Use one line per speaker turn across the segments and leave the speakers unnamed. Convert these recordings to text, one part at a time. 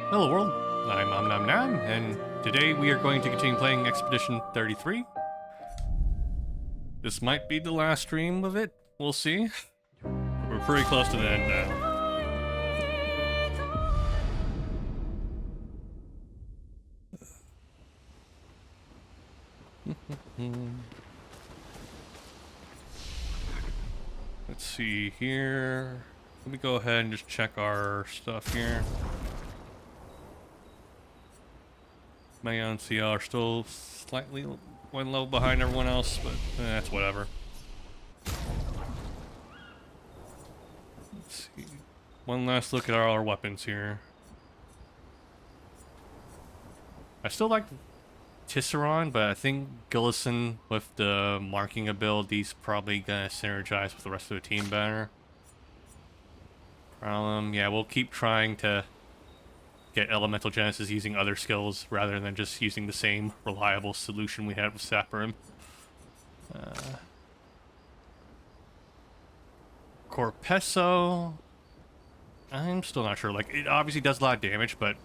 Hello world, I'm Om Nom Nam, and today we are going to continue playing Expedition 33. This might be the last stream of it, we'll see. We're pretty close to the end now. Let's see here. Let me go ahead and just check our stuff here. Maya and CL are still slightly one level behind everyone else, but that's whatever. Let's see. One last look at all our weapons here. I still like Tisserand, but I think Gillison with the marking abilities probably gonna synergize with the rest of the team better. Yeah, we'll keep trying to get Elemental Genesis using other skills rather than just using the same reliable solution we had with Saprim. Corpesso, I'm still not sure. Like, it obviously does a lot of damage, but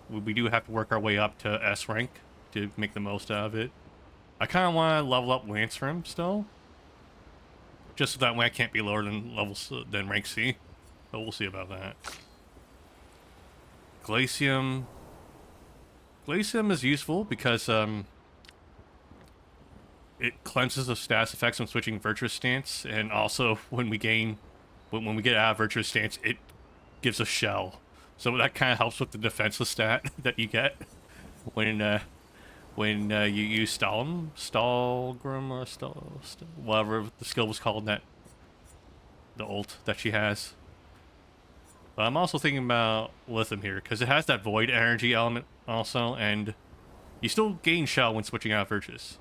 we do have to work our way up to S rank to make the most out of it. I kind of want to level up Lancerim still, just so that way I can't be lower than rank C. But we'll see about that. Glacium is useful because it cleanses the status effects when switching Virtuous Stance, and also when we get out of Virtuous Stance, it gives a shell. So that kind of helps with the defenseless stat that you get when you use Stalgrim or whatever the skill was called, the ult that she has. But I'm also thinking about Lithium here, because it has that void energy element also, and you still gain shell when switching out Virtuous.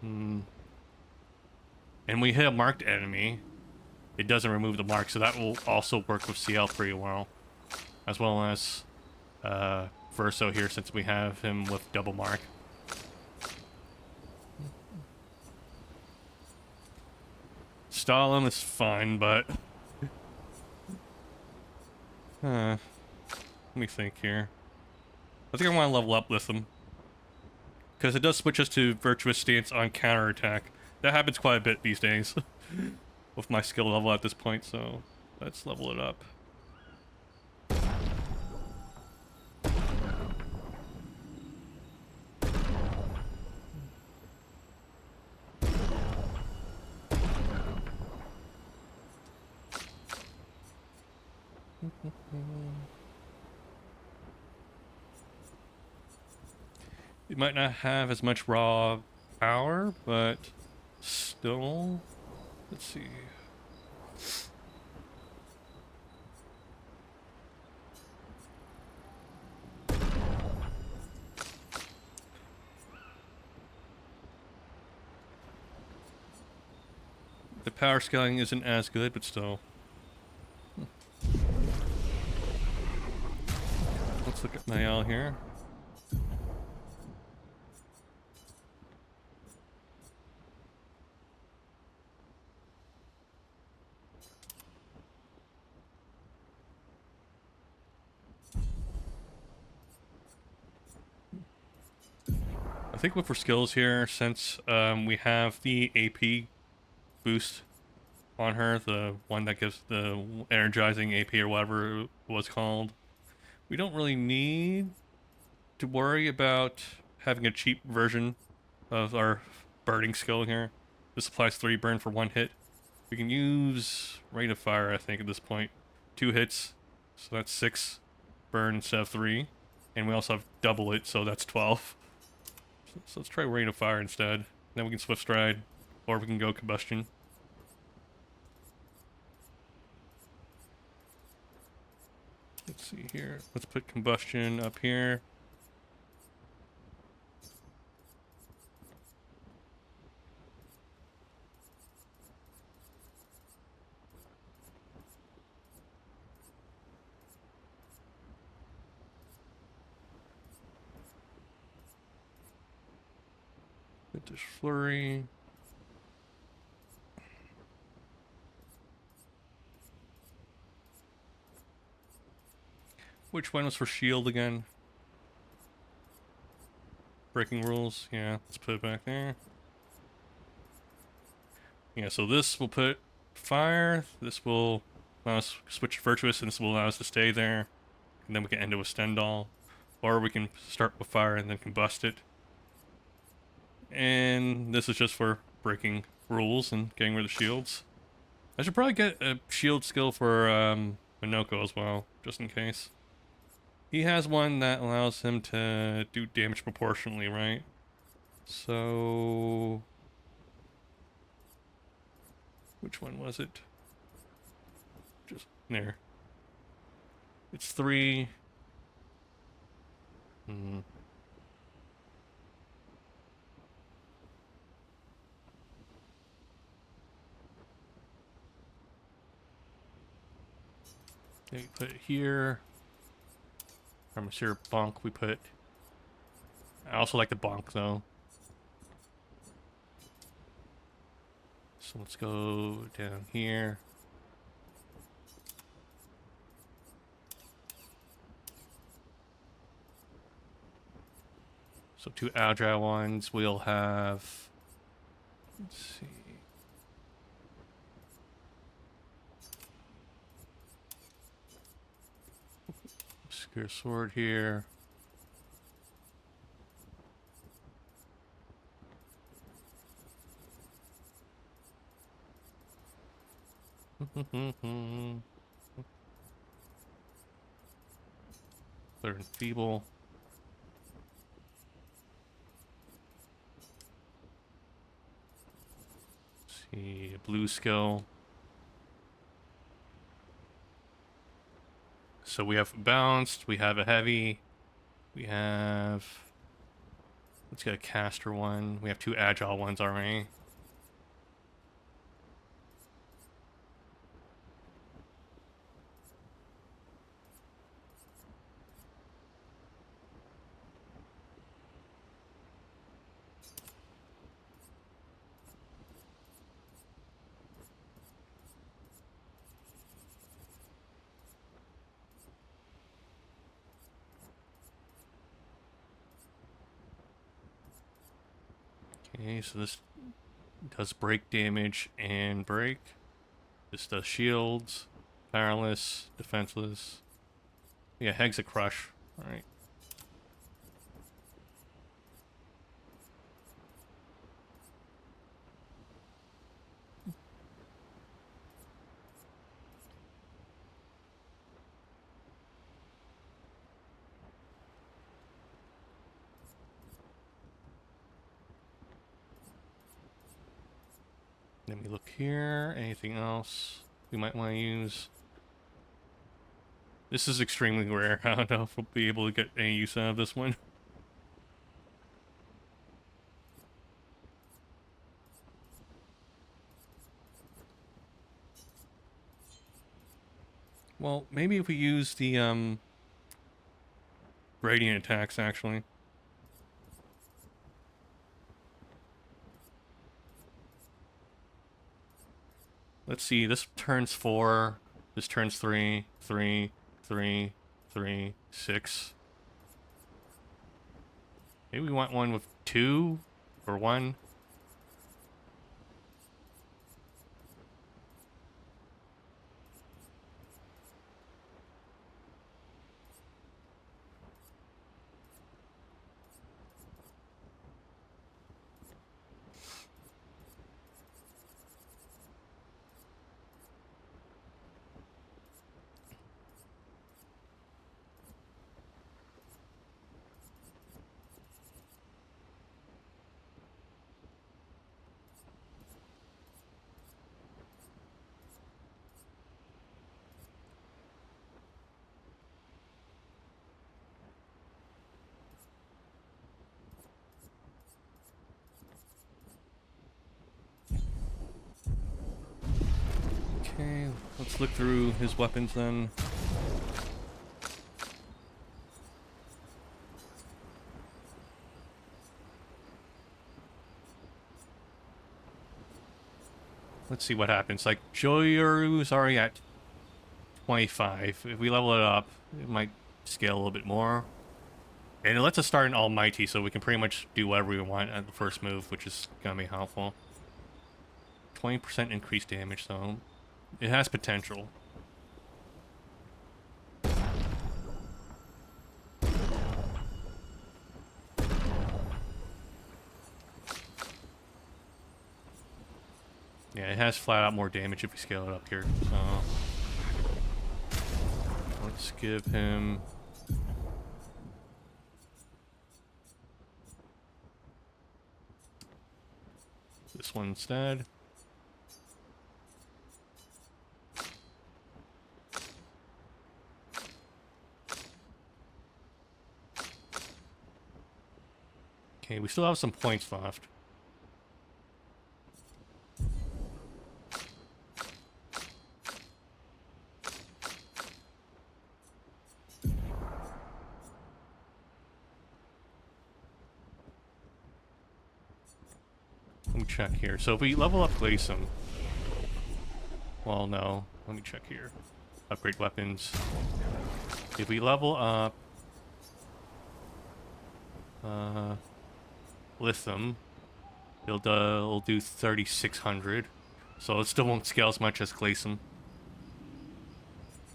And we hit a marked enemy, it doesn't remove the mark, so that will also work with CL pretty well. As well as Verso here, since we have him with double mark. Stalin is fine, but let me think here. I think I want to level up Lithium, because it does switch us to Virtuous Stance on counterattack. That happens quite a bit these days with my skill level at this point, so let's level it up. It might not have as much raw power, but still, let's see. The power scaling isn't as good, but still. Let's look at Niall here. I think with her skills here, since we have the AP boost on her, the one that gives the energizing AP or whatever it was called, we don't really need to worry about having a cheap version of our burning skill here. This applies 3 burn for 1 hit. We can use Rain of Fire, I think, at this point. 2 hits, so that's 6 burn instead of 3. And we also have double it, so that's 12. So let's try Rain of Fire instead. Then we can Swift Stride, or we can go Combustion. Let's see here. Let's put Combustion up here. There's flurry. Which one was for shield again? Breaking rules. Yeah, let's put it back there. Yeah, so this will put fire. This will allow us to switch virtuous, and this will allow us to stay there. And then we can end it with Stendhal. Or we can start with fire and then combust it. And this is just for breaking rules and getting rid of shields. I should probably get a shield skill for Minoko as well, just in case. He has one that allows him to do damage proportionally, right? So... which one was it? Just there. It's 3. Yeah, you put it here. From Monsieur Bonk, we put... I also like the Bonk, though. So let's go down here. So 2 agile ones. We'll have... let's see... Obscur sword here. Third and feeble. Let's see, a blue skill. So we have balanced, we have a heavy, we have... let's get a caster one. We have 2 agile ones already. Okay, so this does break damage and break. This does shields, powerless, defenseless. Yeah, Hexa Crush. Alright. Let me look here. Anything else we might want to use? This is extremely rare. I don't know if we'll be able to get any use out of this one. Well, maybe if we use the radiant attacks, actually. Let's see, this turns 4, this turns 3, 3, 3, 3, 6. Maybe we want one with 2 or 1. Okay, let's look through his weapons then. let's see what happens. Like, Joyoru's already at 25. If we level it up, it might scale a little bit more. And it lets us start an Almighty, so we can pretty much do whatever we want at the first move, which is gonna be helpful. 20% increased damage, though. It has potential. Yeah, it has flat out more damage if we scale it up here, so... Let's give him... this one instead. Okay, we still have some points left. Let me check here. So if we level up Glacium... well, no. Let me check here. Upgrade weapons. If we level up... Lithium, it'll do 3,600. So it still won't scale as much as Glacium.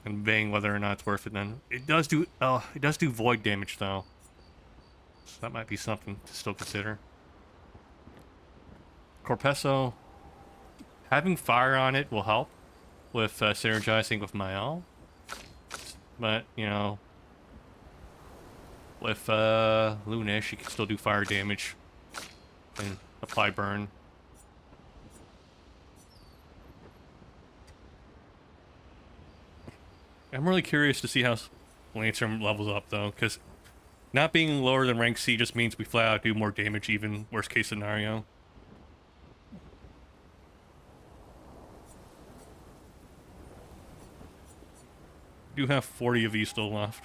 And weighing whether or not it's worth it then. It does do void damage though. So that might be something to still consider. Corpesso, having fire on it will help with synergizing with Mael. But, you know, with Luna, she can still do fire damage and apply burn. I'm really curious to see how Lancer levels up though, because not being lower than rank C just means we flat out do more damage, even worst case scenario. We do have 40 of these still left.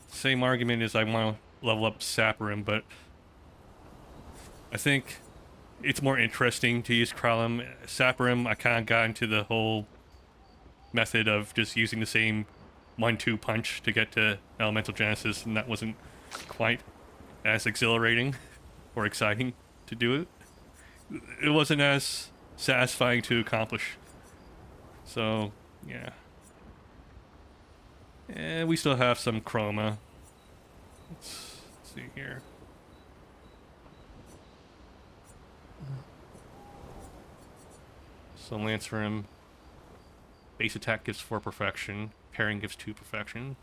Same argument as I want to level up Sapperim, but I think it's more interesting to use Krellum. Sapperim, I kind of got into the whole method of just using the same 1-2 punch to get to Elemental Genesis, and that wasn't quite as exhilarating or exciting to do it. It wasn't as satisfying to accomplish. So, yeah. And we still have some Chroma. Let's see here. So Lancerim, base attack gives 4 perfection, parrying gives 2 perfection.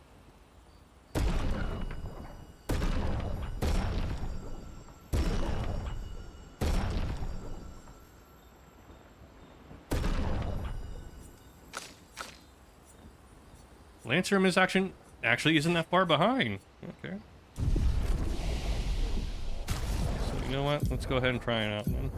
Lancerim is actually isn't that far behind. Okay. So you know what? Let's go ahead and try it out then.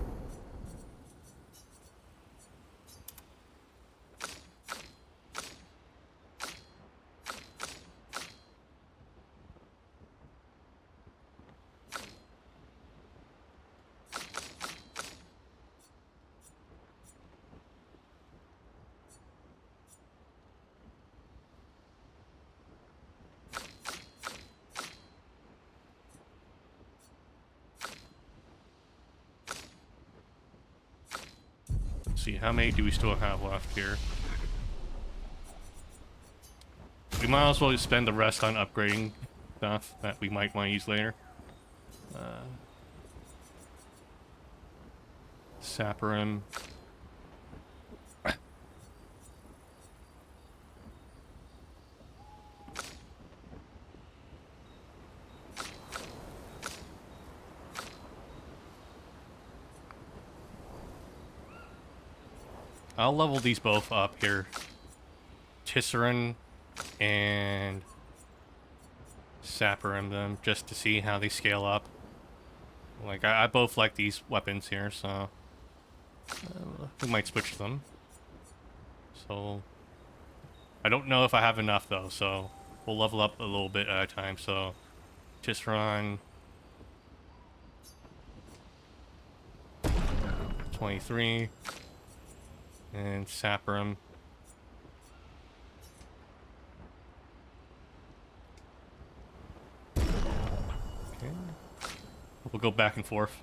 See, how many do we still have left here? We might as well spend the rest on upgrading stuff that we might want to use later. Sapperim. I'll level these both up here. Tisserand and Sapperim them just to see how they scale up. Like, I both like these weapons here, so we might switch them. So I don't know if I have enough though, so we'll level up a little bit at a time. So Tisserand, 23. And sapper him. Okay. We'll go back and forth.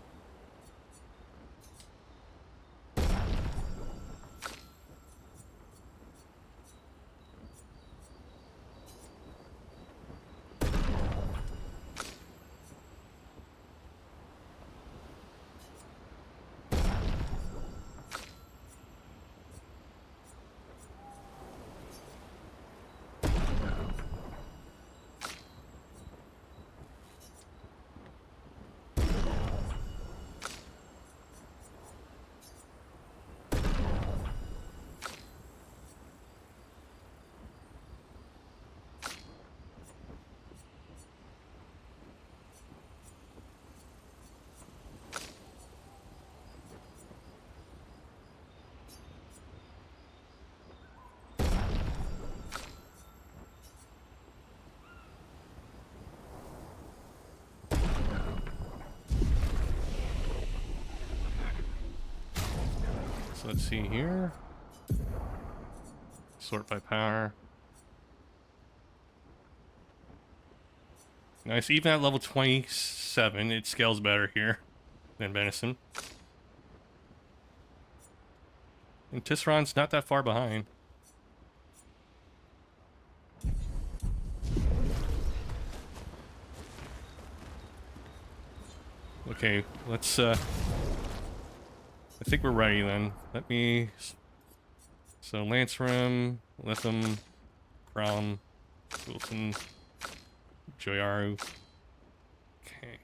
So let's see here. Sort by power. Nice. Even at level 27, it scales better here than Venison. And Tisseron's not that far behind. Okay, let's I think we're ready then. Let me... So, Lance Rim, Lithum, Crown, Wilson, Joyaru. Okay.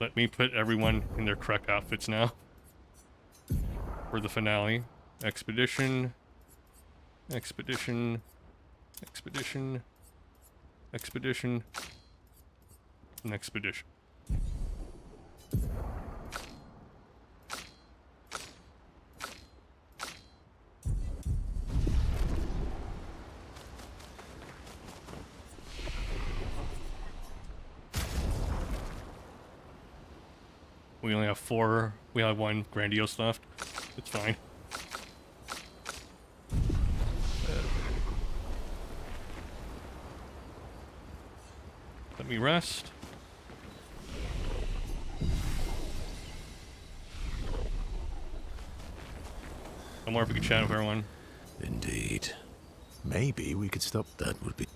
Let me put everyone in their correct outfits now. For the finale. Expedition. Expedition. Expedition. Expedition. And Expedition. We only have 4. We have 1 Grandiose left. It's fine. Let me rest. I wonder if we could chat with everyone.
Indeed. Maybe we could stop. That would be...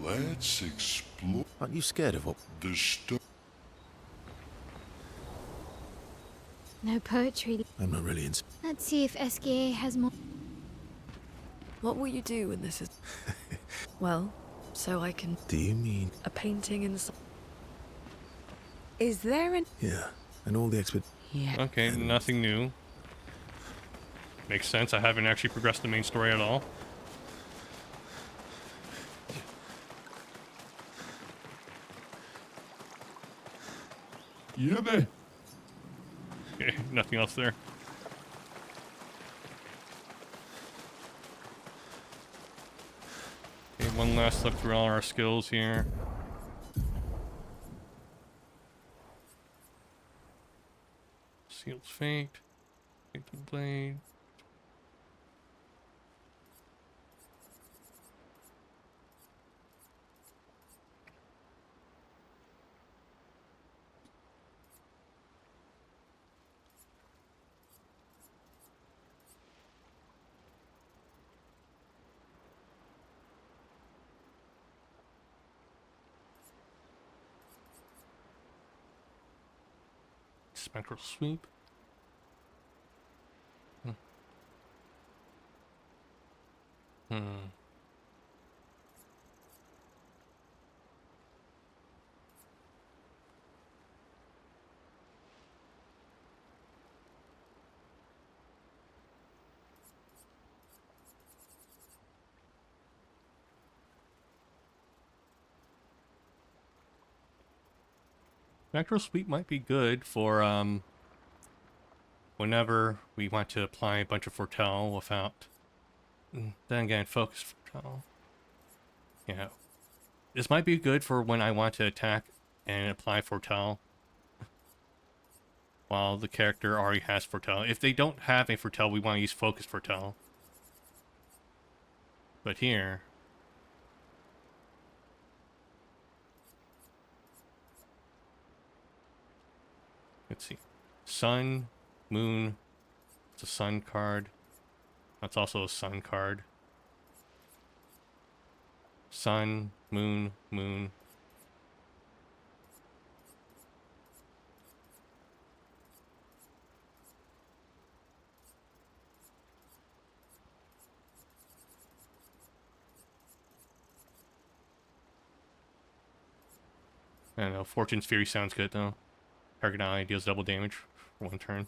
Let's explore
Aren't you scared of what?
the stuff.
No poetry.
I'm not really in...
Let's see if SKA has more.
What will you do when this is... Well, so I can...
Do you mean...
A painting in the... Is there an...
Yeah, and all the expert...
Yeah.
Okay, nothing new. Makes sense. I haven't actually progressed the main story at all.
Yeah, man.
Okay, nothing else there. Okay, one last look through all our skills here. Sealed Fate. Phantom Blade. Spectral Sweep. Spectral Sweep might be good for whenever we want to apply a bunch of Foretell without... Then again, Focus Foretell. Yeah. This might be good for when I want to attack and apply Foretell. while the character already has foretell. If they don't have a foretell, we want to use focus foretell. But here, let's see, sun, moon. It's a sun card. That's also a sun card. Sun, moon, moon. I don't know, Fortune's Fury sounds good though. Target ally deals double damage for 1 turn.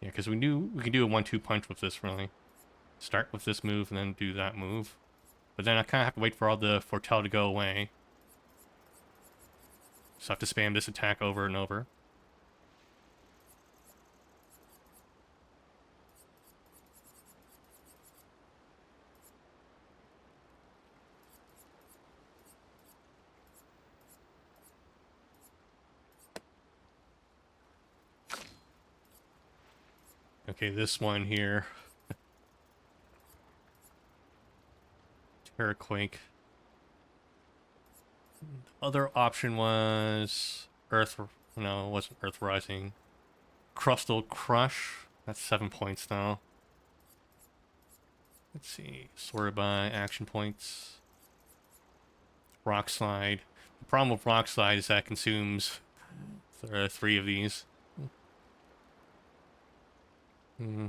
Yeah, because we can do a 1-2 punch with this, really. Start with this move and then do that move. But then I kind of have to wait for all the foretell to go away. So I have to spam this attack over and over. Okay, this one here. Terraquake. Other option was Earth. No, it wasn't Earth Rising. Crustal Crush. That's 7 points now. Let's see. Sorted by action points. Rock Slide. The problem with Rock Slide is that it consumes 3 of these. Hmm.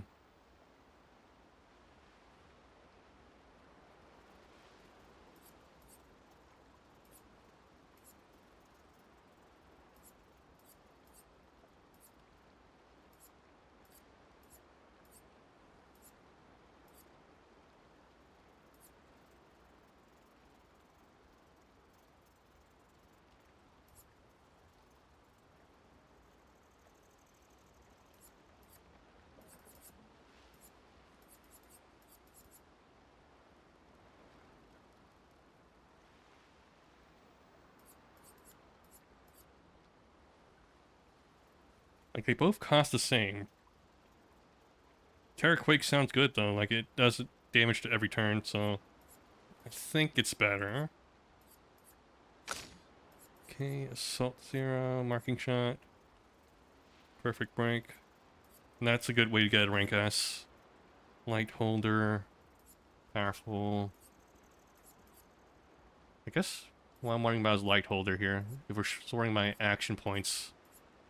Like, they both cost the same. Terraquake sounds good, though. Like, it does damage to every turn, so I think it's better. Okay, Assault 0, Marking Shot. Perfect Break. And that's a good way to get a rank S. Light Holder. Powerful. I guess what I'm worrying about is Light Holder here. If we're sorting my action points,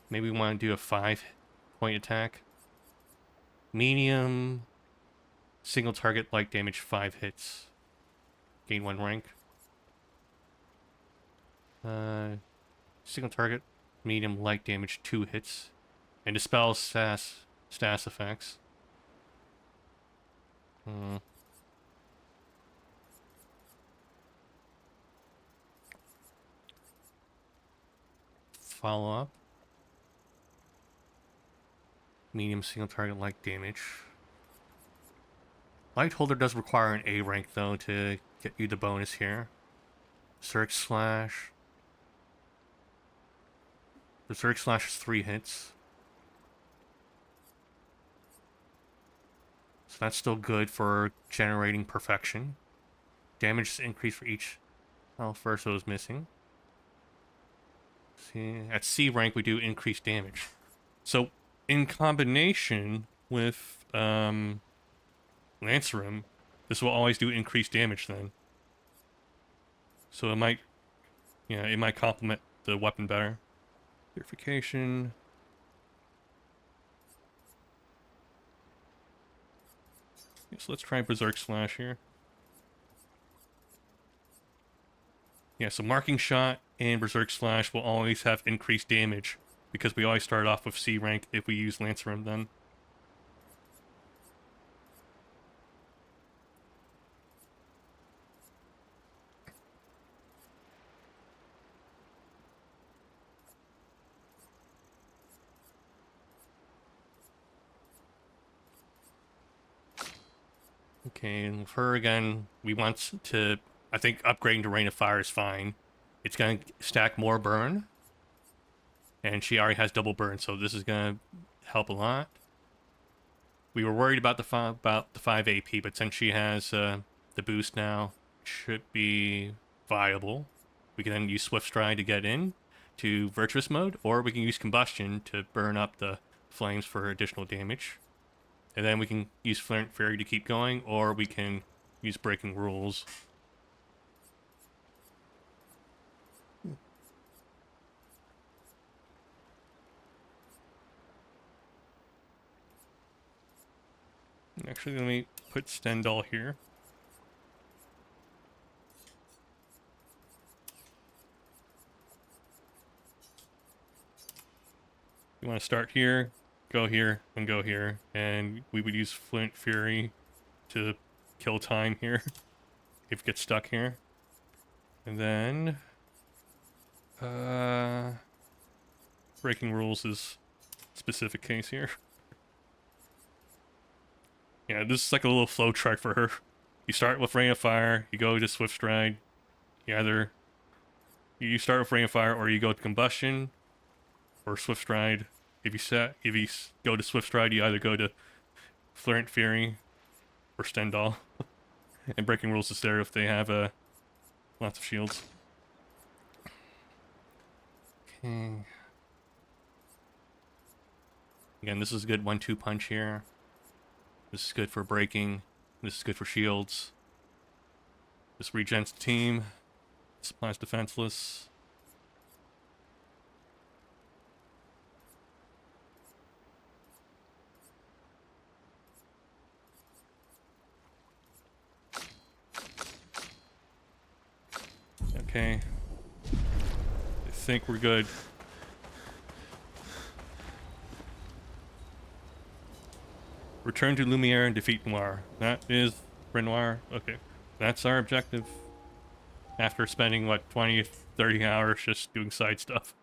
maybe we want to do a 5-point attack. Medium. Single target, light damage, 5 hits. Gain 1 rank. Single target, medium, light damage, 2 hits. And dispels status effects. Follow up. Medium, single target, light damage. Light Holder does require an A rank, though, to get you the bonus here. Berserk Slash. Berserk Slash is 3 hits. So that's still good for generating perfection. Damage is increased for each. Oh, first it was missing. See, at C rank we do increased damage. So in combination with Lancerum, this will always do increased damage then. So it might, yeah, it might complement the weapon better. Purification. Yeah, so let's try Berserk Slash here. Yeah, so Marking Shot and Berserk Slash will always have increased damage because we always start off with C rank if we use Lancerum then. Okay, and with her again, we want to, I think upgrading to Rain of Fire is fine. It's going to stack more burn. And she already has double burn, so this is going to help a lot. We were worried about the 5 AP, but since she has the boost now, it should be viable. We can then use Swift Stride to get in to Virtuous mode, or we can use Combustion to burn up the flames for additional damage. And then we can use Flint Fury to keep going, or we can use Breaking Rules. Actually, let me put Stendhal here. You want to start here, go here, and go here. And we would use Flint Fury to kill time here if it gets stuck here. And then Breaking Rules is a specific case here. Yeah, this is like a little flow chart for her. You start with Rain of Fire, you go to Swift Stride. You start with Rain of Fire, or you go to Combustion, or Swift Stride. If you go to Swift Stride, you either go to Flint Fury or Stendhal. And Breaking Rules is there if they have lots of shields. Okay. Again, this is a good 1-2 punch here. This is good for breaking. This is good for shields. This regens the team. Supplies defenseless. Okay. I think we're good. Return to Lumiere and defeat Noir. That is Renoir. Okay. That's our objective. After spending, what, 20, 30 hours just doing side stuff.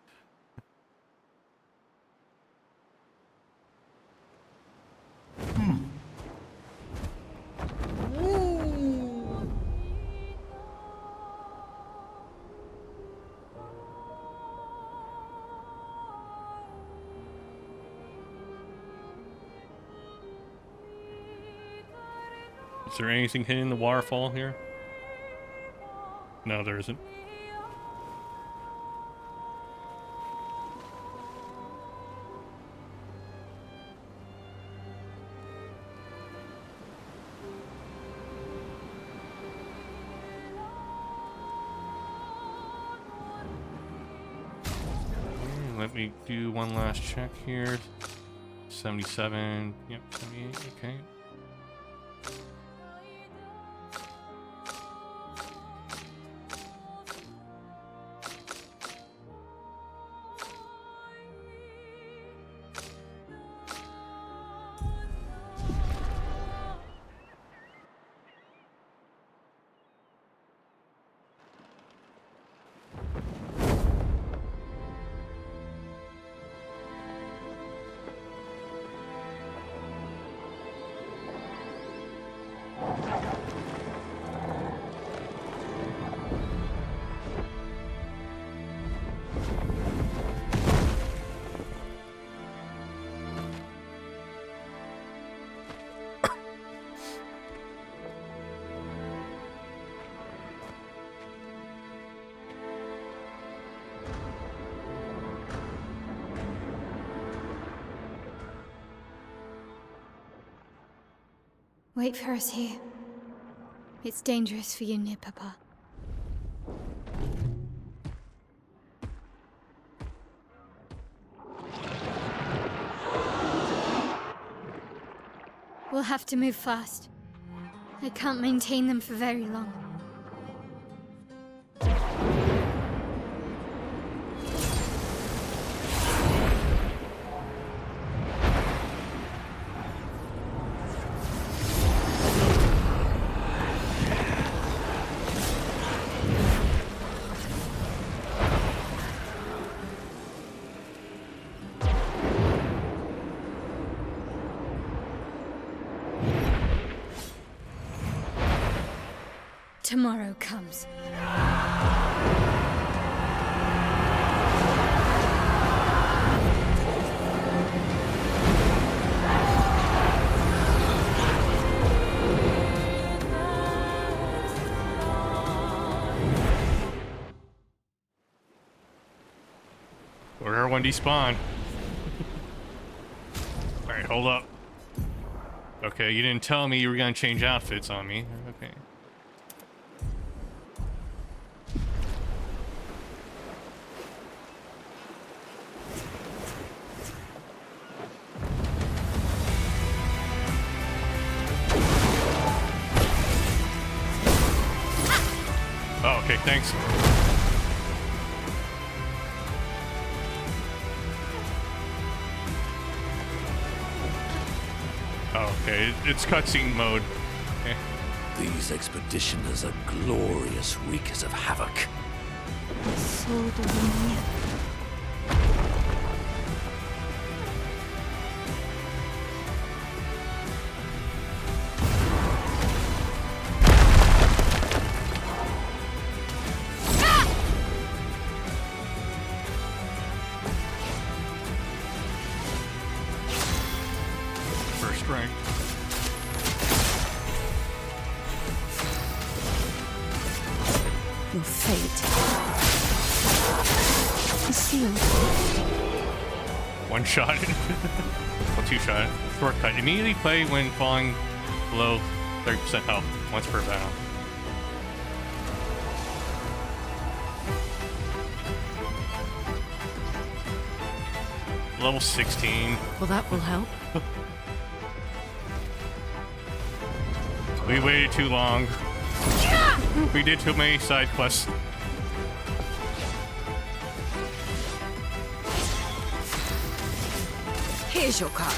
Is there anything hidden in the waterfall here? No, there isn't. Let me do one last check here. 77. Yep, 78. Okay.
Wait for us here. It's dangerous for you near Papa. We'll have to move fast. I can't maintain them for very long. tomorrow comes.
Where when despawn? Alright, hold up. Okay, you didn't tell me you were gonna change outfits on me. Okay. Oh, okay, thanks. Oh, okay, it's cutscene mode. Okay.
These expeditioners are glorious wreakers of havoc.
Sword of Ymir.
First rank.
Your fate is sealed.
One shot. Well, two shot. Shortcut. Immediately play when falling below 30% health once per battle. Level 16.
Well, that will help.
We waited too long. We did too many side quests.
Here's your card.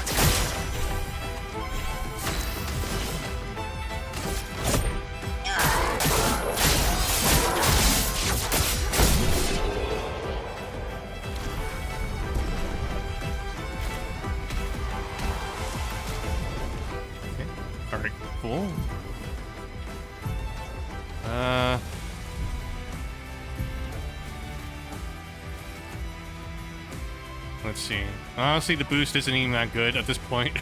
Okay. Alright, cool. Let's see. Honestly, the boost isn't even that good at this point. You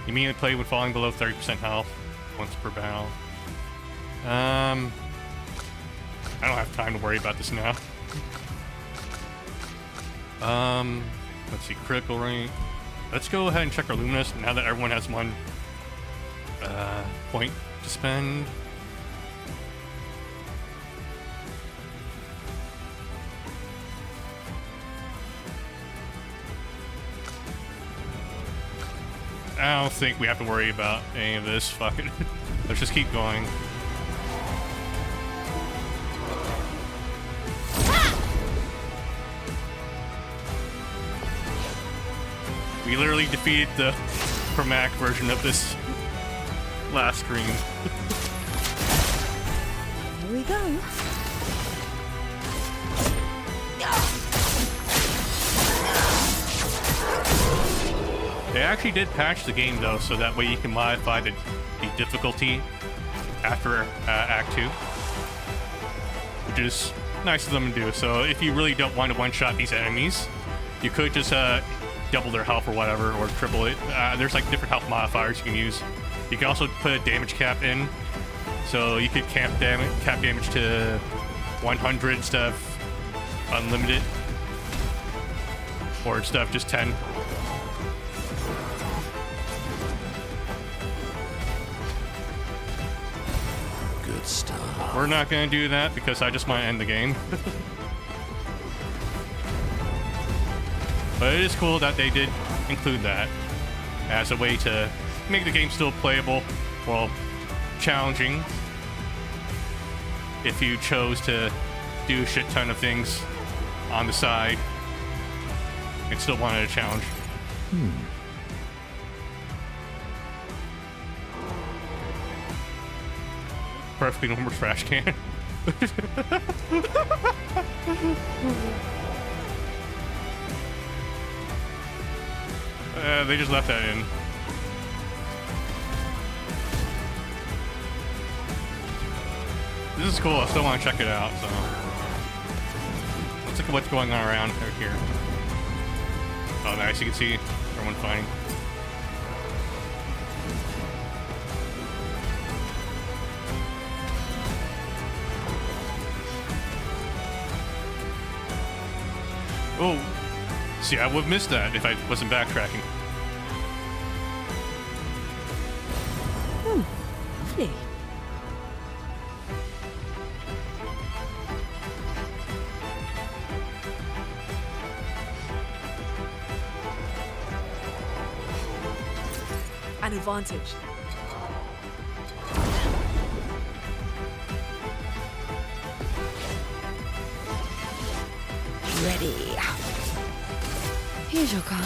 immediately play when falling below 30% health once per battle. I don't have time to worry about this now. Let's see, critical rate. Let's go ahead and check our Luminous now that everyone has one point to spend. I don't think we have to worry about any of this. Fuck it. Let's just keep going. We literally defeated the chromatic version of this last screen.
Here we go.
They actually did patch the game though, so that way you can modify the difficulty after Act 2, which is nice of them to do. So if you really don't want to one-shot these enemies, you could just double their health or whatever, or triple it. There's like different health modifiers you can use. You can also put a damage cap in, so you could cap damage to 100 instead of unlimited, or instead of just 10.
Good stuff.
We're not going to do that because I just want to end the game. But it is cool that they did include that as a way to make the game still playable, well, challenging, if you chose to do a shit ton of things on the side and still wanted a challenge. Perfectly normal trash can. They just left that in. This is cool. I still want to check it out. So let's look at what's going on around here. Oh, nice. You can see everyone fighting. Oh, see, I would have missed that if I wasn't backtracking.
Lovely. An advantage. Ready. Here's your card.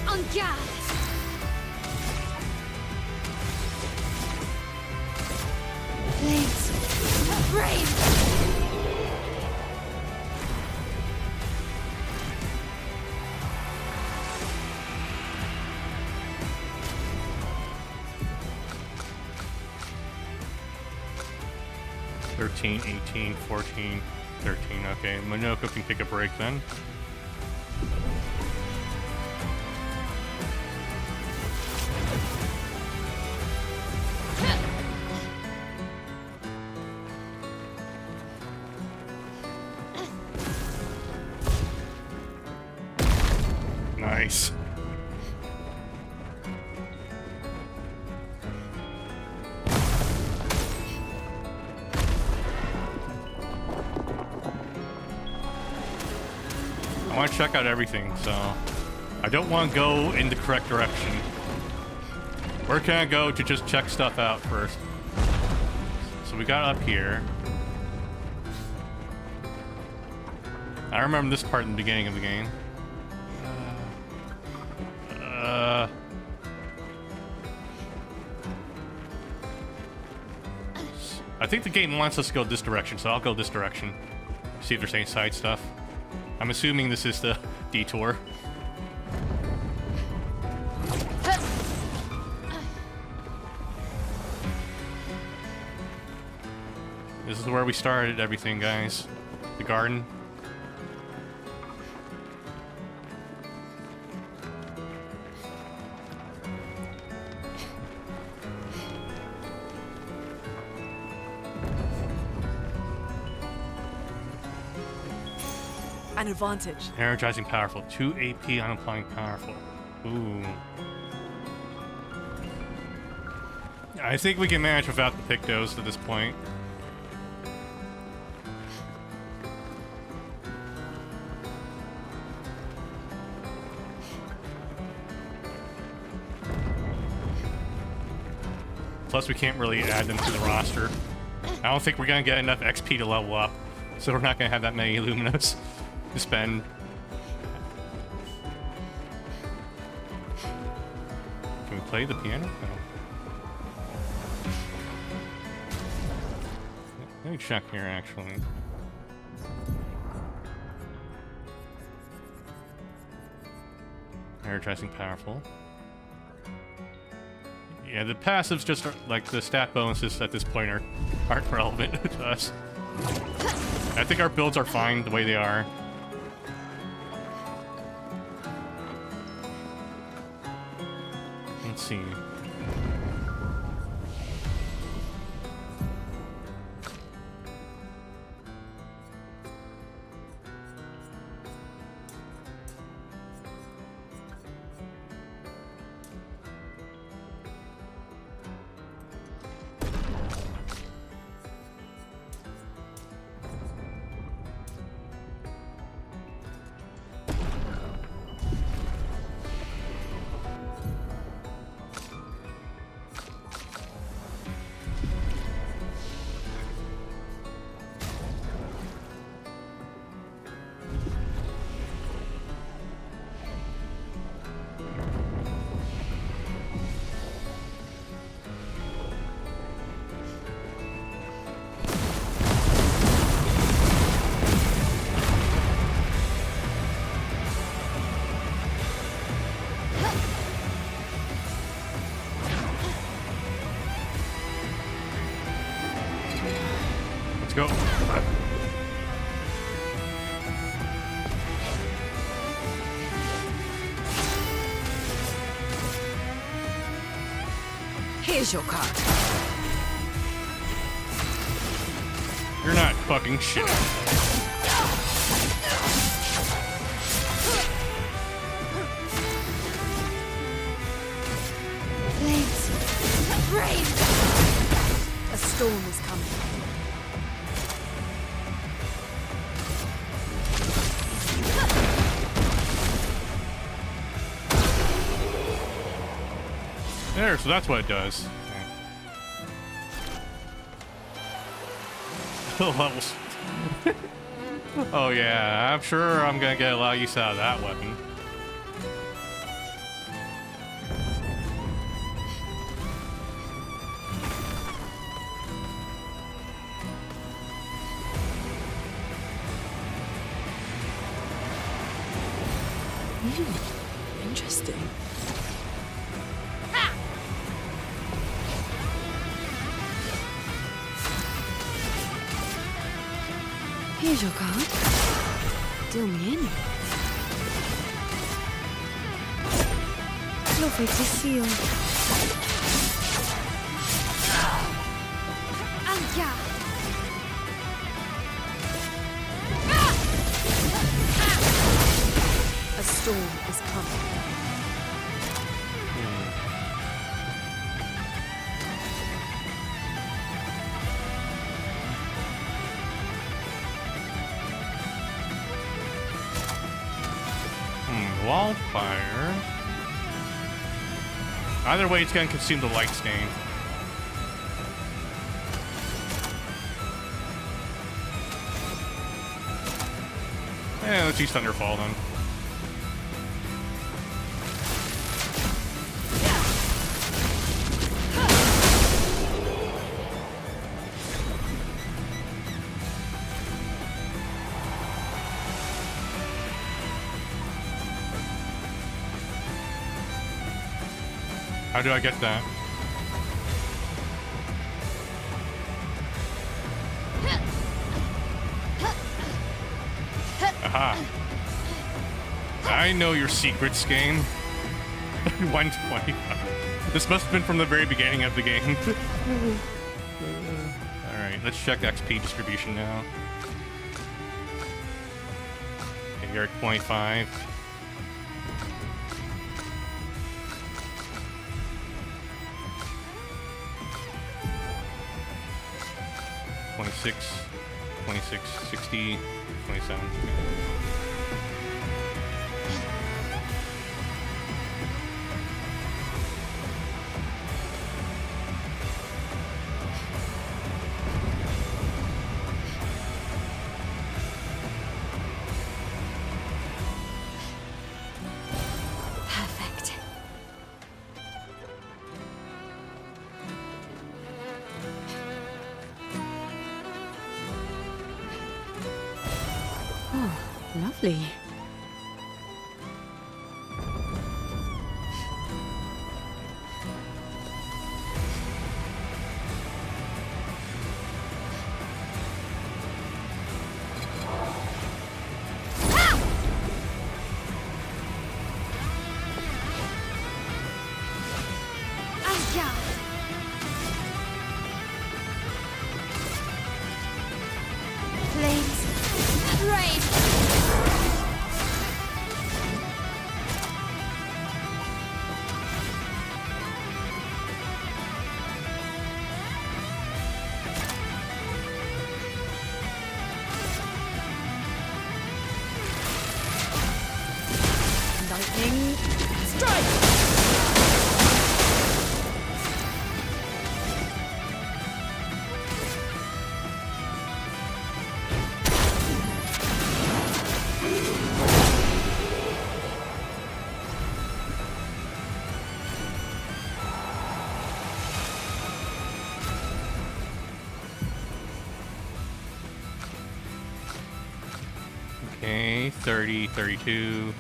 On guard! Blades. Brave!
$13, $18, $14, $13. Okay, Monoko can take a break then. Nice. I want to check out everything, so I don't want to go in the correct direction. Where can I go to just check stuff out first? So we got up here. I remember this part in the beginning of the game. I think the game wants us to go this direction, so I'll go this direction. See if there's any side stuff. I'm assuming this is the detour. This is where we started everything, guys. The garden.
An advantage.
Energizing powerful. 2 AP on applying powerful. Ooh. I think we can manage without the Pictos at this point. Plus, we can't really add them to the roster. I don't think we're going to get enough XP to level up, so we're not going to have that many Illuminos to spend. Can we play the piano? No. Let me check here, actually. Energizing powerful. Yeah, the passives just are, like the stat bonuses at this point aren't relevant to us. I think our builds are fine the way they are. Let's see.
Here's your card.
You're not fucking shit.
Flames. Rain.
A storm is coming.
There, so that's what it does. Levels. Oh yeah, I'm sure I'm gonna get a lot of use out of that weapon.
Interesting. Here's your card. Deal me in. Your fate is sealed.
Anja.
A storm is coming.
Wildfire. Either way, it's gonna consume the light stain. Let's use Thunderfall then. How do I get that? Aha. I know your secrets, game. 125. This must have been from the very beginning of the game. Alright, let's check XP distribution now. Okay, you're at 25. 26, 26, 60, 27.
Perfect.
Lovely.
Anja. Flames. Rain.
Lightning strike!
Okay, 30, 32,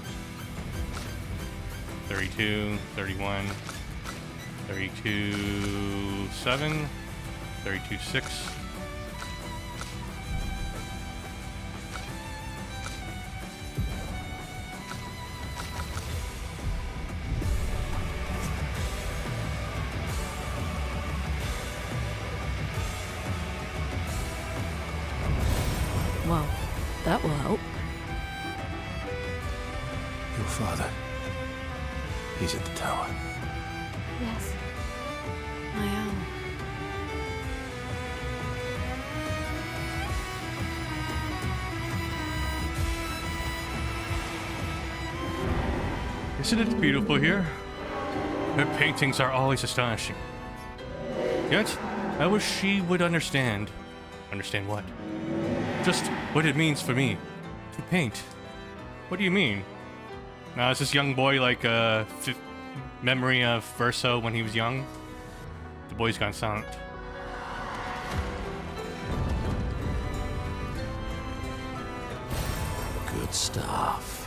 32, 31, 32, 7, 32, 6.
Your father. He's at the tower.
Yes.
I am.
Isn't it beautiful here? Her paintings are always astonishing. Yet, I wish she would understand. Understand what? Just what it means for me to paint. What do you mean? Now, is this young boy like a memory of Verso when he was young? The boy's gone silent.
Good stuff.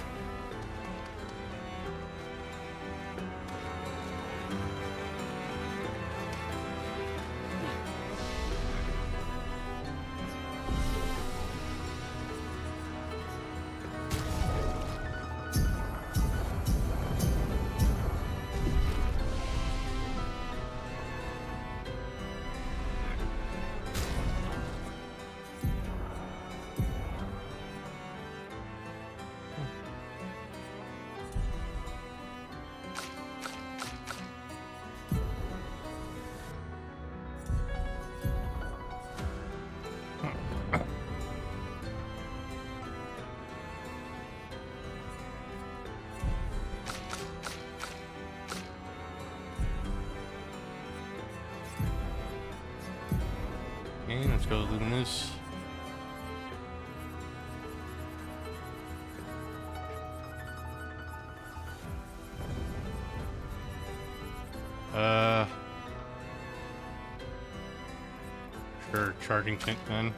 Okay, let's go Luminous. Sure, charging tank then.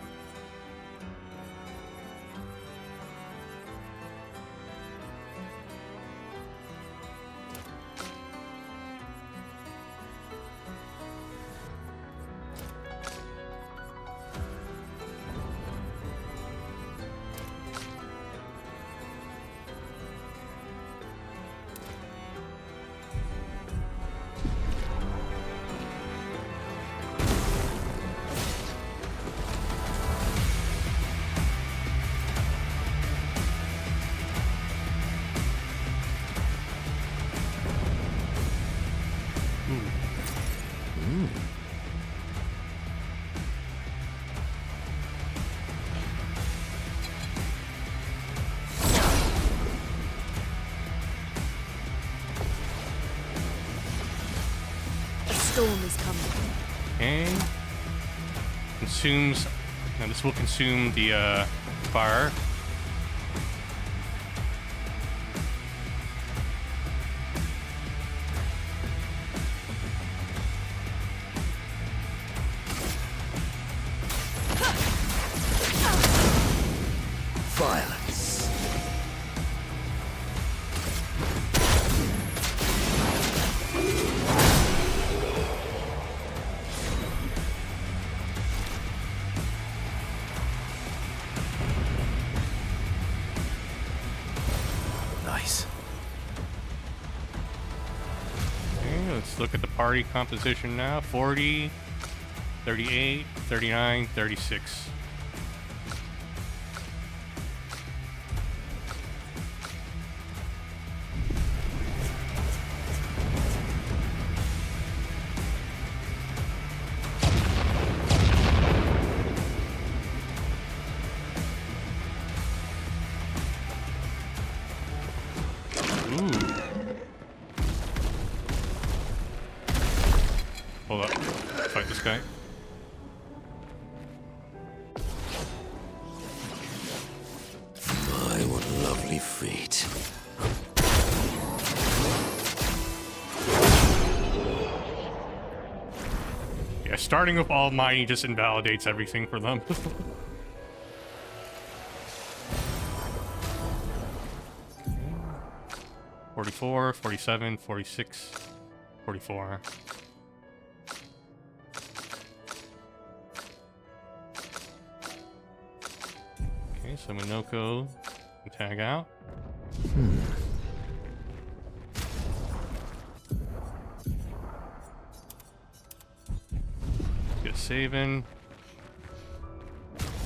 A storm is coming.
Okay. Consumes. Now this will consume the fire.
Violence. Nice.
Okay, let's look at the party composition now. 40, 38, 39, 36. Hold up. Fight this guy.
My, what lovely feet.
Yeah, starting with Almighty just invalidates everything for them. 44, 47, 46, 44. Okay, so Minoko can tag out. Get saving.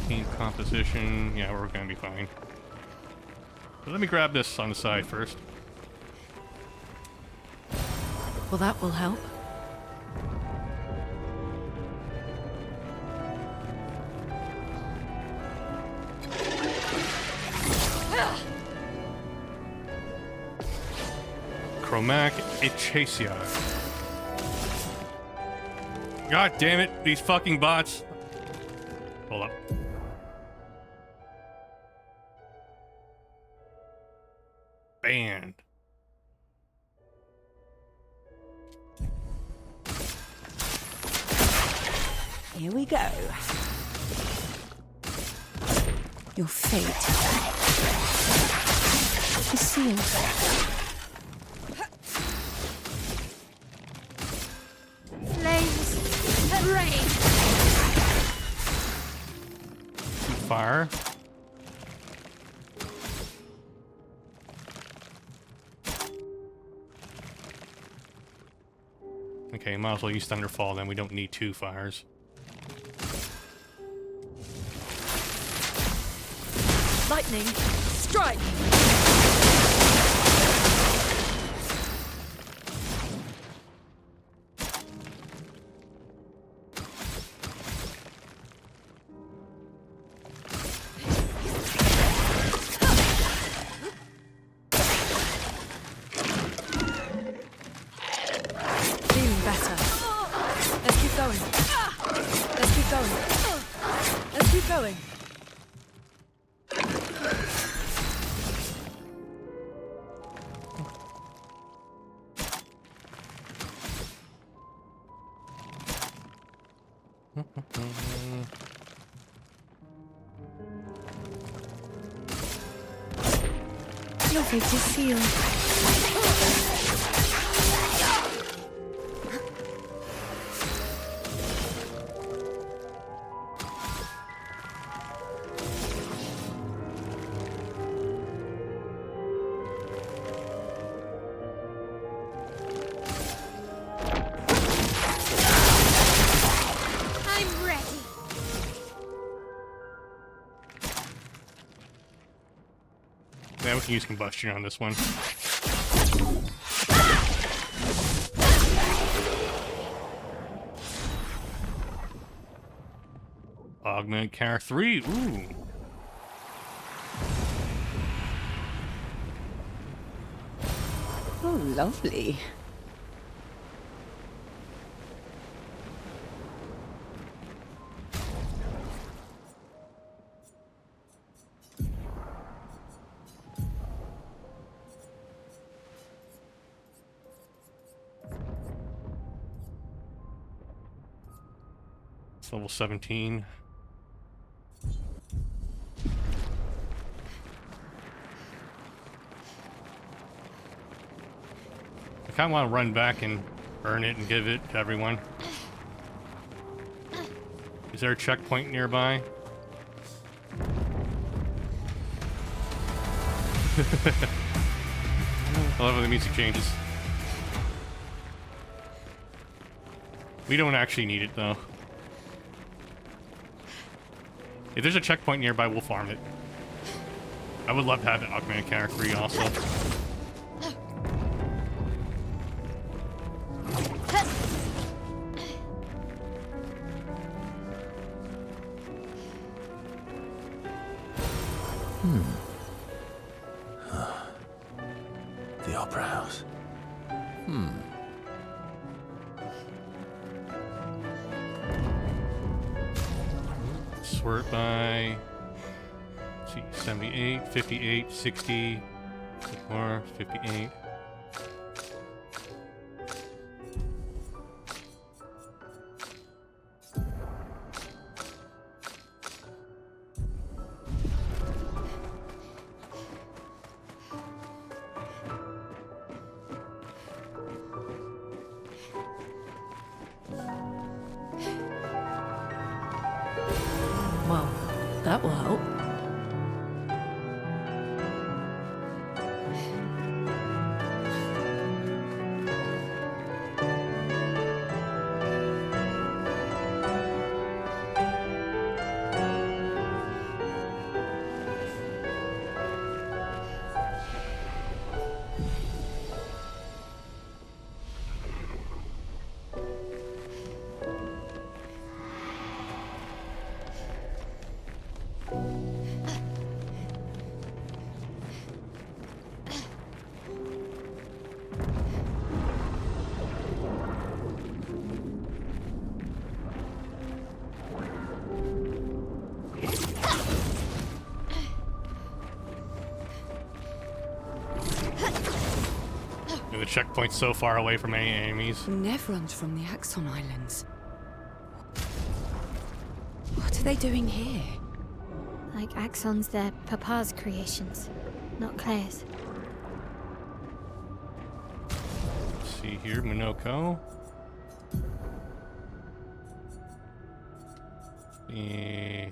Team composition. Yeah, we're gonna be fine. But let me grab this on the side first.
Well, that will help.
Chromac Ichasia. God damn it, these fucking bots. Hold up. Banned.
Here we go. Your fate is sealed.
Flames, rain.
Fire. Okay, might as well use Thunderfall then. We don't need 2 fires.
Lightning, strike! Feeling better. Let's keep going. Let's keep going. Let's keep going.
Your fate is sealed.
I'm ready.
Yeah, we can use combustion on this one. Augment Car 3. Ooh.
Oh, lovely.
It's level 17. I kind of want to run back and earn it and give it to everyone. Is there a checkpoint nearby? I love when the music changes. We don't actually need it, though. If there's a checkpoint nearby, we'll farm it. I would love to have an augmented character 3 also.
The Opera House.
Sort by, let's see, 78, 58, 60, more, 58.
Well, that will help.
The checkpoint's so far away from any enemies.
Neverons from the Axon Islands. What are they doing here?
Like Axons, they're Papa's creations, not Claire's.
Let's see here, Minoko. Yeah.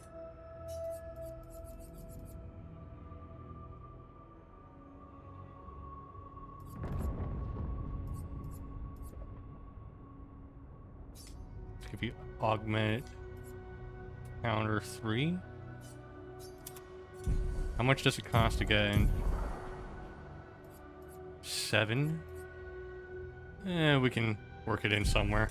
Let's give you augment counter 3. How much does it cost to get in? 7? We can work it in somewhere.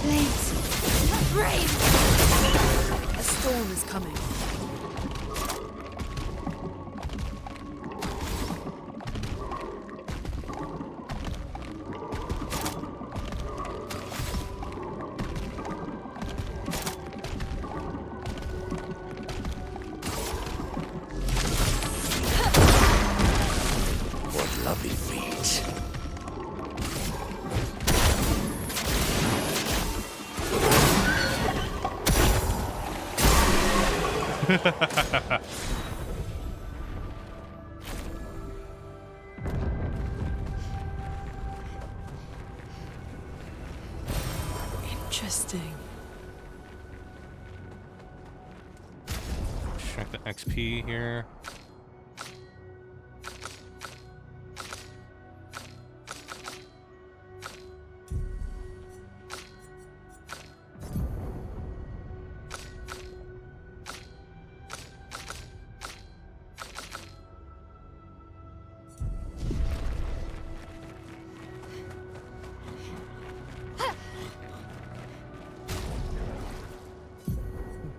Flames! Rain!
A storm is coming.
What lovely feet.
Interesting.
Check the XP here.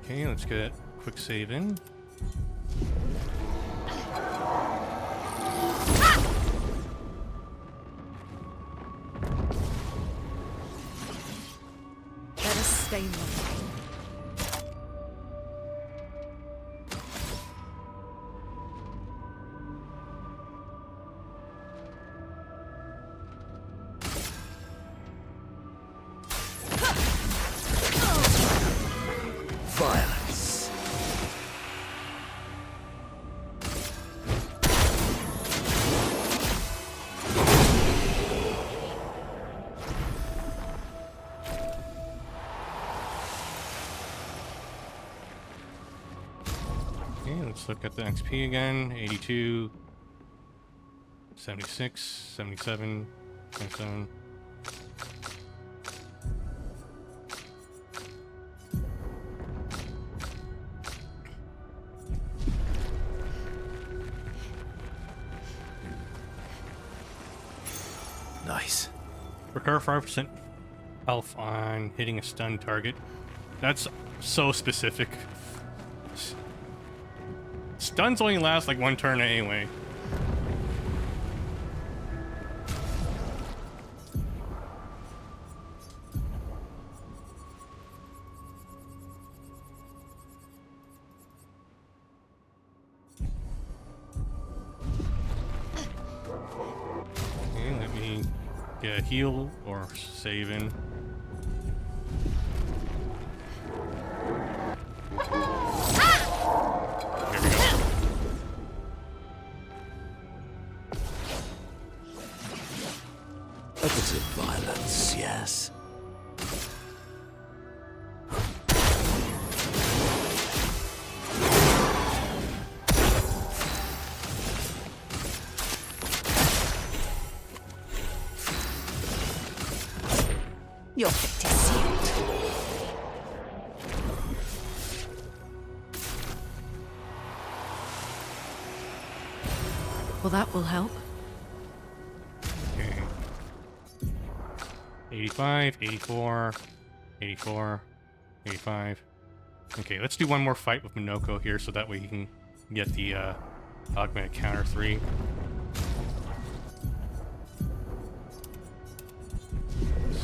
Okay, let's get a quick save in.
Better stay low.
Violence.
Okay, let's look at the XP again. 82, 76, 77, 77.
Nice.
Recover 5% health on hitting a stun target. That's so specific. Stuns only last like one turn anyway. Okay, let me get a heal or save in. Here we go.
A bit of violence, yes.
Your fate is sealed. Well, that will help.
Okay. 85, 84, 84, 85. Okay, let's do one more fight with Minoko here so that way he can get the augmented counter 3.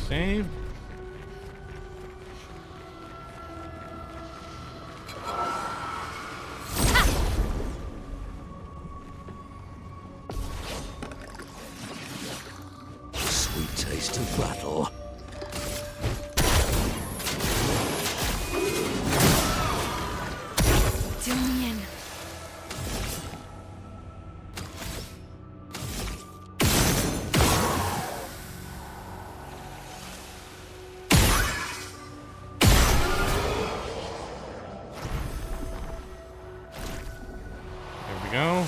Save.
Sweet taste of battle.
Do me in.
There we go.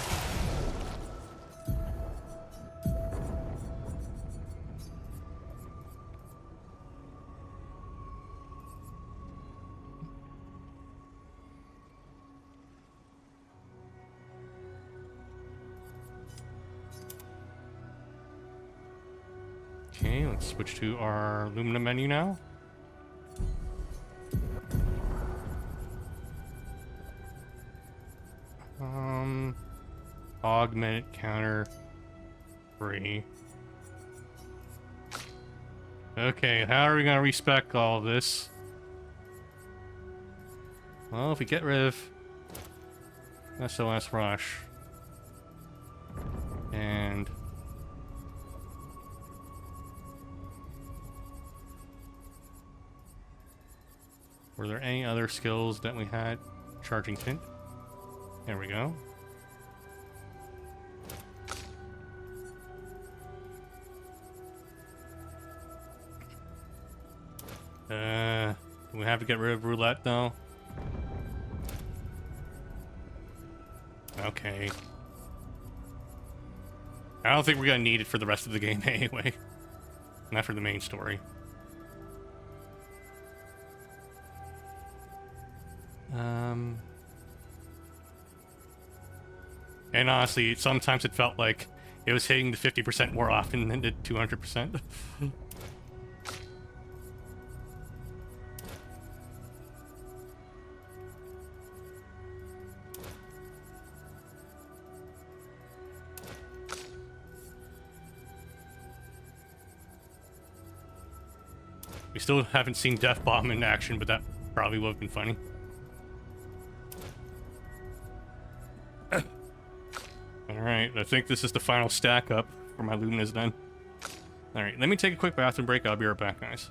Okay, let's switch to our Lumina menu now. Augment counter free. Okay, how are we gonna respec all of this? Well, if we get rid of SOS Rush and were there any other skills that we had? Charging tint. There we go. Do we have to get rid of roulette though? Okay. I don't think we're gonna need it for the rest of the game anyway. Not for the main story. And honestly, sometimes it felt like it was hitting the 50% more often than the 200%. We still haven't seen Death Bomb in action, but that probably would have been funny. Alright, I think this is the final stack up for my Luminas then. Alright, let me take a quick bathroom break. I'll be right back, guys.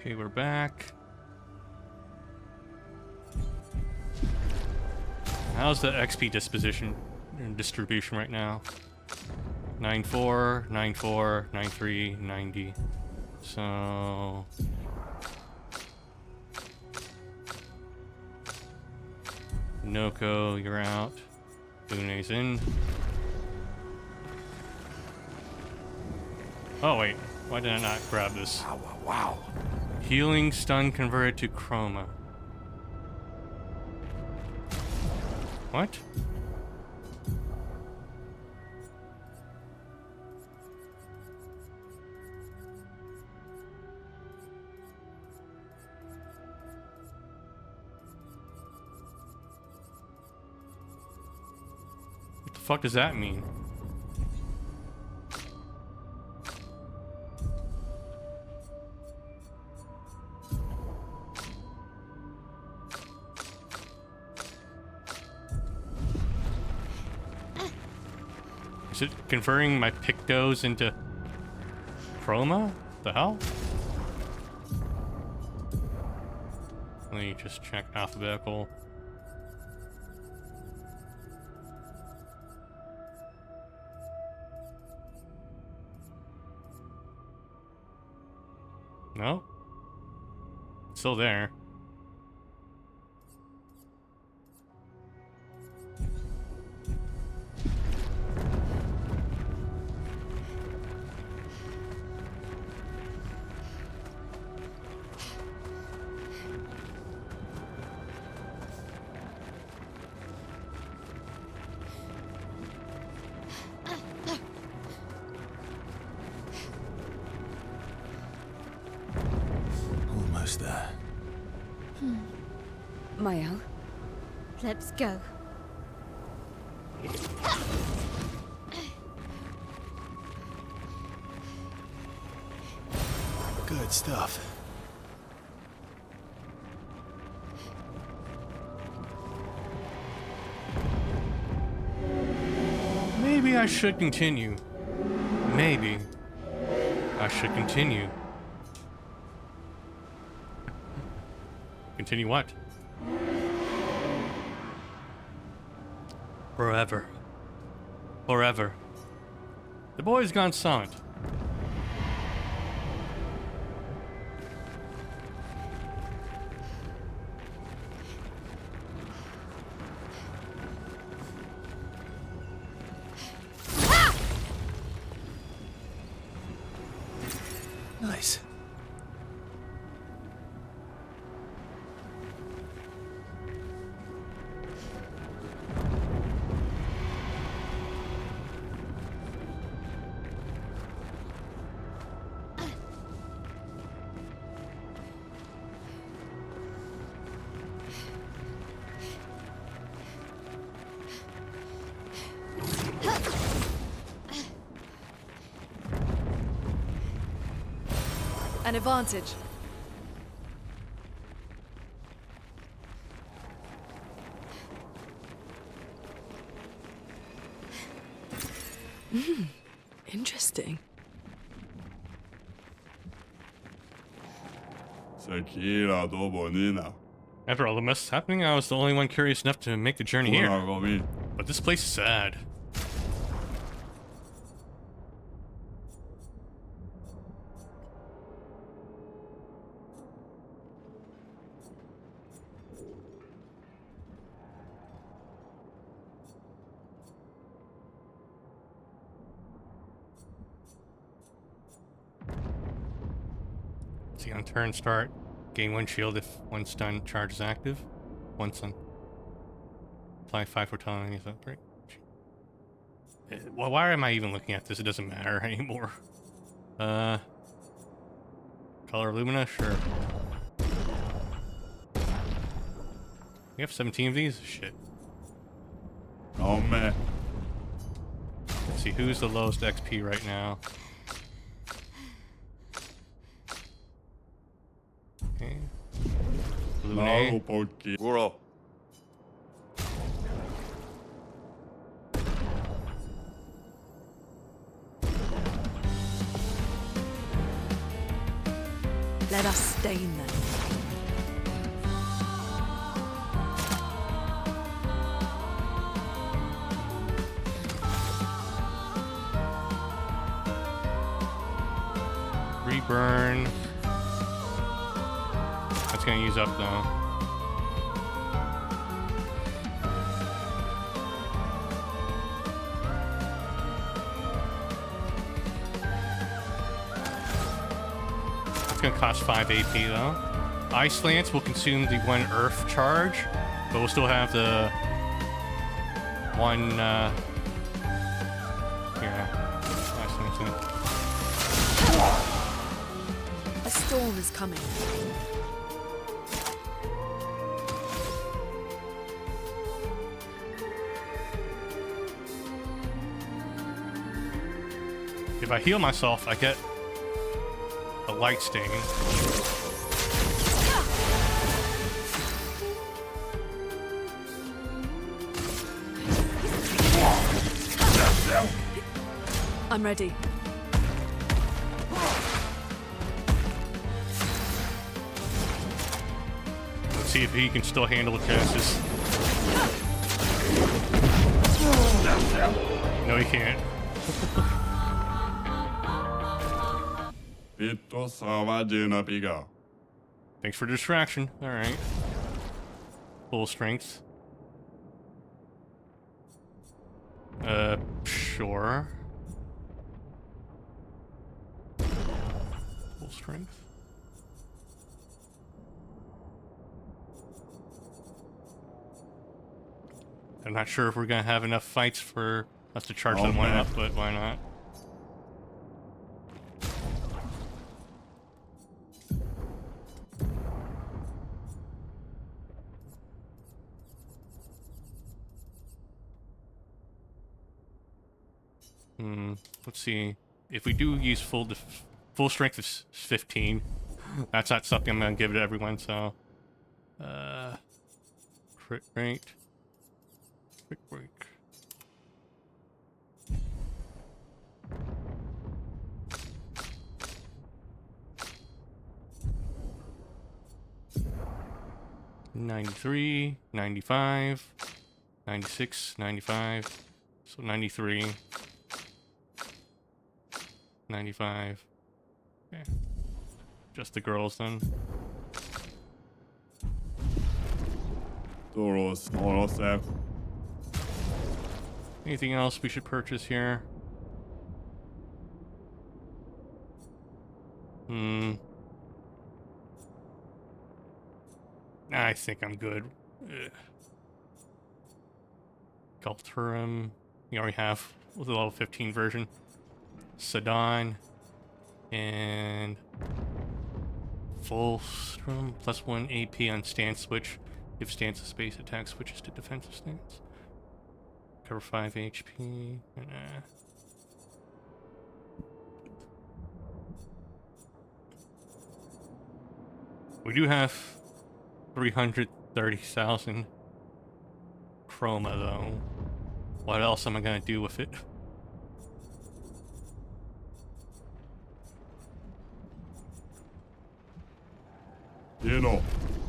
Okay, we're back. How's the XP disposition and distribution right now? 94, 94, 93, 90. So... Noko, you're out. Lune's in. Oh wait, why did I not grab this?
Wow, wow, wow.
Healing stun converted to chroma. What? What the fuck does that mean? Is it converting my pictos into chroma? The hell? Let me just check alphabetical. No? It's still there.
Almost there.
Mael,
Let's go.
Good stuff.
Maybe I should continue. Maybe I should continue. Continue what? Forever. Forever. The boy's gone silent.
Nice.
An advantage.
interesting.
Sekira do bonina.
After all the mess happening, I was the only one curious enough to make the journey here.
Gomi.
But this place is sad. See, on turn start, gain 1 shield if 1 stun charge is active. 1 stun. Apply 5 photon enemies upgrade. Well, why am I even looking at this? It doesn't matter anymore. Color Lumina? Sure. We have 17 of these? Shit.
Oh man.
Let's see, who's the lowest XP right now? Okay. Lune.
Guro.
Let us stain them.
Reburn. That's gonna use up though. gonna cost 5 AP though. Ice Lance will consume the 1 Earth charge, but we'll still have the 1, yeah, Ice Lance in it.
A storm is coming.
If I heal myself, I get a light stain.
I'm ready.
Let's see if he can still handle the Genesis. No, he can't.
Vittu sama Gina piga.
Thanks for distraction. Alright. Full strength. Sure. Full strength. I'm not sure if we're gonna have enough fights for us to charge them one up, but why not? Let's see. If we do use full strength is 15. That's not something I'm gonna give to everyone. So, crit rate, quick break. $93, $95, $96, $95, so $93. 95. Okay. Just the girls then.
Tulos, Morosek.
Anything else we should purchase here? I think I'm good. Galturum, we already have with the level 15 version. Sedan and Fulstrom plus 1 AP on stance switch. If stance is space, attack switches to defensive stance. Cover 5 HP. We do have 330,000 chroma though. What else am I gonna do with it?
You know.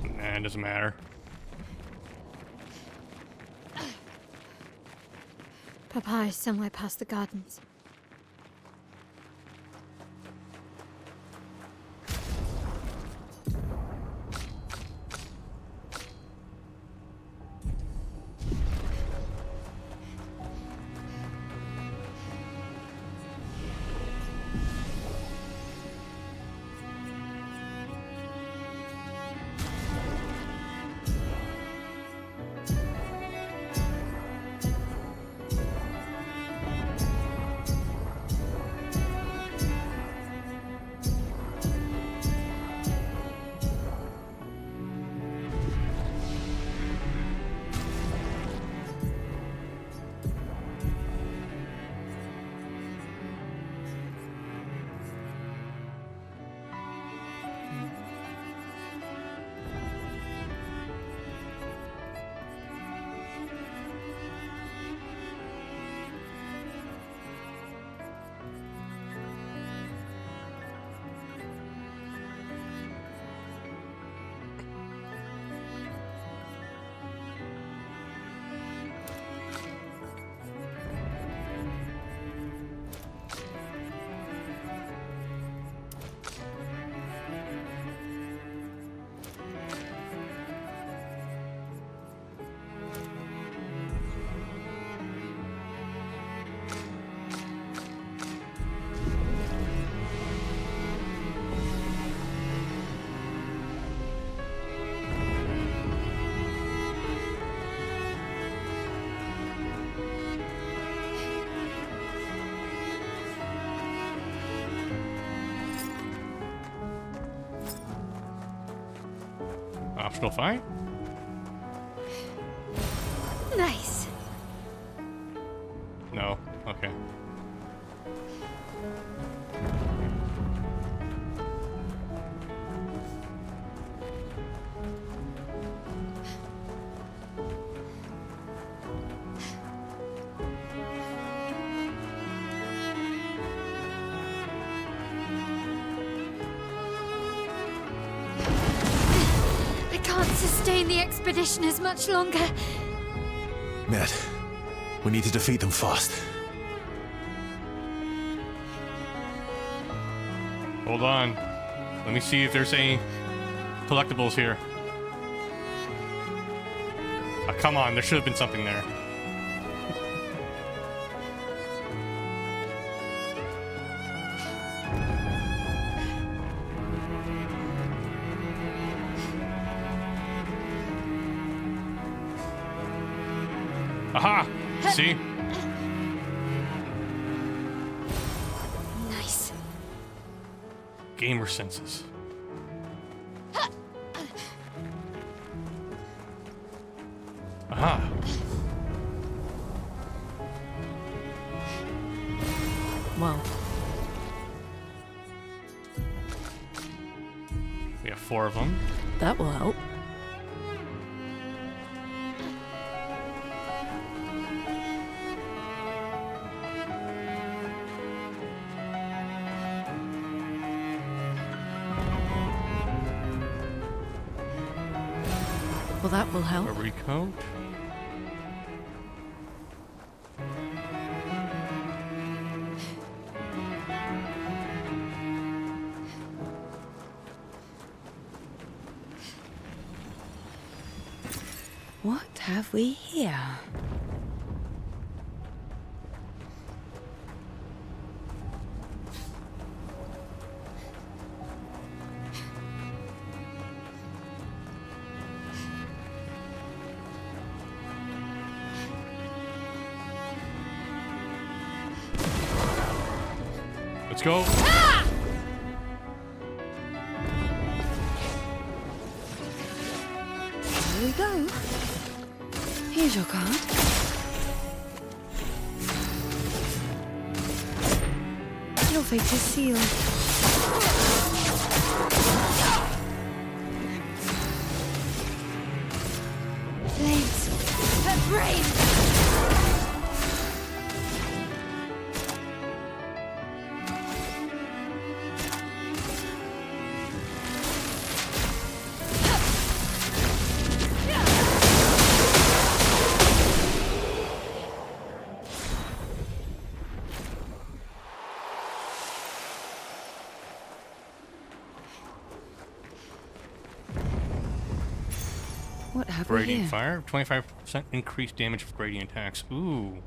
Nah, it doesn't matter.
Papa is somewhere past the gardens.
Optional fight?
Nice.
No. Okay.
I can't sustain the expeditioners much longer.
Ned, we need to defeat them fast.
Hold on. Let me see if there's any collectibles here. Oh, come on, there should have been something there. Aha! See?
Nice.
Gamer senses. Aha!
Well,
We have 4 of them.
that will help. Well, that will help.
A recoat.
What have we here?
Let's go.
Here we go. Here's your card. Your fate is sealed.
Flames. Her brain.
What have we
Radiant
here?
fire. 25% increased damage of gradient attacks. Ooh.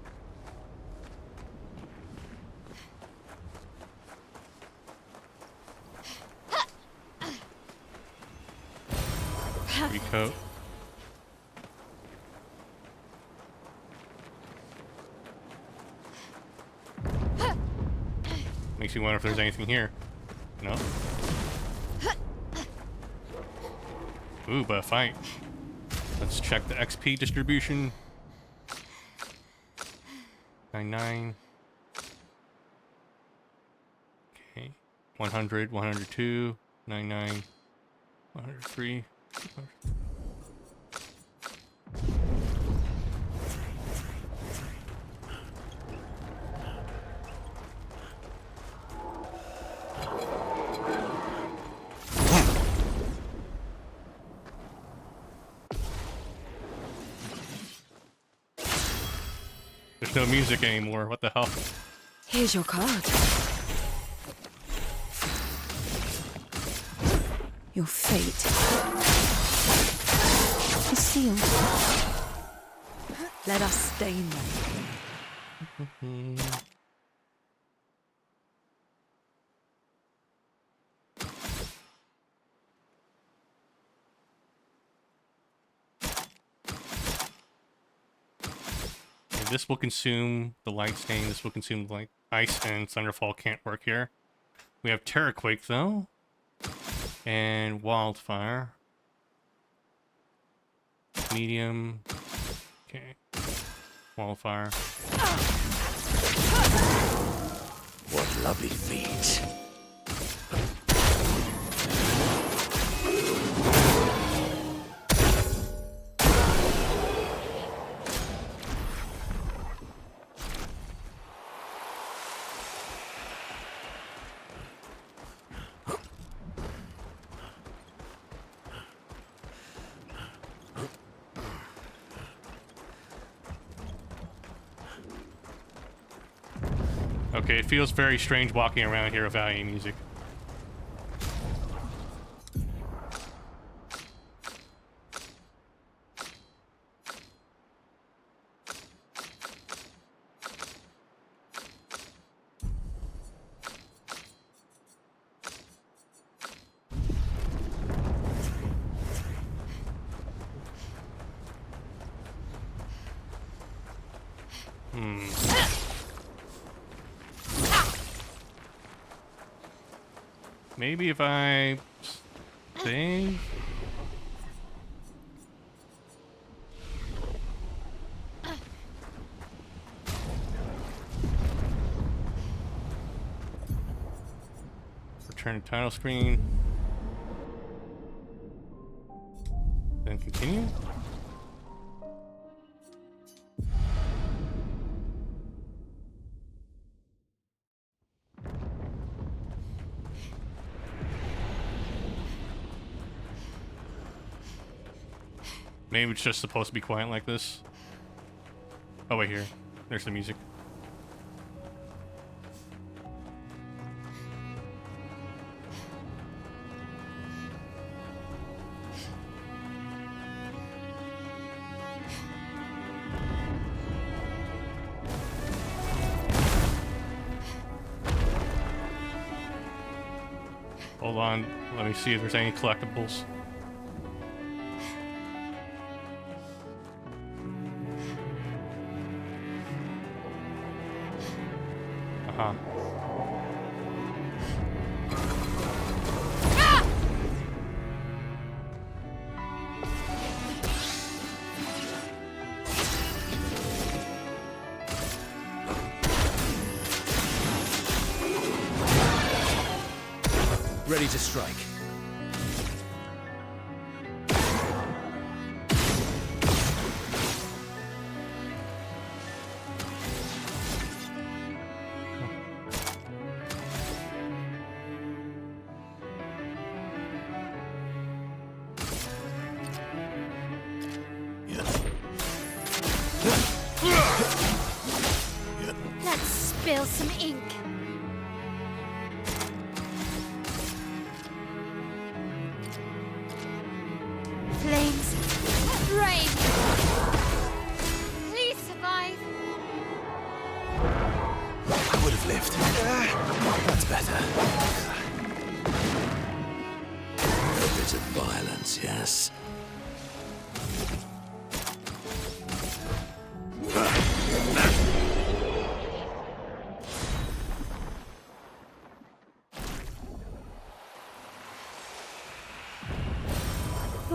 Recoat. Makes you wonder if there's anything here. No? Ooh, but a fight. Let's check the XP distribution. 99. Okay. 100, 102, 99, 103. 100. There's no music anymore. What the hell?
Here's your card. Your fate is sealed.
Let us stain them.
Okay, this will consume the light stain. This will consume the light. Ice and Thunderfall can't work here. We have Terraquake though, and Wildfire. Medium. Okay. Wildfire.
What lovely feet.
Okay, it feels very strange walking around here without any music. Maybe if I save. Return to title screen. Then continue. Maybe it's just supposed to be quiet like this. Oh, wait, here. There's the music. Hold on. Let me see if there's any collectibles. Uh-huh.
Ready to strike.
Let's spill some ink. Flames. Rain. Please survive.
I would have lived. That's better. A bit of violence, yes.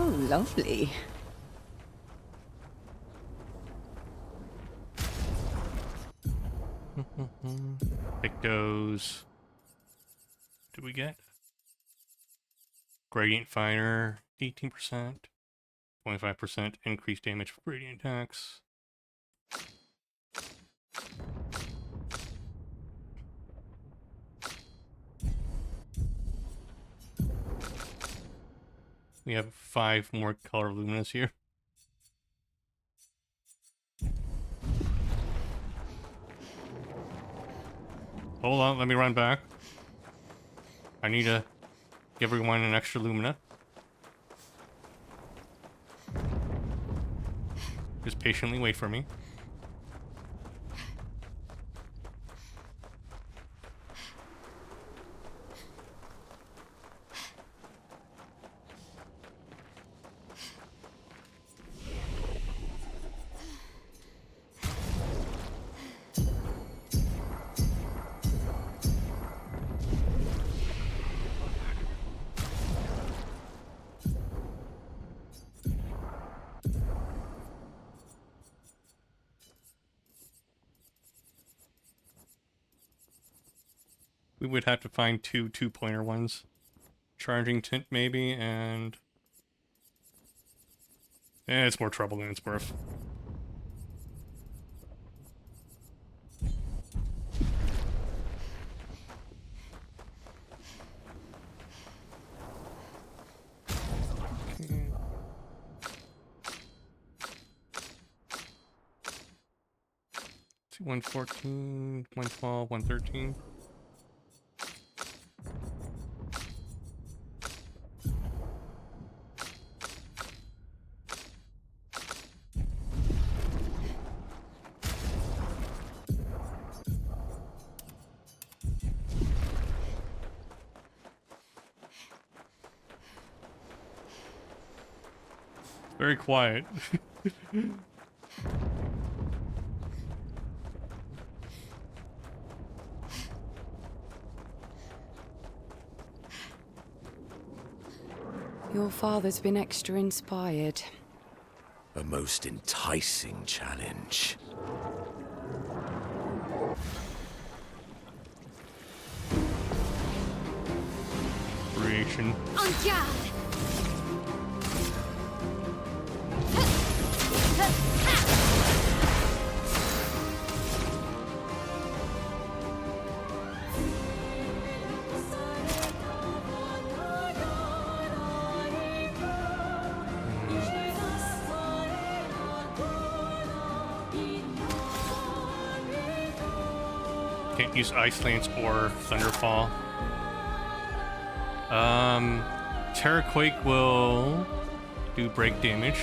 Oh, lovely.
Pictos. What did we get? Gradient Fighter, 18%. 25% increased damage for gradient attacks. We have 5 more color luminous here. Hold on, let me run back. I need to give everyone an extra lumina. Just patiently wait for me. We would have to find two-pointer ones. Charging tint, maybe, and... it's more trouble than it's worth. Okay. 114, 112, 113. Very quiet.
Your father's been extra inspired.
A most enticing challenge.
Creation.
On guard!
Can't use Ice Lance or Thunderfall. Terraquake will do break damage.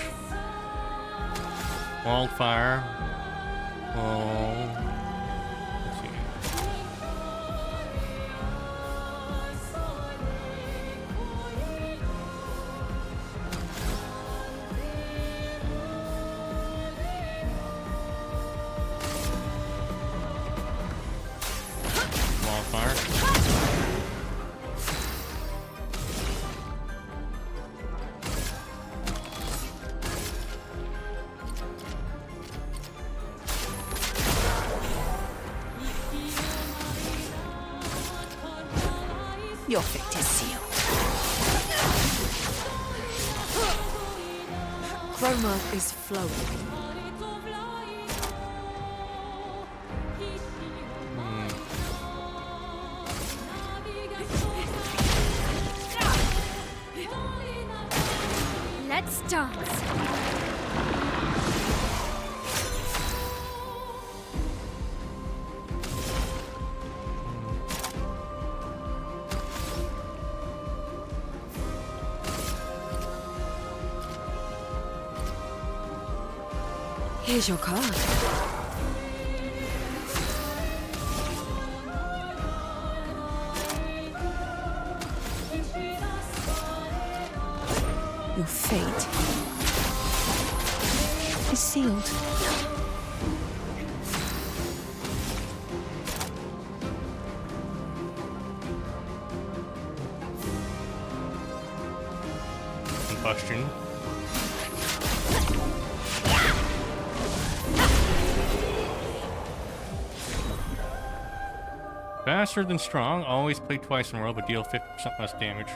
Wildfire will... Let's see. Wildfire.
Your fate is sealed. Chroma is flowing.
Let's dance!
Here's your card. Your fate is sealed.
Combustion. Faster than strong. Always play twice in a row, but deal 50% less damage.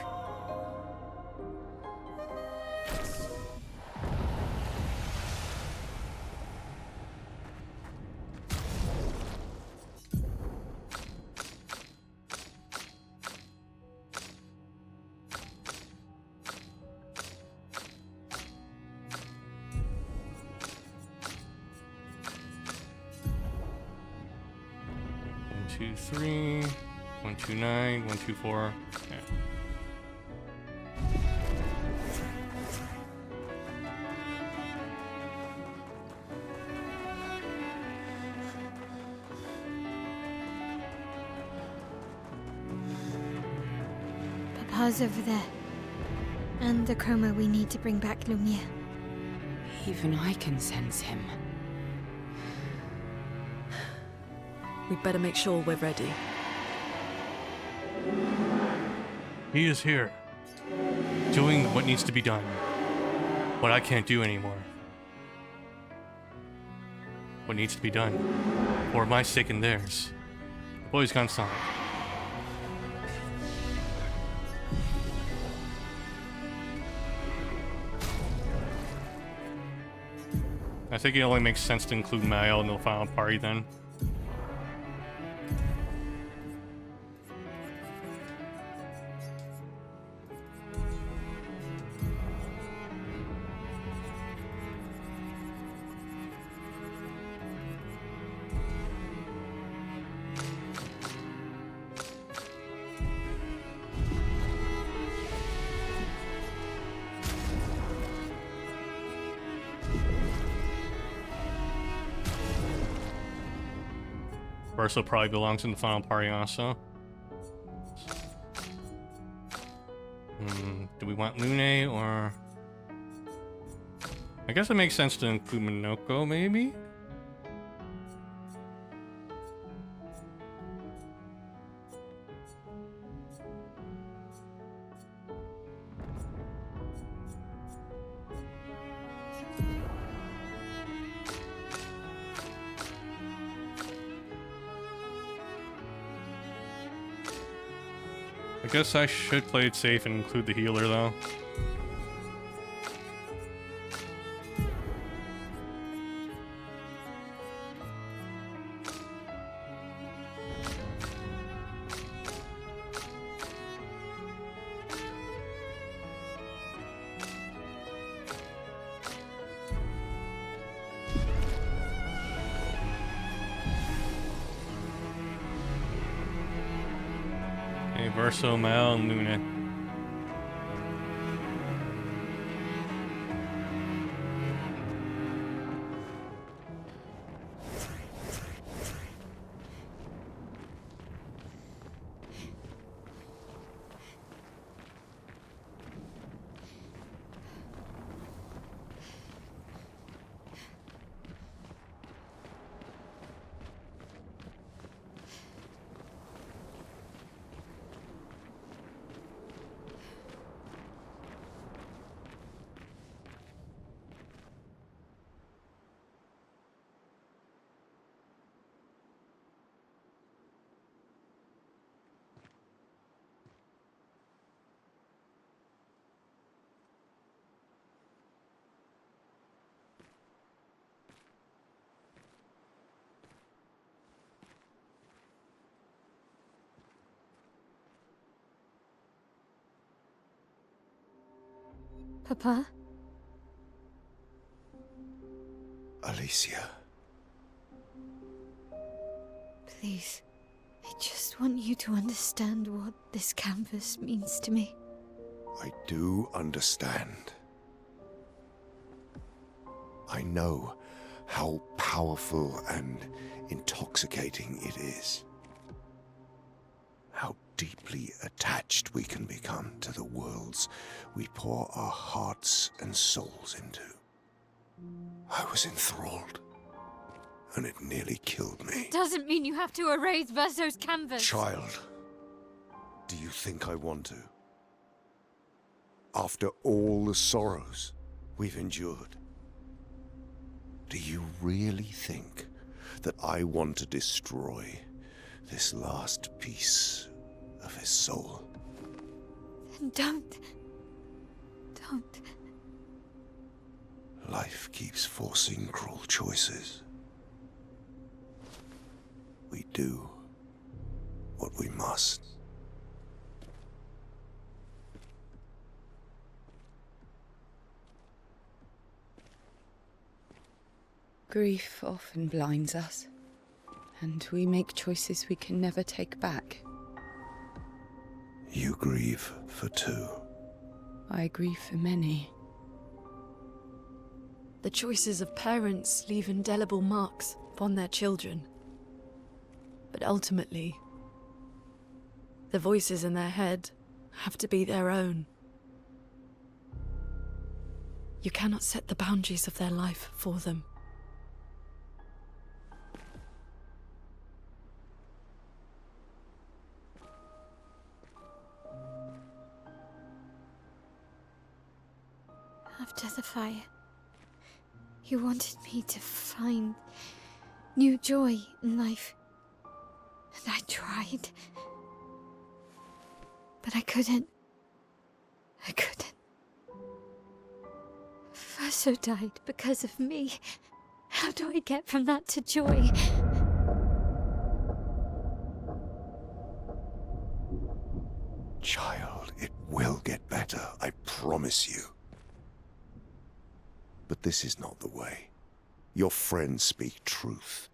Two, 3, 129, 124. Yeah.
Papa's over there. And the chroma we need to bring back Lumiere.
Even I can sense him.
We'd better make sure we're ready.
He is here, doing what needs to be done. What I can't do anymore. What needs to be done, for my sake and theirs. The boy's gone silent. think it only makes sense to include Mael in the final party then. Verso probably belongs in the final party also. Do we want Lune or... I guess it makes sense to include Minoko, maybe? I guess I should play it safe and include the healer, though. Verso, Mal, and Luna.
Papa?
Alicia.
Please. I just want you to understand what this canvas means to me.
I do understand. I know how powerful and intoxicating it is. How deeply attached we can become to the worlds we pour our hearts and souls into. I was enthralled, and it nearly killed me.
Doesn't mean you have to erase Verso's canvas.
Child, do you think I want to? After all the sorrows we've endured, do you really think that I want to destroy this last piece of his soul?
Then don't. Don't.
Life keeps forcing cruel choices. We do what we must.
Grief often blinds us, and we make choices we can never take back.
You grieve for two.
I grieve for many.
The choices of parents leave indelible marks upon their children. But ultimately, the voices in their head have to be their own. You cannot set the boundaries of their life for them.
After the fire, you wanted me to find new joy in life. And I tried. But I couldn't. I couldn't. Verso died because of me. How do I get from that to joy?
Child, it will get better, I promise you. But this is not the way. Your friends speak truth.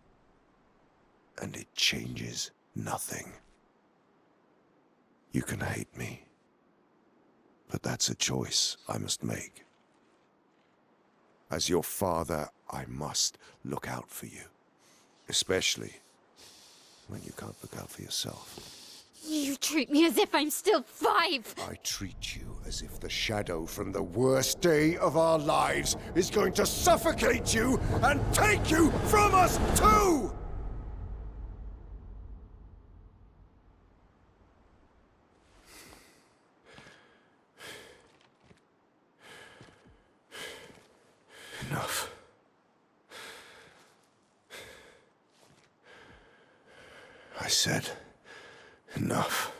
And it changes nothing. You can hate me. But that's a choice I must make. As your father, I must look out for you. Especially when you can't look out for yourself.
You treat me as if I'm still 5!
I treat you as if the shadow from the worst day of our lives is going to suffocate you and take you from us too! Enough. I said enough.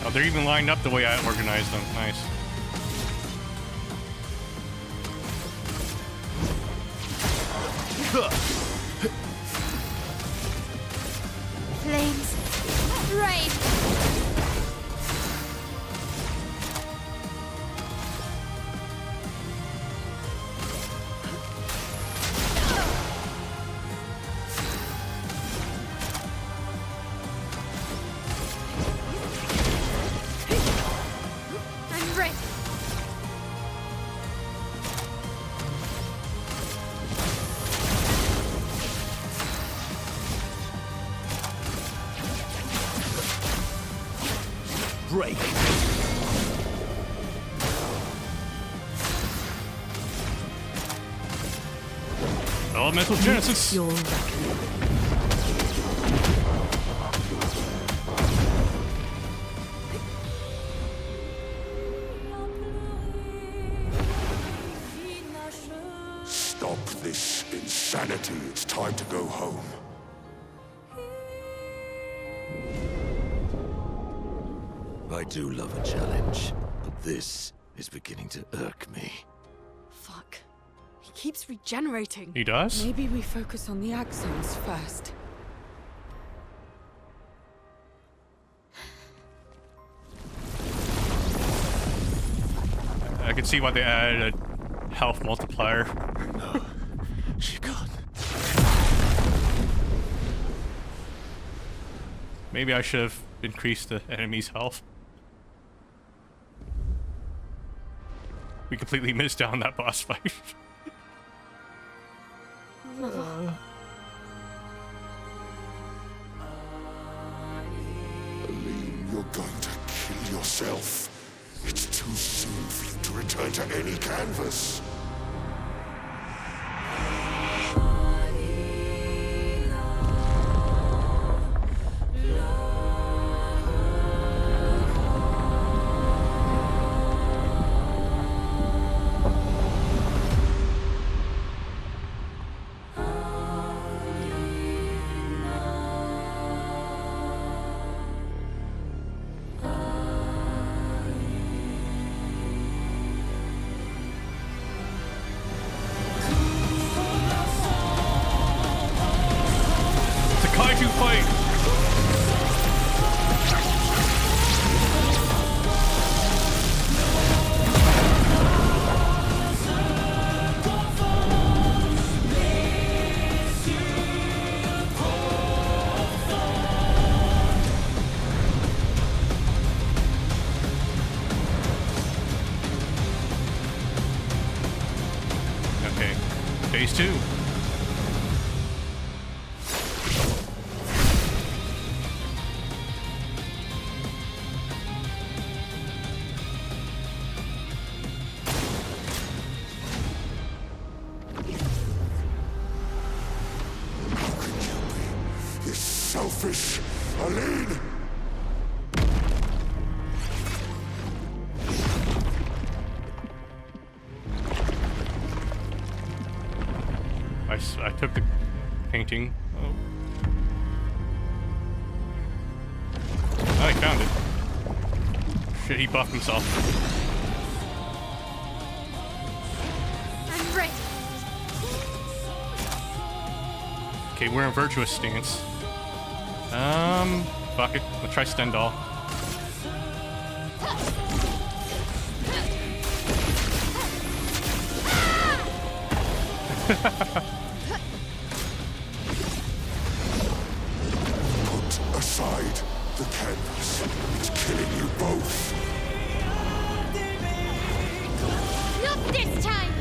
Oh, they're even lined up the way I organized them. Nice.
Flames. Rain. I'm ready.
Break.
Elemental Genesis.
Your reckoning.
Stop this insanity. It's time to go home.
I do love a challenge, but this is beginning to irk me.
Fuck. He keeps regenerating.
He does?
Maybe we focus on the axons first.
I can see why they added a health multiplier.
No, she can't.
Maybe I should have increased the enemy's health. We completely missed out on that boss fight.
Aline, you're going to kill yourself. It's too soon for you to return to any canvas.
Phase 2.
This selfish Aline!
I took the painting. Oh. Oh, he found it. Shit, he buffed himself.
I'm ready.
Okay, we're in virtuous stance. Fuck it. Let's try Stendhal.
Put aside the canvas. It's killing you both.
Not this time!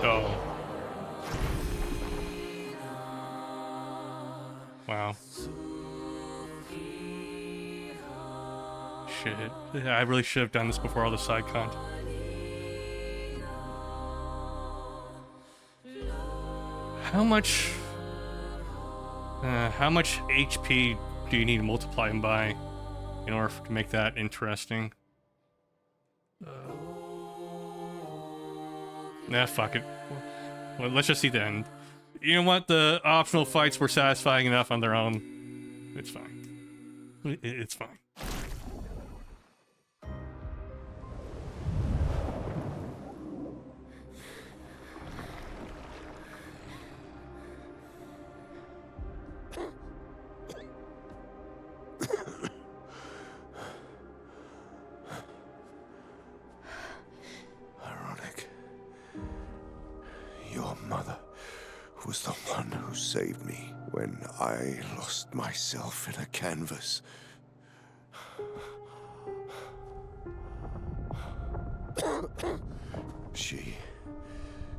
Oh. Wow. Shit. Yeah, I really should have done this before all the side content. How much HP do you need to multiply them by in order to make that interesting? Nah, fuck it. Well, let's just see the end. You know what? The optional fights were satisfying enough on their own. It's fine. It's fine.
Ironic. Your mother was the one who saved me when I lost myself in a canvas.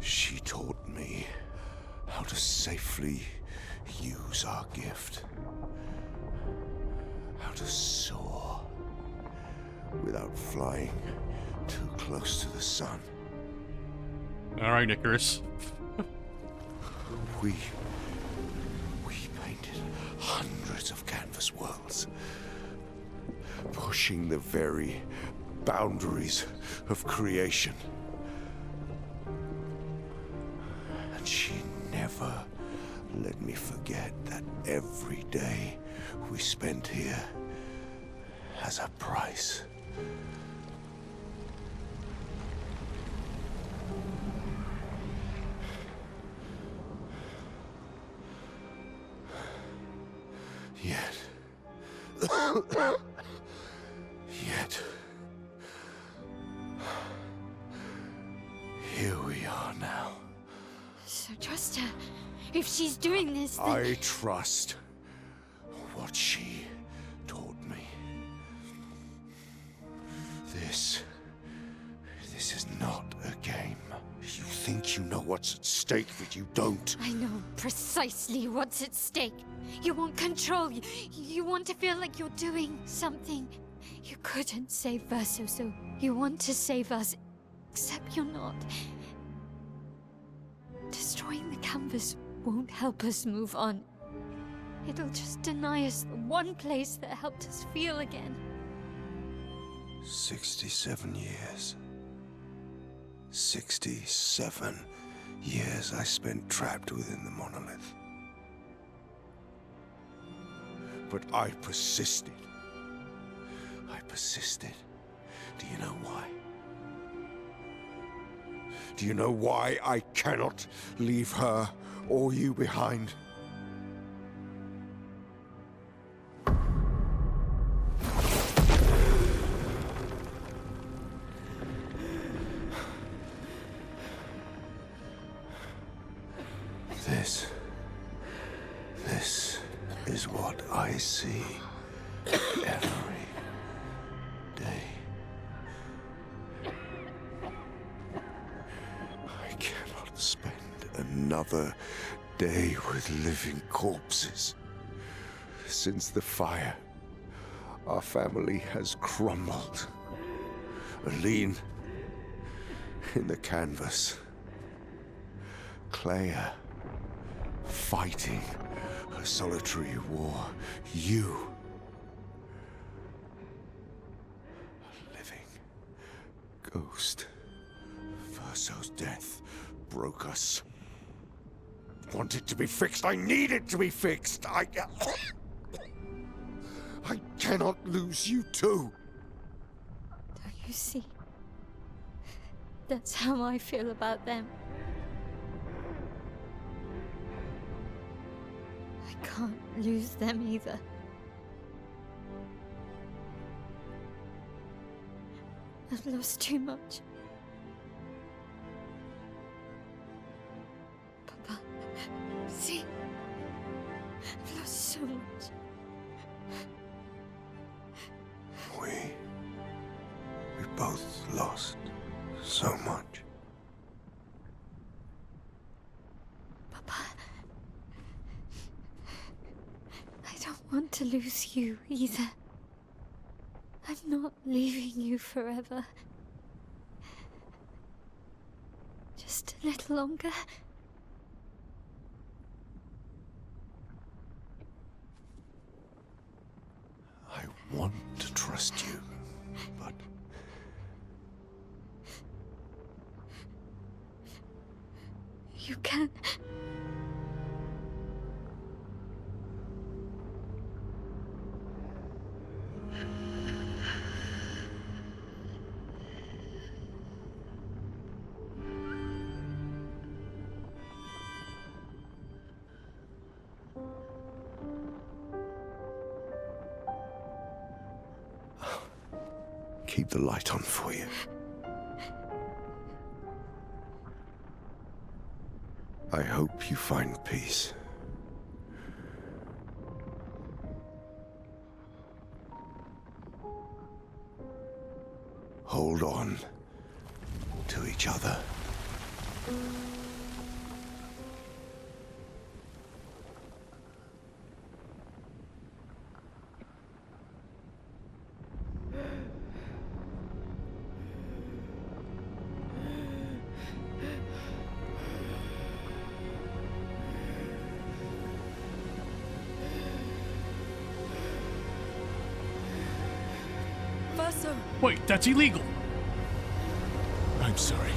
She taught me how to safely use our gift. How to soar without flying too close to the sun.
Alright, Icarus.
We painted hundreds of canvas worlds, pushing the very boundaries of creation. And she never let me forget that every day we spent here has a price. Yet, here we are now.
So trust her. If she's doing this, then...
I trust what she taught me. This is not a game. You think you know what's at stake, but you don't.
I know precisely what's at stake. You want control. You want to feel like you're doing something. You couldn't save Verso, so you want to save us. Except you're not. Destroying the canvas won't help us move on. It'll just deny us the one place that helped us feel again.
67 years. 67 years I spent trapped within the monolith. But I persisted. I persisted. Do you know why? Do you know why I cannot leave her or you behind? I see every day. I cannot spend another day with living corpses. Since the fire, our family has crumbled. Aline in the canvas. Clair fighting a solitary war. You, a living ghost. Verso's death broke us. Want it to be fixed. I need it to be fixed. I cannot lose you too.
Don't you see? That's how I feel about them. I can't lose them either. I've lost too much. Papa, see? I've lost so much.
We both lost so much.
Papa, I don't want to lose you either. I'm not leaving you forever. Just a little longer.
I want to trust you, but
You can.
keep the light on for you. I hope you find peace. Hold on to each other.
Verso!
Wait, that's illegal.
I'm sorry.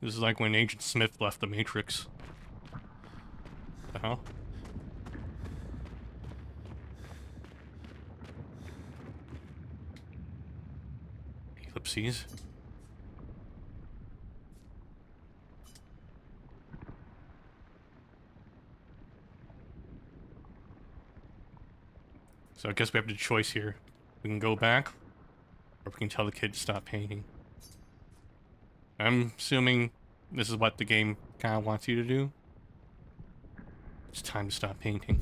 This is like when Agent Smith left the Matrix. The hell? Ellipses. So I guess we have the choice here. We can go back, or we can tell the kid to stop painting. I'm assuming this is what the game kind of wants you to do. It's time to stop painting.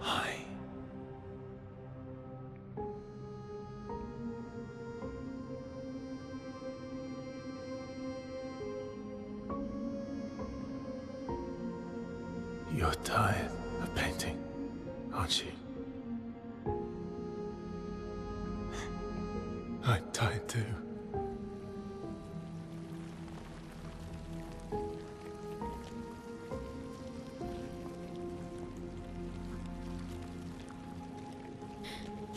Hi. You're tired.
tired painting, aren't you? I'm tired too.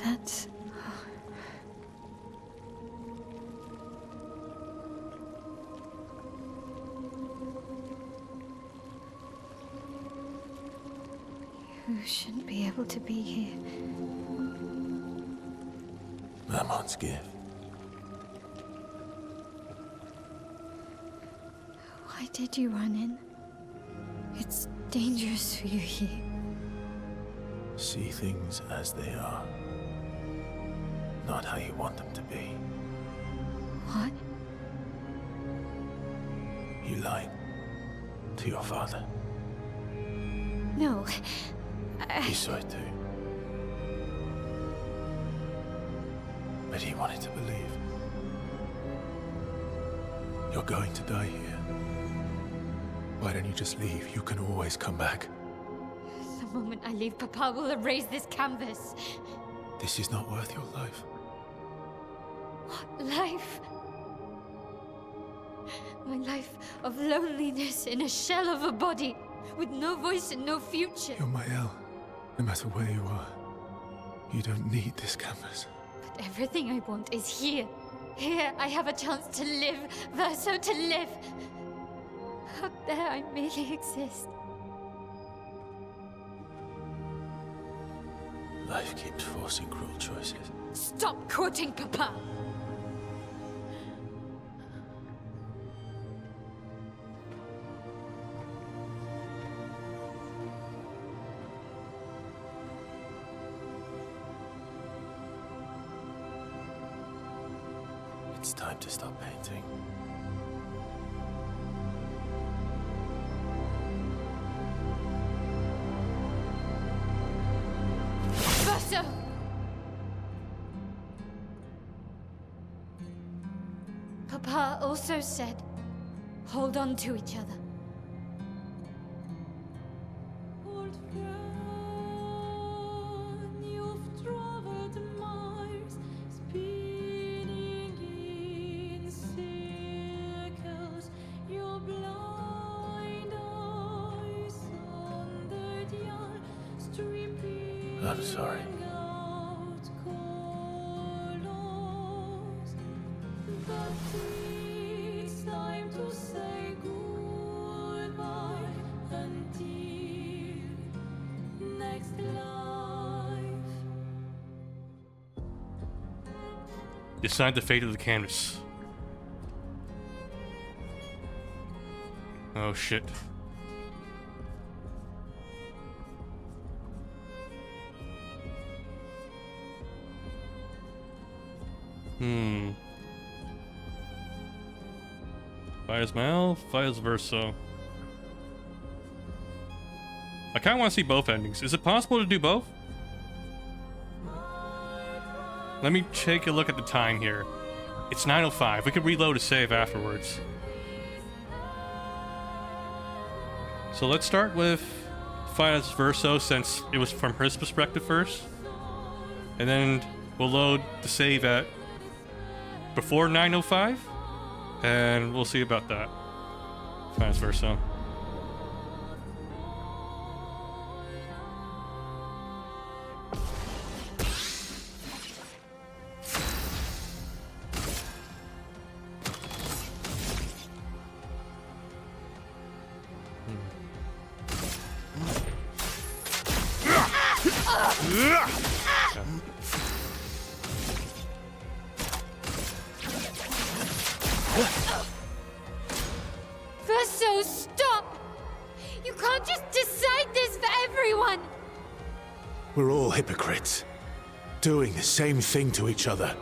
That's... You shouldn't be able to be here.
Mamon's gift.
Why did you run in? It's dangerous for you here.
See things as they are. Not how you want them to be.
What?
You lied to your father.
No.
He saw it too. But he wanted to believe. You're going to die here. Why don't you just leave? You can always come back.
The moment I leave, Papa will erase this canvas.
This is not worth your life.
What life? My life of loneliness in a shell of a body, with no voice and no future.
You're my El. No matter where you are, you don't need this canvas.
But everything I want is here. Here I have a chance to live, Verso, to live. Out there I merely exist.
Life keeps forcing cruel choices.
Stop quoting Papa!
It's time to stop painting.
Verso! Papa also said, hold on to each other.
I'm sorry.
Decide the fate of the canvas. Oh shit. Fires Mal, fires Verso. I kinda wanna see both endings. Is it possible to do both? Let me take a look at the time here. It's 9:05. We could reload a save afterwards. So let's start with Fires Verso since it was from his perspective first. And then we'll load the save at before 9:05. And we'll see about that. Fires Verso.
Verso, stop! You can't just decide this for everyone!
We're all hypocrites, doing the same thing to each other.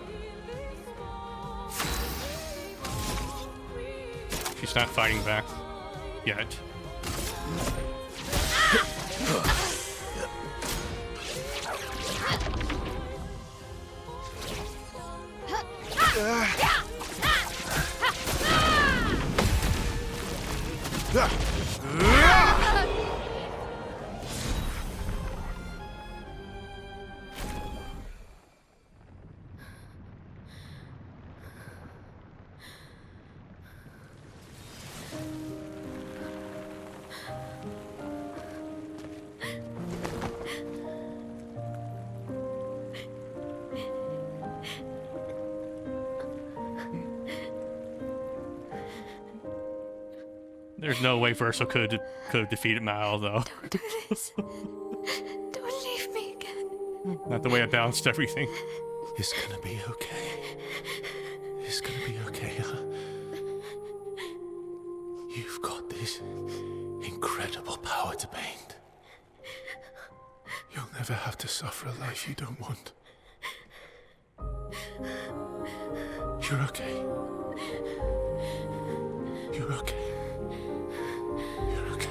She's not fighting back yet. There's no way Verso could have defeated Mal, though.
Don't do this. Don't leave me again.
Not the way I balanced everything.
It's gonna be okay. It's gonna be okay, huh? You've got this incredible power to paint. You'll never have to suffer a life you don't want. You're okay. You're okay. You're okay.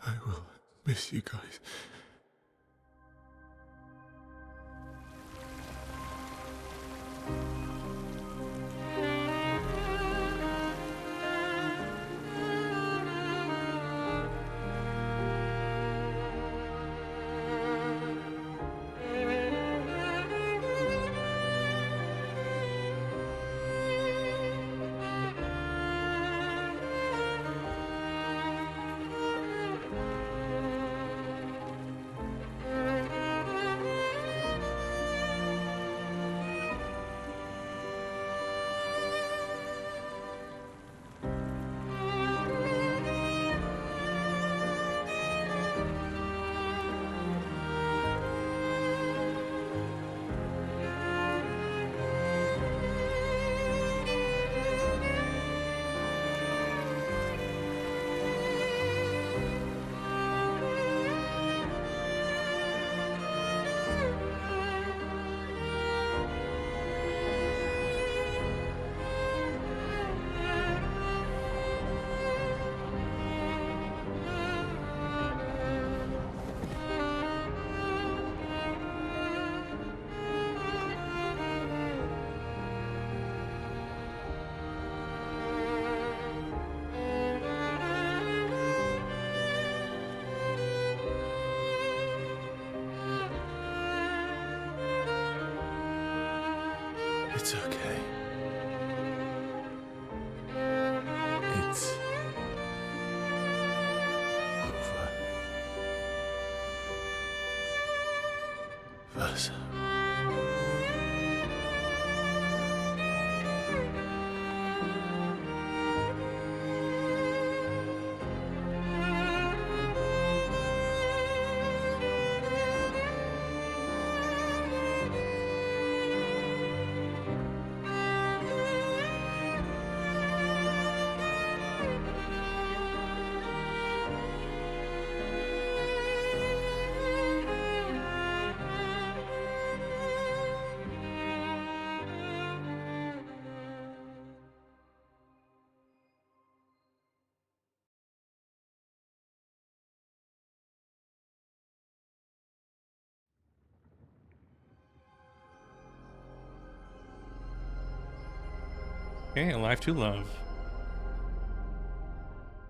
I will miss you guys. It's okay. It's over. Verso.
Okay, Alive to Love.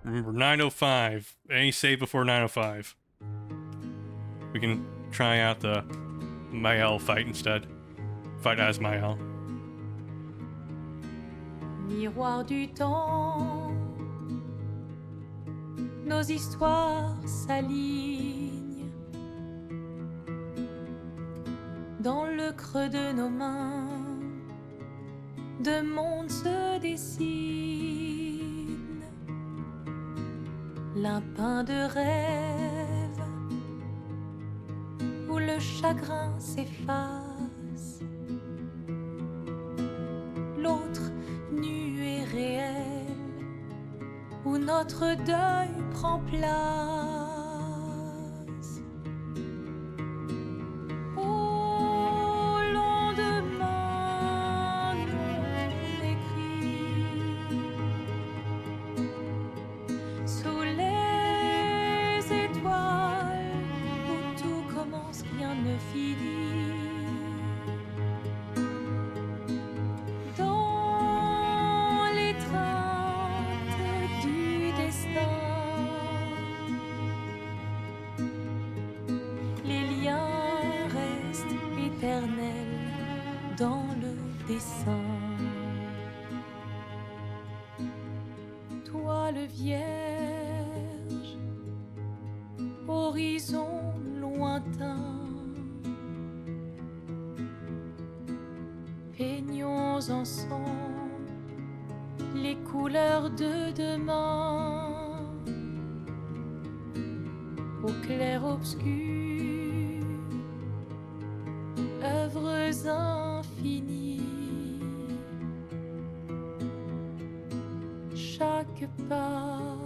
Remember, 9:05. Any save before 9:05. We can try out the Mael fight instead. Fight as Mael.
Miroir du temps, nos histoires s'alignent dans le creux de nos mains. Deux mondes se dessinent, l'un peint de rêve, le chagrin s'efface. L'autre nu et réel, où notre deuil prend place. Au lendemain non écrit, sous les étoiles où tout commence, rien ne finit. Dans l'étreinte du destin, les liens restent éternels dans le dessin. Toile vierge, horizon lointain, peignons ensemble les couleurs de demain. Au clair obscur, œuvres infinies. Chaque pas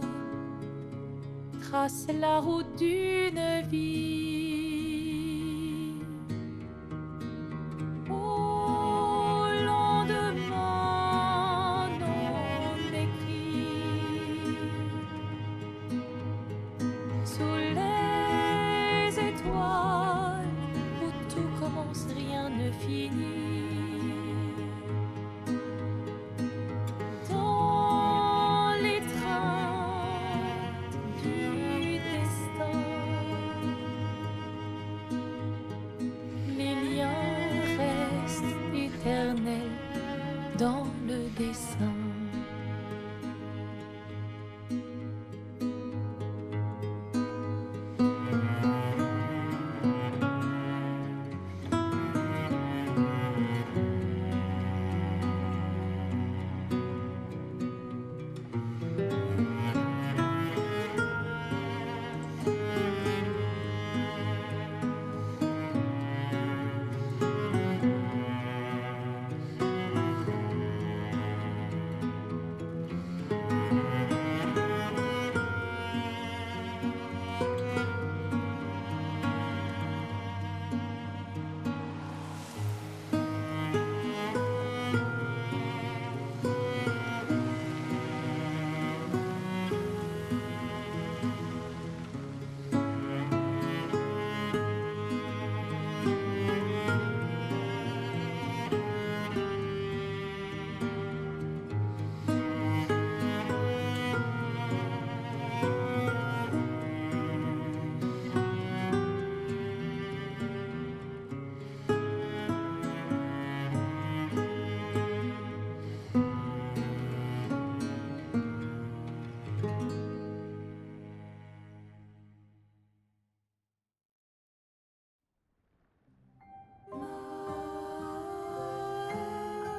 trace la route d'une vie. Au lendemain non écrit, sous les étoiles où tout commence, rien ne finit. Dans l'étreinte du destin, les liens restent éternels dans le dessin.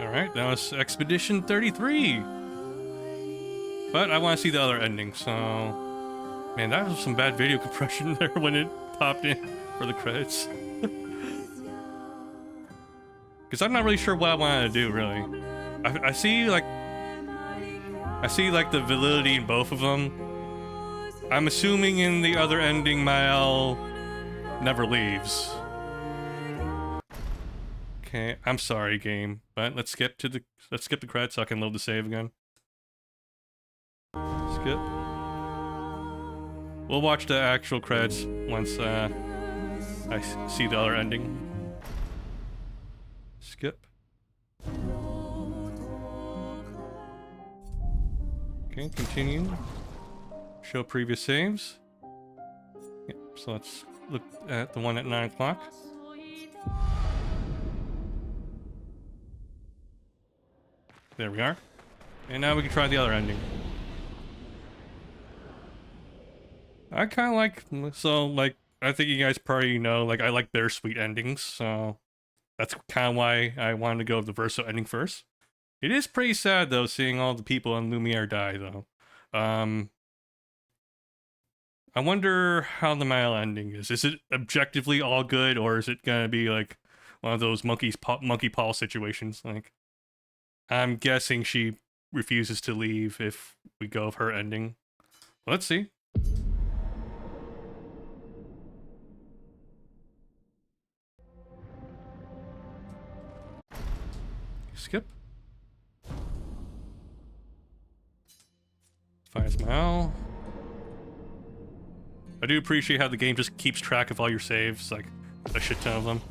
Alright, that was Expedition 33. But I want to see the other ending, so... Man, that was some bad video compression there when it popped in for the credits. Because I'm not really sure what I wanted to do, really. I see like the validity in both of them. I'm assuming in the other ending, Mael never leaves. Okay, I'm sorry, game, but let's skip the credits so I can load the save again. Skip. We'll watch the actual credits once I see the other ending. Skip. Okay, continue. Show previous saves. Yep, so let's look at the one at 9 o'clock. There we are. And now we can try the other ending. I kind of like, I think you guys probably know, like, I like bittersweet endings, so that's kind of why I wanted to go with the Verso ending first. It is pretty sad, though, seeing all the people in Lumiere die, though. I wonder how the mile ending is. Is it objectively all good, or is it gonna be like one of those monkey paw situations? Like, I'm guessing she refuses to leave if we go of her ending. Let's see. Skip. Find smile. I do appreciate how the game just keeps track of all your saves, like a shit ton of them.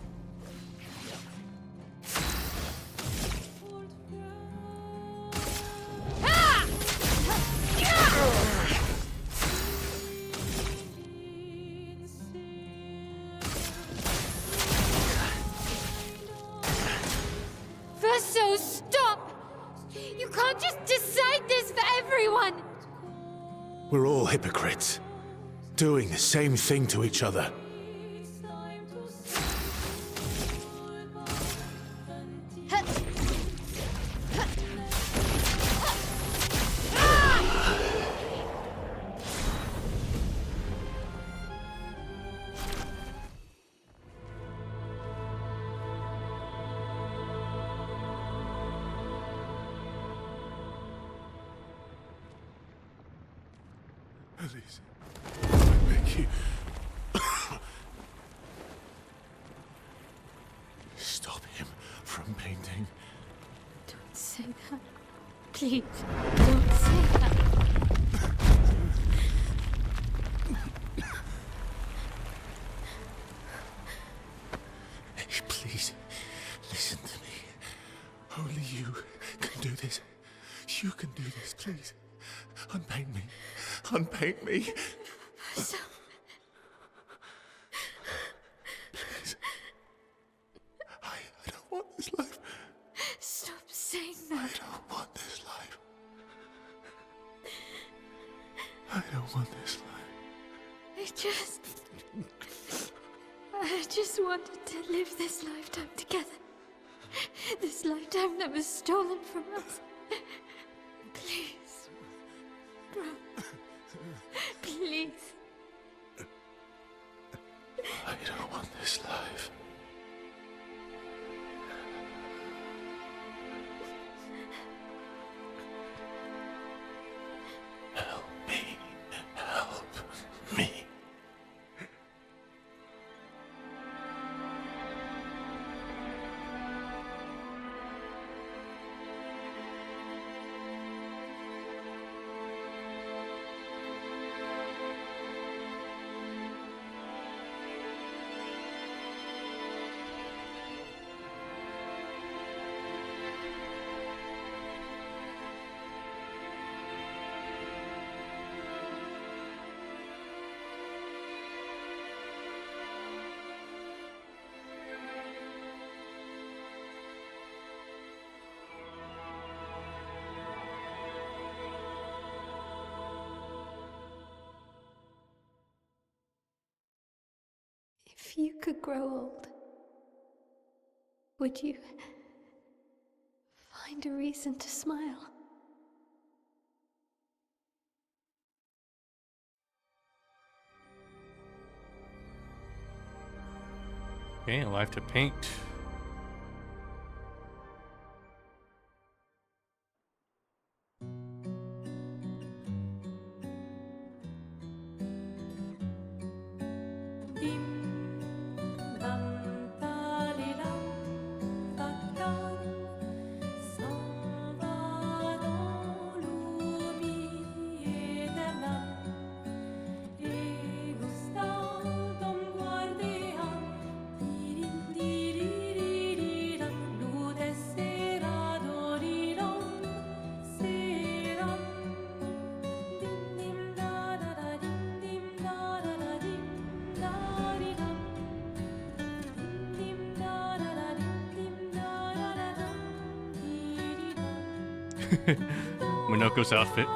Verso, stop! You can't just decide this for everyone!
We're all hypocrites, doing the same thing to each other. Please, I beg you. Stop him from painting.
Don't say that. Please, don't say that.
Hey, please, listen to me. Only you can do this. You can do this, please. Unpaint me. Unpaint me.
So...
Please. I don't want this life.
Stop saying that.
I don't want this life. I don't want this life.
I just wanted to live this lifetime together. This lifetime that was stolen from us. Please. Bro. Please.
I don't want this life. Help me. Help me.
If you could grow old, would you find a reason to smile?
Okay, a life to paint. Minoko's outfit.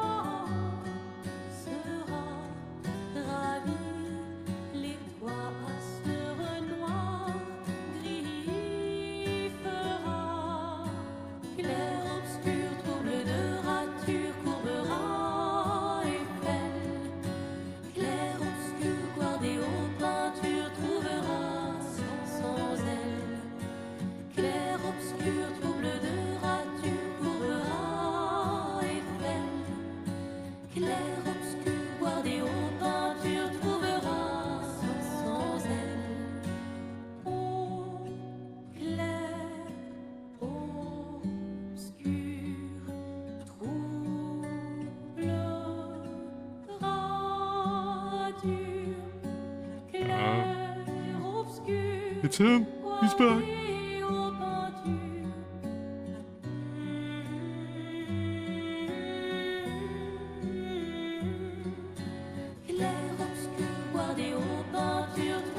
It's him. He's back.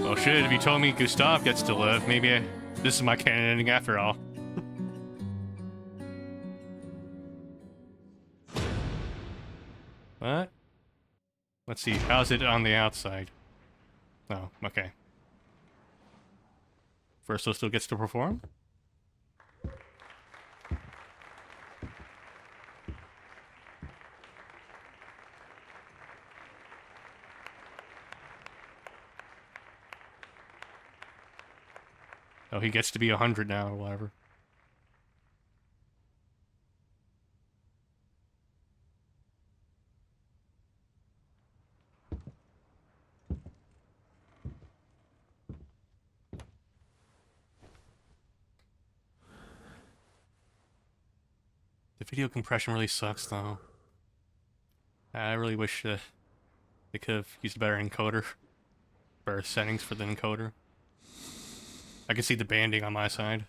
Oh shit, if you told me Gustav gets to live, maybe this is my canon ending after all. What? Let's see, how's it on the outside? Oh, okay. Verso still gets to perform? Oh, he gets to be 100 now or whatever. The video compression really sucks, though. I really wish they could have used a better encoder. Better settings for the encoder. I can see the banding on my side.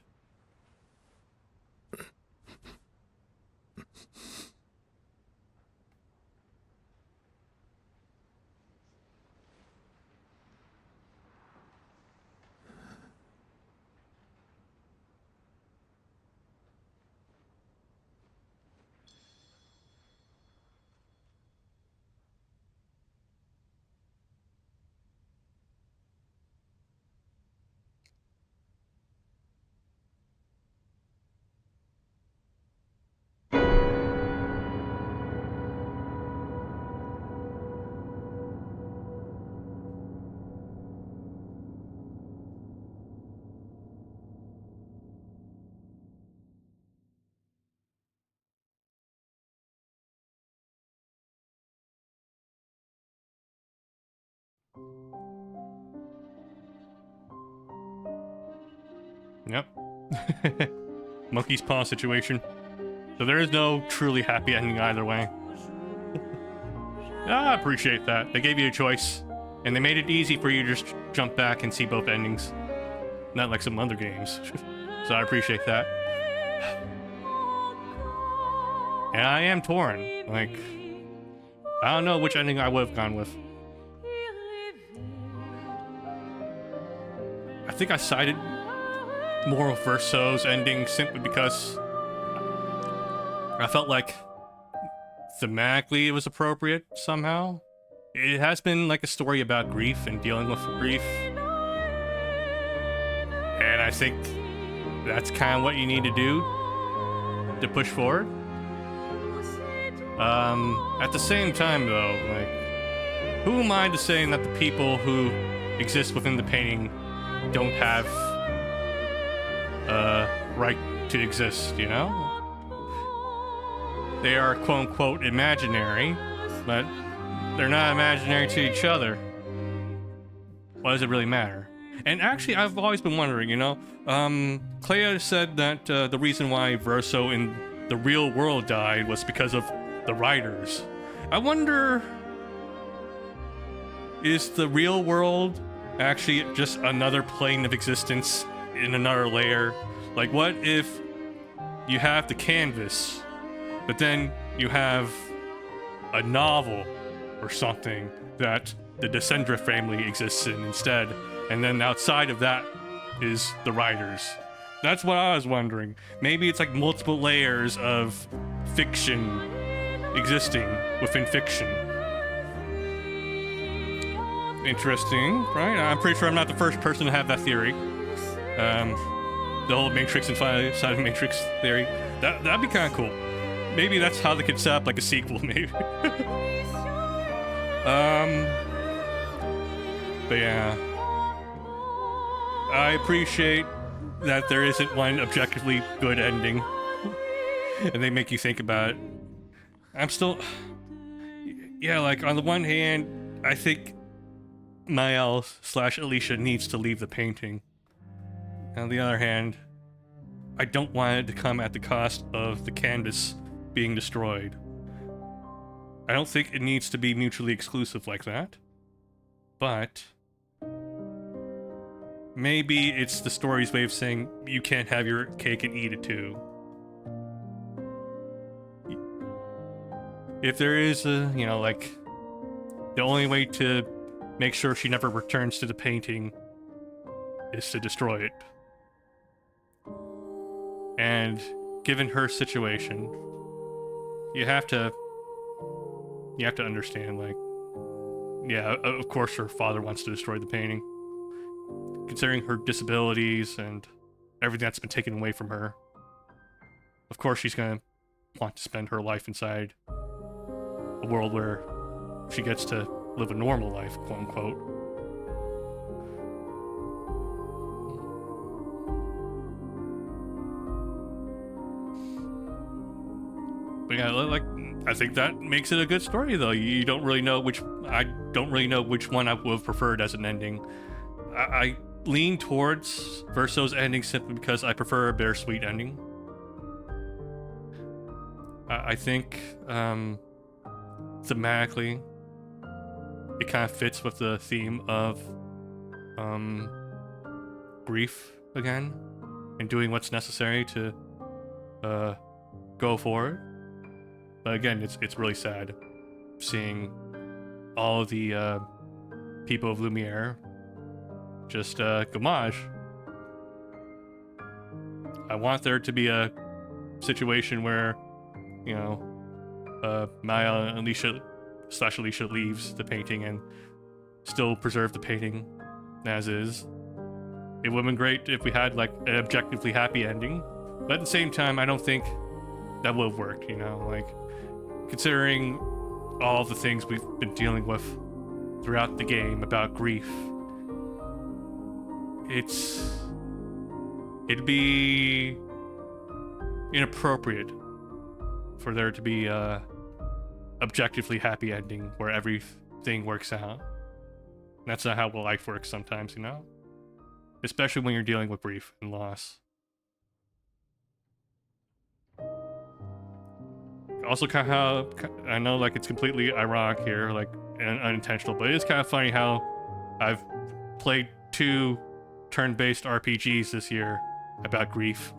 Yep. Monkey's paw situation. So there is no truly happy ending either way. I appreciate that. They gave you a choice, and they made it easy for you to just jump back and see both endings. Not like some other games. So I appreciate that. And I am torn. Like, I don't know which ending I would have gone with. I think I sided more with Verso's ending simply because I felt like thematically it was appropriate somehow. It has been like a story about grief and dealing with grief. And I think that's kind of what you need to do to push forward. At the same time though, like, who am I to say that the people who exist within the painting don't have right to exist, you know? They are quote-unquote imaginary, but they're not imaginary to each other. What does it really matter? And actually, I've always been wondering, you know, Clair said that the reason why Verso in the real world died was because of the writers. I wonder, is the real world actually just another plane of existence in another layer? Like, what if you have the canvas, but then you have a novel or something that the Descendra family exists in instead, and then outside of that is the writers? That's what I was wondering. Maybe it's like multiple layers of fiction existing within fiction. Interesting, right? I'm pretty sure I'm not the first person to have that theory. The whole Matrix and side of Matrix theory. That'd be kind of cool. Maybe that's how they could set up like a sequel, maybe. But yeah. I appreciate that there isn't one objectively good ending. And they make you think about it. I'm still... Yeah, like, on the one hand, I think Mael/Alicia needs to leave the painting. On the other hand, I don't want it to come at the cost of the canvas being destroyed. I don't think it needs to be mutually exclusive like that. But maybe it's the story's way of saying you can't have your cake and eat it too. If there is a, you know, like, the only way to make sure she never returns to the painting is to destroy it. And given her situation, you have to understand, like, yeah, of course her father wants to destroy the painting. Considering her disabilities and everything that's been taken away from her, of course she's gonna want to spend her life inside a world where she gets to live a normal life, quote unquote. But yeah, like, I think that makes it a good story, though. You don't really know I don't really know which one I would have preferred as an ending. I lean towards Verso's ending simply because I prefer a bittersweet ending. I think thematically it kind of fits with the theme of grief again, and doing what's necessary to go forward. But again, it's really sad seeing all of the people of Lumiere just gomage. I want there to be a situation where, you know, Maya and Alicia leaves the painting and still preserve the painting as is. It would have been great if we had like an objectively happy ending, but at the same time, I don't think that would have worked, you know, like, considering all the things we've been dealing with throughout the game about grief. It'd be inappropriate for there to be a objectively happy ending where everything works out. That's not how life works sometimes, you know? Especially when you're dealing with grief and loss. Also, kind of how, I know, like, it's completely ironic here, like, and unintentional, but it is kind of funny how I've played 2 turn-based RPGs this year about grief.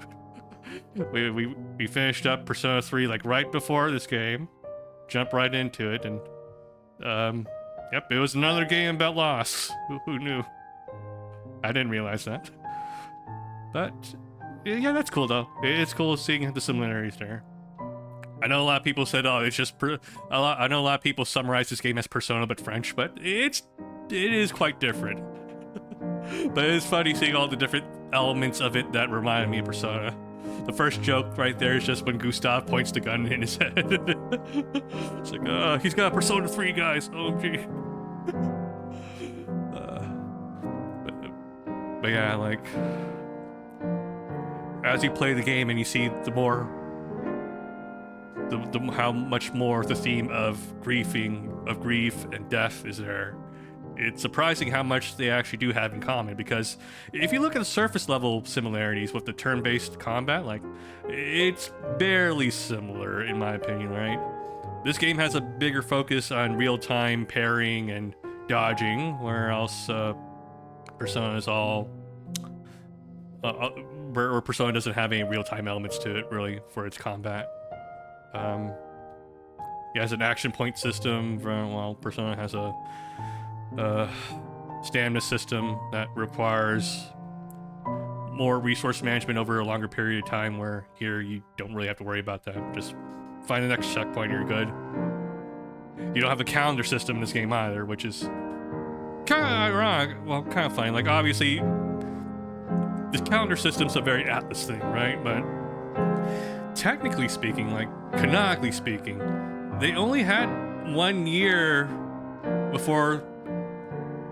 we finished up Persona 3 like right before this game, jumped right into it, and yep, it was another game about loss. Who knew? I didn't realize that. But yeah, that's cool though. It's cool seeing the similarities there. I know a lot of people said, "Oh, it's just." I know a lot of people summarize this game as Persona but French, but it is quite different. But it's funny seeing all the different elements of it that remind me of Persona. The first joke right there is just when Gustav points the gun in his head. It's like, he's got Persona 3, guys. Oh, gee. But yeah, like, as you play the game and you see how much more the theme of grief and death is there, it's surprising how much they actually do have in common, because if you look at the surface level similarities with the turn-based combat, like, it's barely similar in my opinion, right? This game has a bigger focus on real-time parrying and dodging, where else Persona is all where Persona doesn't have any real-time elements to it really for its combat. It has an action point system, while Persona has a stamina system that requires more resource management over a longer period of time, where here you don't really have to worry about that. Just find the next checkpoint, you're good. You don't have a calendar system in this game either, which is kind of ironic. Well, kind of funny. Like, obviously, this calendar system's a very Atlas thing, right? But technically speaking, like, canonically speaking, they only had 1 year before,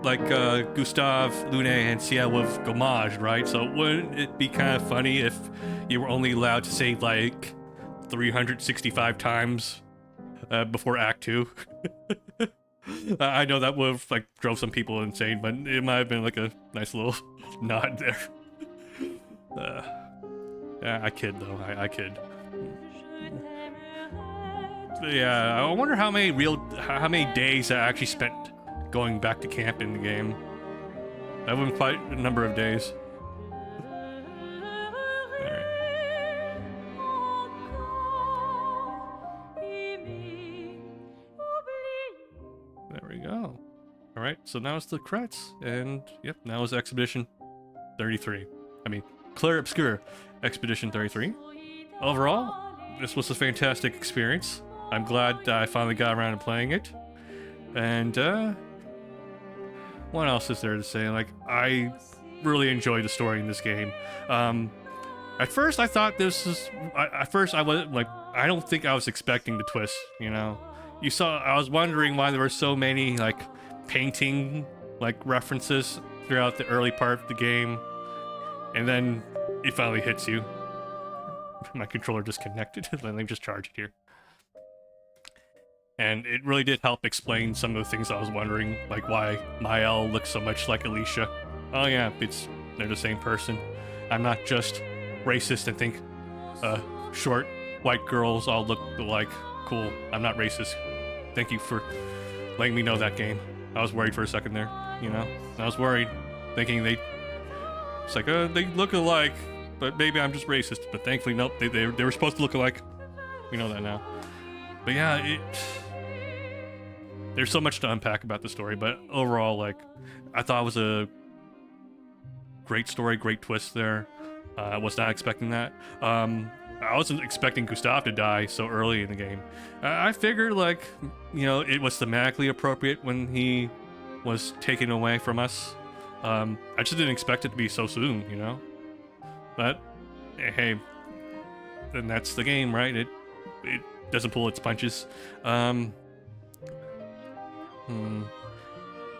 like, Gustav, Lune, and Ciel would have gomaged, right? So wouldn't it be kind of funny if you were only allowed to save, like, 365 times before Act 2? I know that would have, like, drove some people insane, but it might have been, like, a nice little nod there. Yeah, I kid, though. I kid. Yeah, I wonder how many days I actually spent going back to camp in the game. That went quite a number of days. Alright. There we go. Alright, so now it's the credits, and yep, now is Expedition 33. I mean, Clair Obscur Expedition 33. Overall, this was a fantastic experience. I'm glad that I finally got around to playing it. And, what else is there to say? Like, I really enjoyed the story in this game. At first I thought this was... At first I was, like, I don't think I was expecting the twist, you know? I was wondering why there were so many, like, painting, like, references throughout the early part of the game. And then it finally hits you. My controller disconnected. Let me just charge it here. And it really did help explain some of the things I was wondering, like why Mael looks so much like Alicia. Oh yeah, they're the same person. I'm not just racist and think short white girls all look alike. Cool, I'm not racist. Thank you for letting me know that, game. I was worried for a second there, you know? I was worried, thinking it's like, they look alike, but maybe I'm just racist. But thankfully, nope, they were supposed to look alike. We know that now. But yeah, there's so much to unpack about the story, but overall, like, I thought it was a great story, great twist there. I was not expecting that. I wasn't expecting Gustav to die so early in the game. I figured, like, you know, it was thematically appropriate when he was taken away from us. I just didn't expect it to be so soon, you know? But, hey, then that's the game, right? It doesn't pull its punches.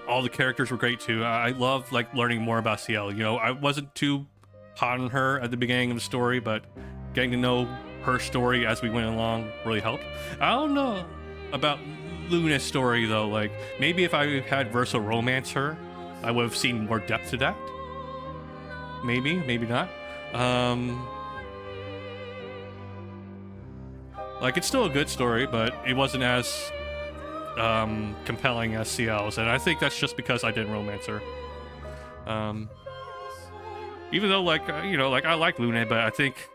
All the characters were great too. I love, like, learning more about CL. You know, I wasn't too hot on her at the beginning of the story, but getting to know her story as we went along really helped. I don't know about Luna's story though. Like, maybe if I had Verso romance her, I would have seen more depth to that. Maybe, maybe not. Like, it's still a good story, but it wasn't as compelling as CL's, and I think that's just because I didn't romance her. Even though, like, you know, like, I like Luna, but I think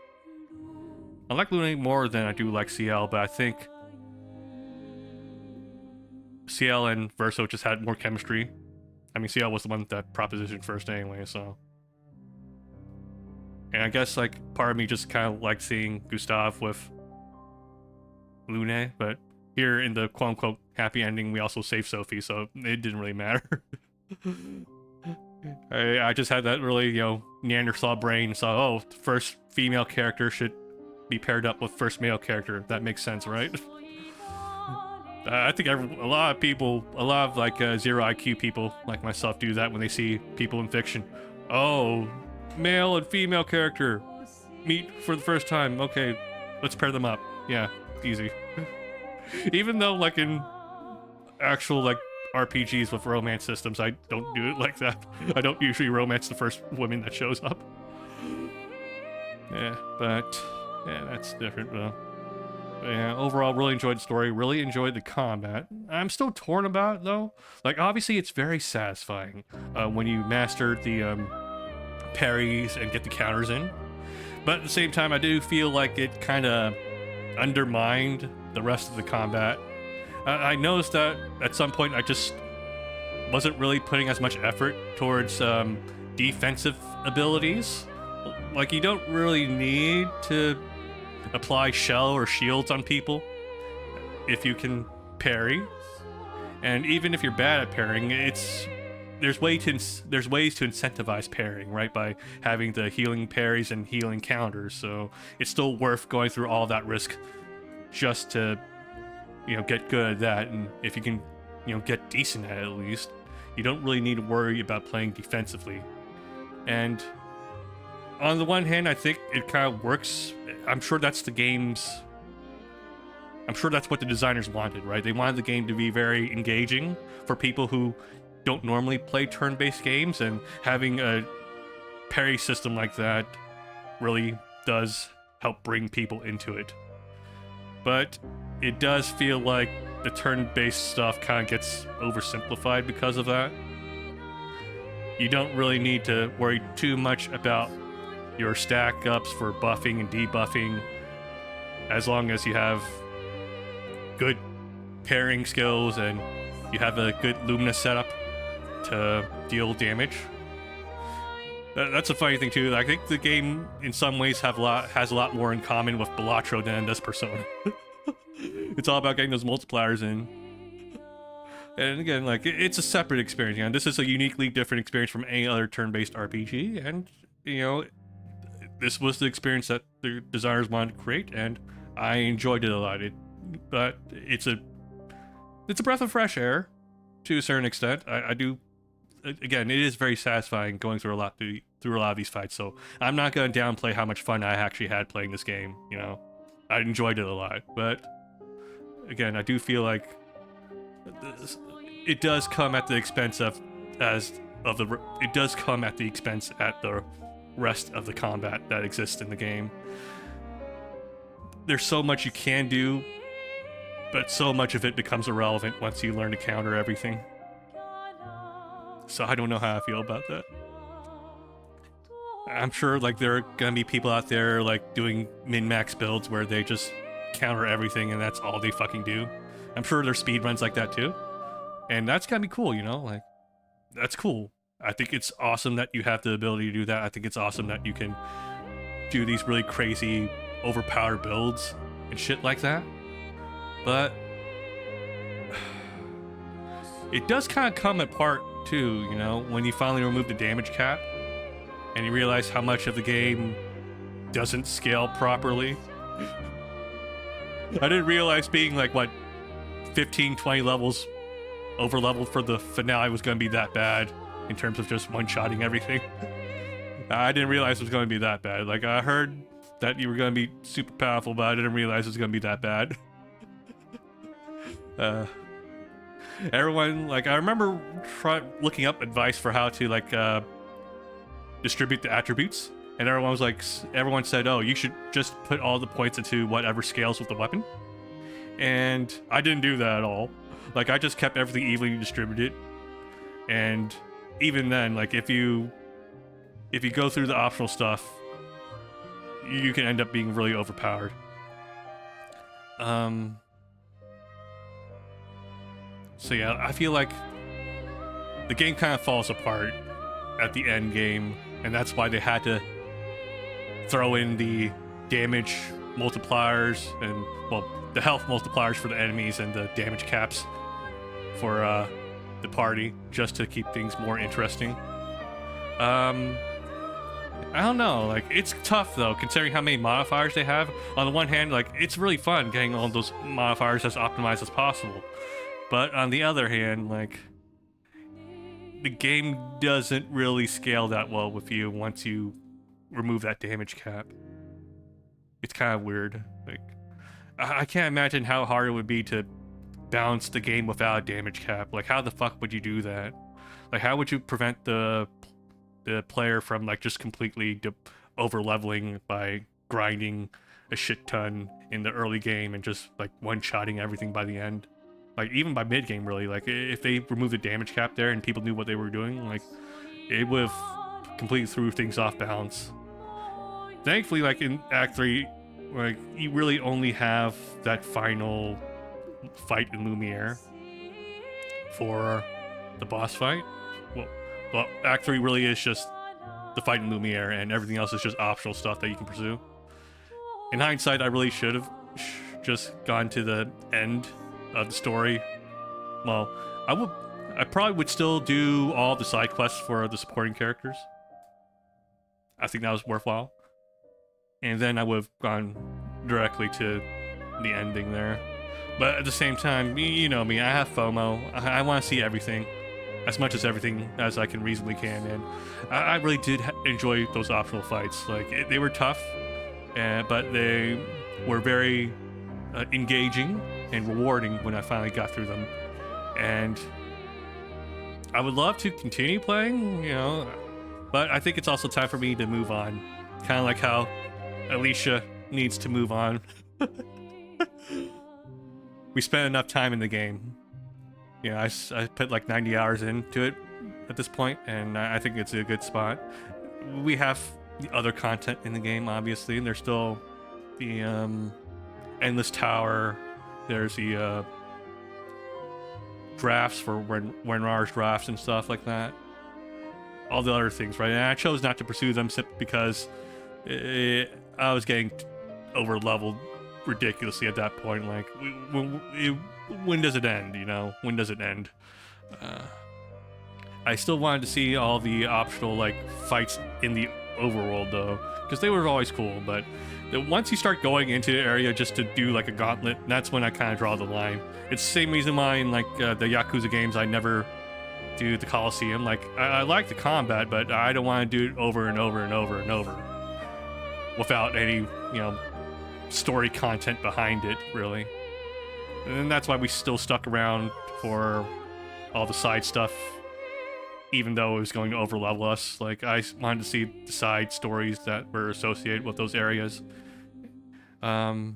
I like Luna more than I do like CL, but I think CL and Verso just had more chemistry. I mean, CL was the one that propositioned first anyway, so. And I guess, like, part of me just kind of liked seeing Gustav with Luna, but here in the quote-unquote happy ending, we also saved Sophie, so it didn't really matter. I just had that really, you know, Neanderthal brain, so, oh, the first female character should be paired up with first male character. That makes sense, right? I think a lot of like zero IQ people like myself do that when they see people in fiction. Oh, male and female character meet for the first time. Okay, let's pair them up. Yeah, easy. Even though, like, in actual, like, RPGs with romance systems, I don't do it like that. I don't usually romance the first woman that shows up. Yeah, but yeah, that's different though. Yeah, overall, really enjoyed the story, really enjoyed the combat. I'm still torn about it, though. Like, obviously, it's very satisfying when you master the parries and get the counters in. But at the same time, I do feel like it kind of undermined the rest of the combat. I noticed that at some point I just wasn't really putting as much effort towards defensive abilities. Like, you don't really need to apply shell or shields on people if you can parry. And even if you're bad at parrying, there's ways to incentivize parrying, right? By having the healing parries and healing counters. So it's still worth going through all that risk just to, you know, get good at that. And if you can, you know, get decent at it at least, you don't really need to worry about playing defensively. And on the one hand, I think it kind of works. I'm sure that's what the designers wanted, right? They wanted the game to be very engaging for people who don't normally play turn-based games, and having a parry system like that really does help bring people into it. But it does feel like the turn-based stuff kind of gets oversimplified because of that. you don't really need to worry too much about your stack ups for buffing and debuffing, as long as you have good pairing skills and you have a good Lumina setup to deal damage. That's a funny thing too. I think the game in some ways has a lot more in common with Balatro than it does Persona. It's all about getting those multipliers in. And again, like, it's a separate experience. You know, this is a uniquely different experience from any other turn-based RPG, and, you know, this was the experience that the designers wanted to create, and I enjoyed it a lot. But it's a breath of fresh air, to a certain extent. I do, again, it is very satisfying going through a lot of these fights, so I'm not going to downplay how much fun I actually had playing this game, you know. I enjoyed it a lot, but, again, I do feel like it does come at the expense at the rest of the combat that exists in the game. There's so much you can do, but so much of it becomes irrelevant once you learn to counter everything. So I don't know how I feel about that. I'm sure like there are gonna be people out there like doing min-max builds where they just counter everything and that's all they fucking do. I'm sure there's speedruns like that too. And that's gotta be cool, you know? Like, that's cool. I think it's awesome that you have the ability to do that. I think it's awesome that you can do these really crazy, overpowered builds and shit like that. But it does kind of come apart too, you know, when you finally remove the damage cap and you realize how much of the game doesn't scale properly. I didn't realize being like, what, 15, 20 levels over leveled for the finale was going to be that bad in terms of just one-shotting everything. I didn't realize it was going to be that bad. Like, I heard that you were going to be super powerful, but I didn't realize it was going to be that bad. Everyone, like, I remember looking up advice for how to, like, distribute the attributes, and everyone said, oh, you should just put all the points into whatever scales with the weapon. And I didn't do that at all. Like, I just kept everything evenly distributed. And even then, like, if you go through the optional stuff, you can end up being really overpowered. So yeah, I feel like the game kind of falls apart at the end game, and that's why they had to throw in the damage multipliers and, well, the health multipliers for the enemies and the damage caps for the party, just to keep things more interesting. I don't know, like, it's tough though, considering how many modifiers they have. On the one hand, like, it's really fun getting all those modifiers as optimized as possible. But on the other hand, like, the game doesn't really scale that well with you once you remove that damage cap. It's kind of weird. Like, I can't imagine how hard it would be to balance the game without a damage cap. Like, how the fuck would you do that? Like, how would you prevent the player from, like, just completely over-leveling by grinding a shit ton in the early game and just, like, one-shotting everything by the end? Like, even by mid-game, really. Like, if they removed the damage cap there and people knew what they were doing, like, it would have completely threw things off balance. Thankfully, like, in Act 3, like, you really only have that final fight in Lumiere for the boss fight. Well, Act 3 really is just the fight in Lumiere, and everything else is just optional stuff that you can pursue. In hindsight, I really should have just gone to the end of the story. Well, I probably would still do all the side quests for the supporting characters. I think that was worthwhile. And then I would have gone directly to the ending there. But at the same time, you know me, I have FOMO. I want to see everything. As much as everything as I can reasonably can. And I really did enjoy those optional fights. Like, they were tough, but they were very engaging and rewarding when I finally got through them. And I would love to continue playing, you know, but I think it's also time for me to move on. Kind of like how Alicia needs to move on. We spent enough time in the game. You know, I put like 90 hours into it at this point, and I think it's a good spot. We have the other content in the game, obviously, and there's still the Endless Tower. There's the drafts for Renrar's drafts and stuff like that. All the other things, right? And I chose not to pursue them simply because I was getting over leveled ridiculously at that point. Like, when does it end? You know, when does it end? I still wanted to see all the optional like fights in the overworld though, because they were always cool. But once you start going into the area just to do like a gauntlet, that's when I kind of draw the line. It's the same reason why in like the Yakuza games I never do the Coliseum. Like I like the combat, but I don't want to do it over and over and over and over without any story content behind it, really. And that's why we still stuck around for all the side stuff, even though it was going to overlevel us. Like, I wanted to see the side stories that were associated with those areas. But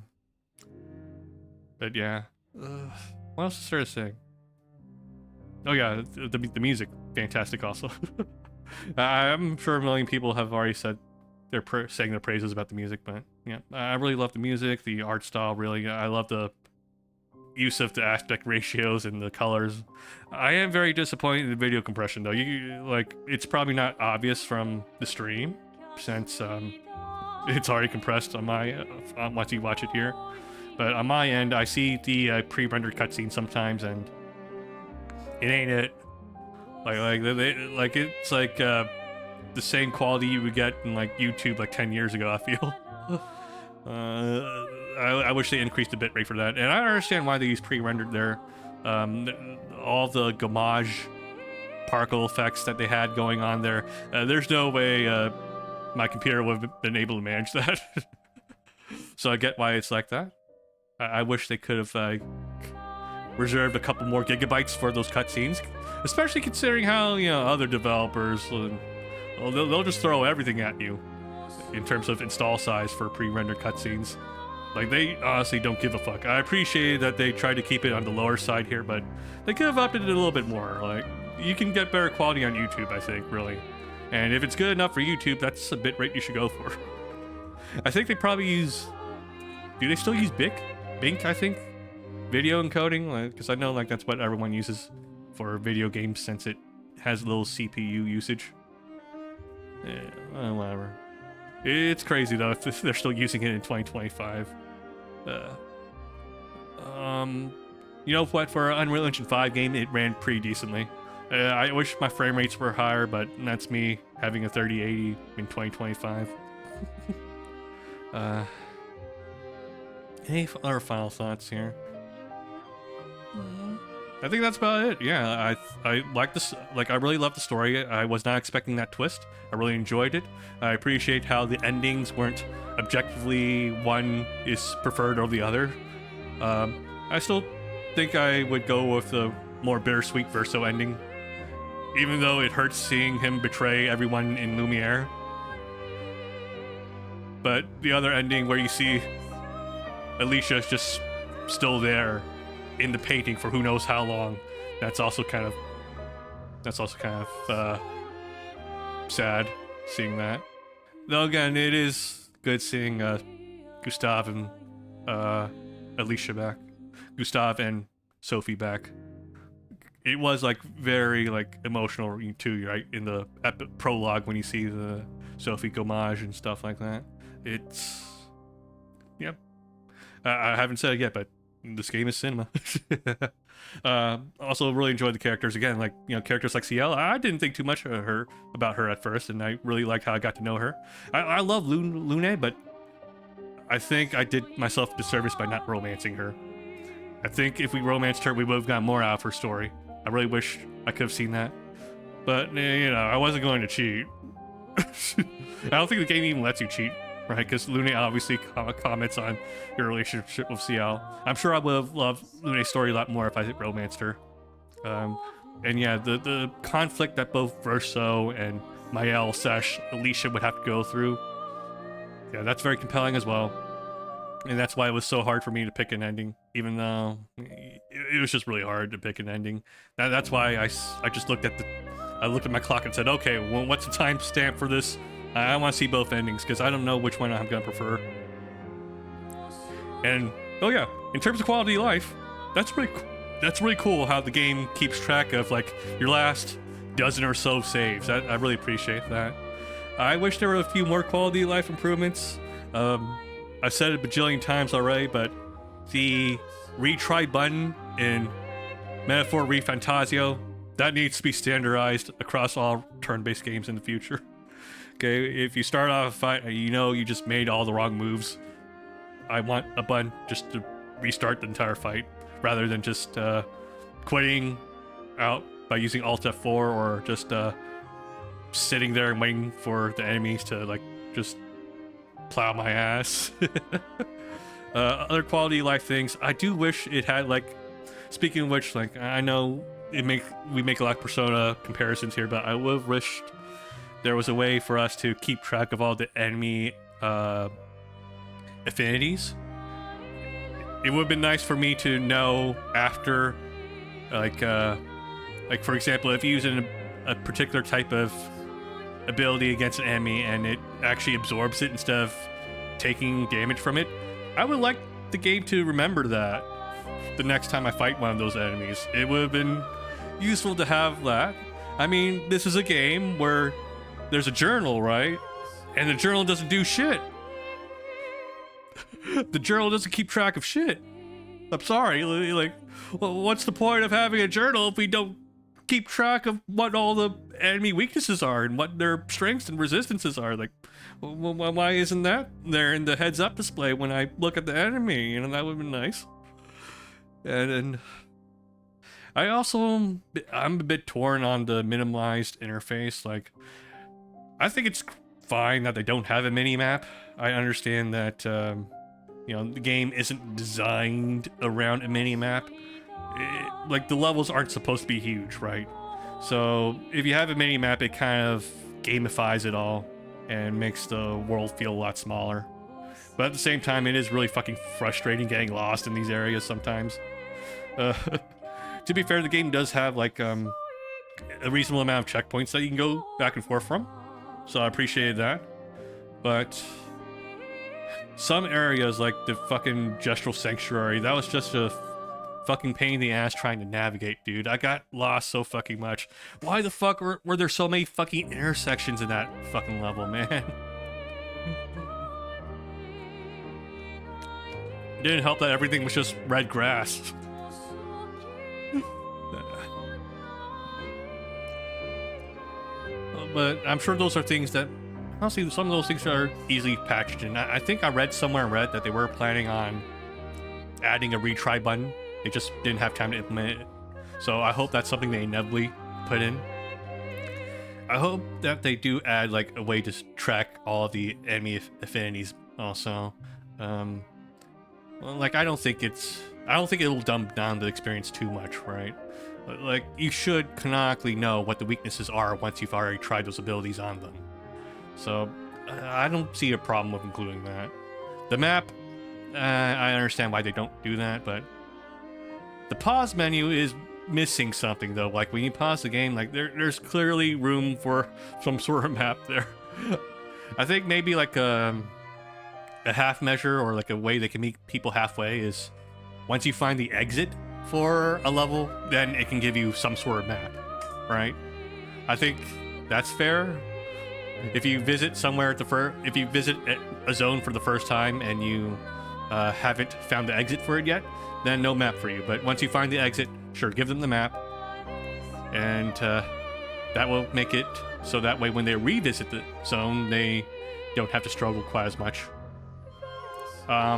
yeah. What else is there to say? Oh yeah, the music, fantastic also. I'm sure a million people have already said saying their praises about the music, but yeah, I really love the music, the art style, really. I love the use of the aspect ratios and the colors. I am very disappointed in the video compression though. It's probably not obvious from the stream since it's already compressed on my once you watch it here. But on my end, I see the pre-rendered cutscene sometimes, and it ain't it. It's like the same quality you would get in like YouTube like 10 years ago, I feel. I wish they increased the bitrate for that, and I understand why they use pre-rendered there. All the gamage particle effects that they had going on there, there's no way my computer would have been able to manage that. So I get why it's like that. I wish they could have reserved a couple more gigabytes for those cutscenes, especially considering how other developers they'll just throw everything at you in terms of install size for pre-rendered cutscenes. Like, they honestly don't give a fuck. I appreciate that they tried to keep it on the lower side here, but they could have upped it a little bit more. Like, you can get better quality on YouTube, I think, really. And if it's good enough for YouTube, that's a bitrate you should go for. I think they probably use... Do they still use Bink, I think? Video encoding? Because I know that's what everyone uses for video games since it has little CPU usage. Yeah, whatever. It's crazy, though, if they're still using it in 2025. You know what? For an Unreal Engine 5 game, it ran pretty decently. I wish my frame rates were higher, but that's me having a 3080 in 2025. Any other final thoughts here? I think that's about it. Yeah, I like this. Like, I really love the story. I was not expecting that twist. I really enjoyed it. I appreciate how the endings weren't objectively one is preferred over the other. I still think I would go with the more bittersweet Verso ending, even though it hurts seeing him betray everyone in Lumiere. But the other ending where you see Alicia's just still there in the painting for who knows how long, that's also kind of sad seeing that. Though again, it is good seeing Gustav and Alicia back, Gustav and Sophie back. It was very emotional too, right? In the prologue when you see the Sophie homage and stuff like that. It's I haven't said it yet, but this game is cinema. Also really enjoyed the characters again, characters like Ciel. I didn't think too much about her at first, and I really like how I got to know her. I love Lune, but I think I did myself a disservice by not romancing her. I think if we romanced her, we would have gotten more out of her story. I really wish I could have seen that, but I wasn't going to cheat. I don't think the game even lets you cheat, right? Because Lune obviously comments on your relationship with Ciel. I'm sure I would have loved Lune's story a lot more if I romanced her. And yeah, the conflict that both Verso and Mael/Alicia would have to go through, yeah, that's very compelling as well. And that's why it was so hard for me to pick an ending, even though it was just really hard to pick an ending. That's why I just looked at I looked at my clock and said, okay, well, what's the timestamp for this? I want to see both endings because I don't know which one I'm gonna prefer. And oh yeah, in terms of quality of life, that's really cool how the game keeps track of like your last dozen or so saves. I really appreciate that. I wish there were a few more quality of life improvements. I've said it a bajillion times already, but the retry button in Metaphor ReFantasio, that needs to be standardized across all turn-based games in the future. Okay, if you start off a fight, you know you just made all the wrong moves. I want a button just to restart the entire fight, rather than just quitting out by using Alt F4 or just sitting there and waiting for the enemies to like just plow my ass. Other quality of life things, I do wish it had like, speaking of which, like I know we make a lot of Persona comparisons here, but I would have wished there was a way for us to keep track of all the enemy affinities. It would have been nice for me to know after, like for example, if you use a particular type of ability against an enemy and it actually absorbs it instead of taking damage from it, I would like the game to remember that the next time I fight one of those enemies. It would have been useful to have that. I mean, this is a game where there's a journal, right? And the journal doesn't do shit. The journal doesn't keep track of shit. I'm sorry, like, well, what's the point of having a journal if we don't keep track of what all the enemy weaknesses are and what their strengths and resistances are? Like, why isn't that there in the heads-up display when I look at the enemy? You know, that would have been nice. And I'm a bit torn on the minimalized interface. Like, I think it's fine that they don't have a mini-map. I understand that, you know, the game isn't designed around a mini-map. Like, the levels aren't supposed to be huge, right? So, if you have a mini-map, it kind of gamifies it all and makes the world feel a lot smaller. But at the same time, it is really fucking frustrating getting lost in these areas sometimes. To be fair, the game does have, like, a reasonable amount of checkpoints that you can go back and forth from. So I appreciated that. But some areas, like the fucking Gestural Sanctuary, that was just a fucking pain in the ass trying to navigate, dude. I got lost so fucking much. Why the fuck were there so many fucking intersections in that fucking level, man? It didn't help that everything was just red grass. But I'm sure those are things that, honestly, some of those things are easily patched in. I think I read somewhere that they were planning on adding a retry button. They just didn't have time to implement it. So I hope that's something they inevitably put in. I hope that they do add like a way to track all the enemy affinities also. Well, like I don't think it'll dumb down the experience too much, right? Like, you should canonically know what the weaknesses are once you've already tried those abilities on them. So, I don't see a problem with including that. The map, I understand why they don't do that, but the pause menu is missing something, though. Like, when you pause the game, like, there's clearly room for some sort of map there. I think maybe, like, a half measure or, like, a way they can meet people halfway is once you find the exit for a level, then it can give you some sort of map, right? I think that's fair. If you visit somewhere if you visit a zone for the first time and you haven't found the exit for it yet, then no map for you. But once you find the exit, sure, give them the map, and that will make it so that way when they revisit the zone, they don't have to struggle quite as much. I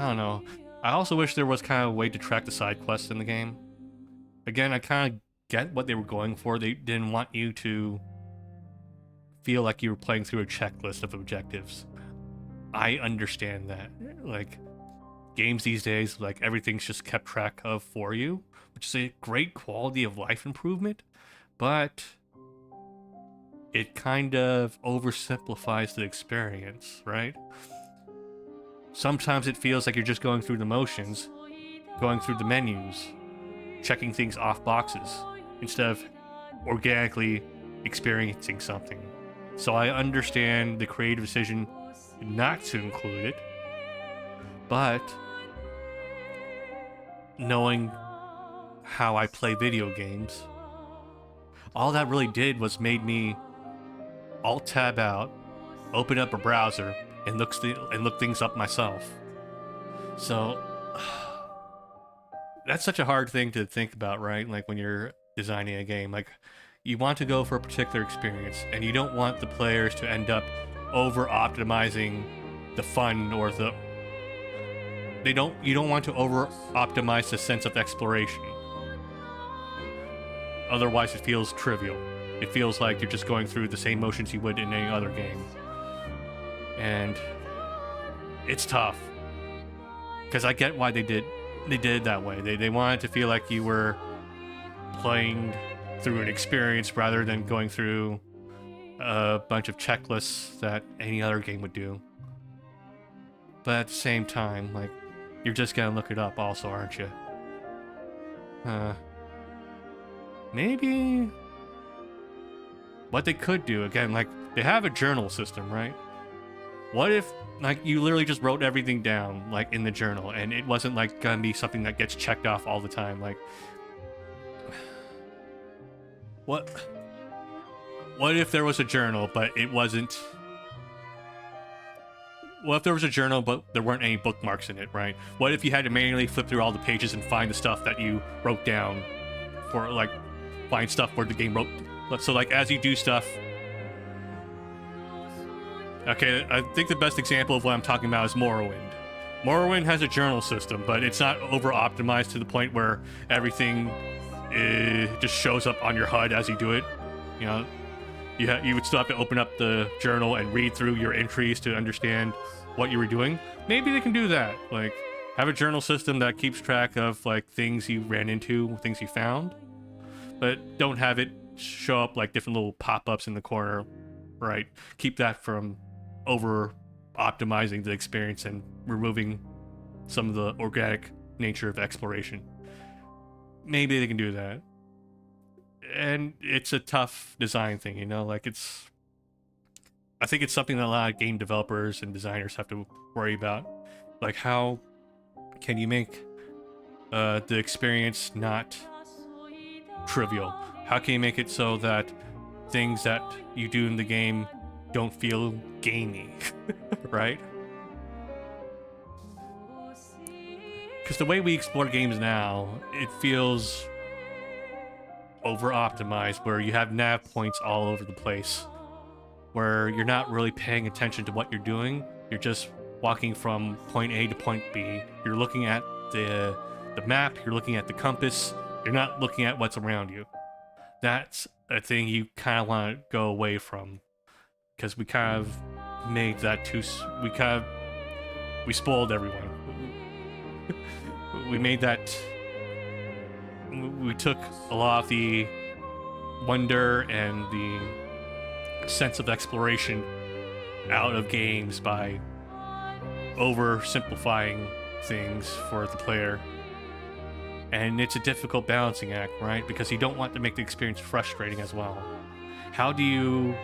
don't know. I also wish there was kind of a way to track the side quests in the game. Again, I kind of get what they were going for. They didn't want you to feel like you were playing through a checklist of objectives. I understand that. Like, games these days, like, everything's just kept track of for you, which is a great quality of life improvement, but it kind of oversimplifies the experience, right? Sometimes it feels like you're just going through the motions, going through the menus, checking things off boxes, instead of organically experiencing something. So I understand the creative decision not to include it, but knowing how I play video games, all that really did was made me alt-tab out, open up a browser, and look things up myself. So that's such a hard thing to think about, right? Like when you're designing a game, like you want to go for a particular experience, and you don't want the players to end up over-optimizing the fun or the... You don't want to over-optimize the sense of exploration. Otherwise, it feels trivial. It feels like you're just going through the same motions you would in any other game. And it's tough. Because I get why they did it that way. They wanted to feel like you were playing through an experience rather than going through a bunch of checklists that any other game would do. But at the same time, like, you're just gonna look it up also, aren't you? Maybe what they could do, again, like, they have a journal system, right? What if, like, you literally just wrote everything down, like, in the journal, and it wasn't, like, gonna be something that gets checked off all the time? Like, what if there was a journal, but it wasn't... What if there was a journal, but there weren't any bookmarks in it, right? What if you had to manually flip through all the pages and find the stuff that you wrote down for, like, find stuff where the game wrote... So, like, as you do stuff... Okay, I think the best example of what I'm talking about is Morrowind. Morrowind has a journal system, but it's not over-optimized to the point where everything just shows up on your HUD as you do it. You know, you would still have to open up the journal and read through your entries to understand what you were doing. Maybe they can do that. Like, have a journal system that keeps track of, like, things you ran into, things you found, but don't have it show up like different little pop-ups in the corner, right? Keep that from over-optimizing the experience and removing some of the organic nature of exploration. Maybe they can do that. And it's a tough design thing, you know? Like, I think it's something that a lot of game developers and designers have to worry about. Like, how can you make the experience not trivial? How can you make it so that things that you do in the game don't feel gamey, right? Because the way we explore games now, it feels over-optimized, where you have nav points all over the place, where you're not really paying attention to what you're doing. You're just walking from point A to point B. You're looking at the map, you're looking at the compass, you're not looking at what's around you. That's a thing you kind of want to go away from, because we kind of made that we spoiled everyone. We made that... We took a lot of the wonder and the sense of exploration out of games by oversimplifying things for the player. And it's a difficult balancing act, right? Because you don't want to make the experience frustrating as well. How do you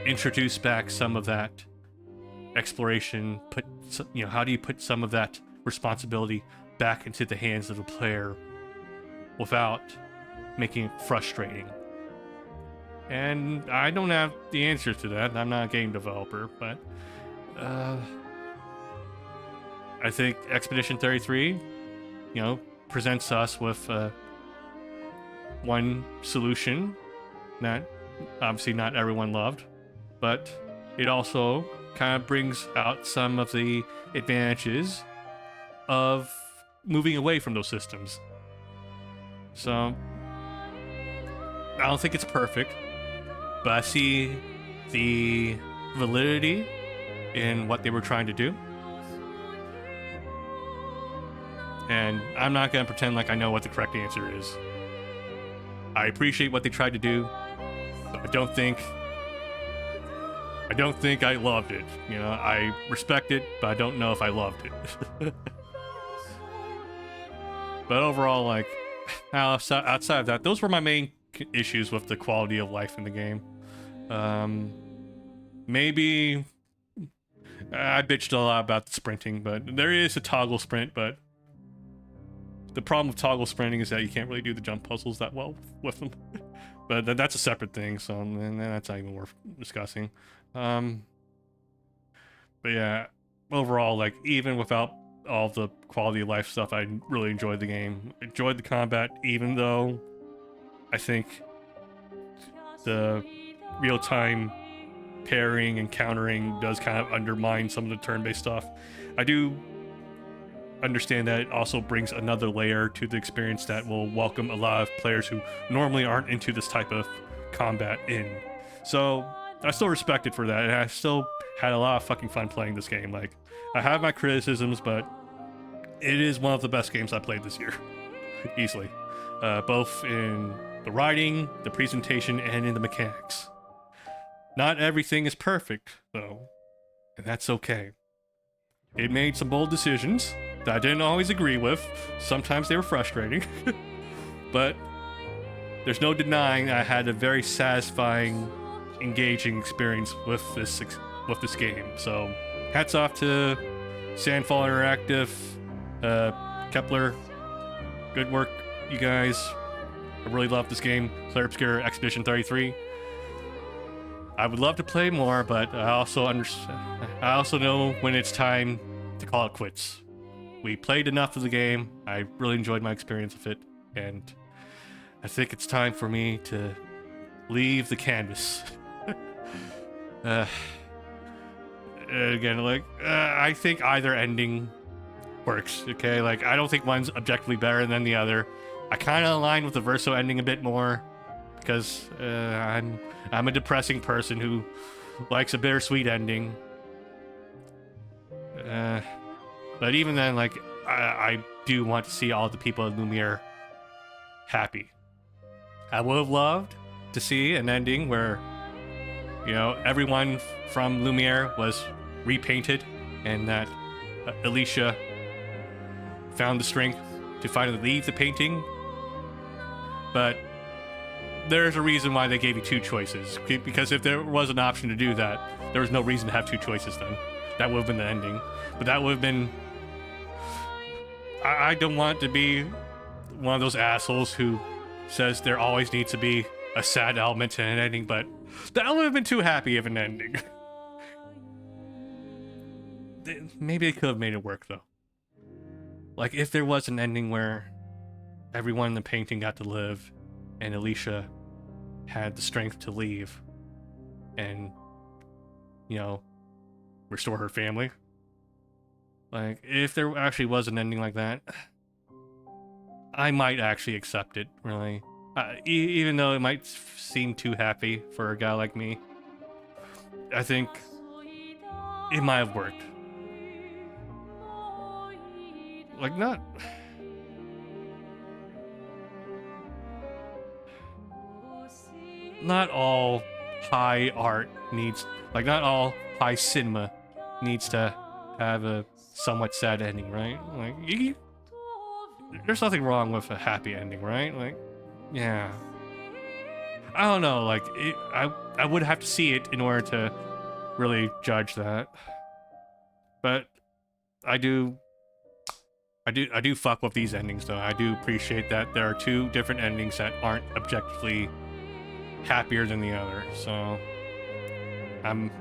introduce back some of that exploration? How do you put some of that responsibility back into the hands of the player without making it frustrating? And I don't have the answers to that. I'm not a game developer, but I think Expedition 33, presents us with one solution that obviously not everyone loved, but it also kind of brings out some of the advantages of moving away from those systems. So I don't think it's perfect, but I see the validity in what they were trying to do. And I'm not going to pretend like I know what the correct answer is. I appreciate what they tried to do, but I don't think I loved it. I respect it, but I don't know if I loved it. But overall, like, outside of that, those were my main issues with the quality of life in the game. Maybe I bitched a lot about the sprinting, but there is a toggle sprint, but the problem with toggle sprinting is that you can't really do the jump puzzles that well with them. But that's a separate thing, so and that's not even worth discussing. But yeah, overall, like, even without all the quality of life stuff, I really enjoyed the game. Enjoyed the combat, even though I think the real-time parrying and countering does kind of undermine some of the turn-based stuff. I do understand that it also brings another layer to the experience that will welcome a lot of players who normally aren't into this type of combat in. So I still respect it for that, and I still had a lot of fucking fun playing this game. Like, I have my criticisms, but it is one of the best games I played this year. Easily. Both in the writing, the presentation, and in the mechanics. Not everything is perfect, though, and that's okay. It made some bold decisions that I didn't always agree with. Sometimes they were frustrating. But there's no denying I had a very satisfying, engaging experience with this game. So, hats off to Sandfall Interactive, Kepler. Good work, you guys. I really love this game. Clair, Obscur, Expedition 33. I would love to play more, but I also know when it's time to call it quits. We played enough of the game. I really enjoyed my experience with it, and I think it's time for me to leave the canvas. Again, like, I think either ending works, okay? Like, I don't think one's objectively better than the other. I kind of align with the Verso ending a bit more, because I'm a depressing person who likes a bittersweet ending. But even then, like, I do want to see all the people in Lumiere happy. I would have loved to see an ending where, you know, everyone from Lumiere was repainted, and that Alicia found the strength to finally leave the painting. But there's a reason why they gave you two choices, because if there was an option to do that, there was no reason to have two choices then. That would have been the ending. But that would have been... I don't want to be one of those assholes who says there always needs to be a sad element in an ending, but that would have been too happy of an ending. Maybe they could have made it work, though. Like, if there was an ending where everyone in the painting got to live, and Alicia had the strength to leave and, you know, restore her family. Like, if there actually was an ending like that, I might actually accept it, really. Even though it might seem too happy for a guy like me, I think it might have worked. Like, not all high art needs, like, not all high cinema needs to have a somewhat sad ending, right? Like, there's nothing wrong with a happy ending, right? Like, yeah. I don't know, like, I would have to see it in order to really judge that. But I do fuck with these endings, though. I do appreciate that there are two different endings that aren't objectively happier than the other, so I'm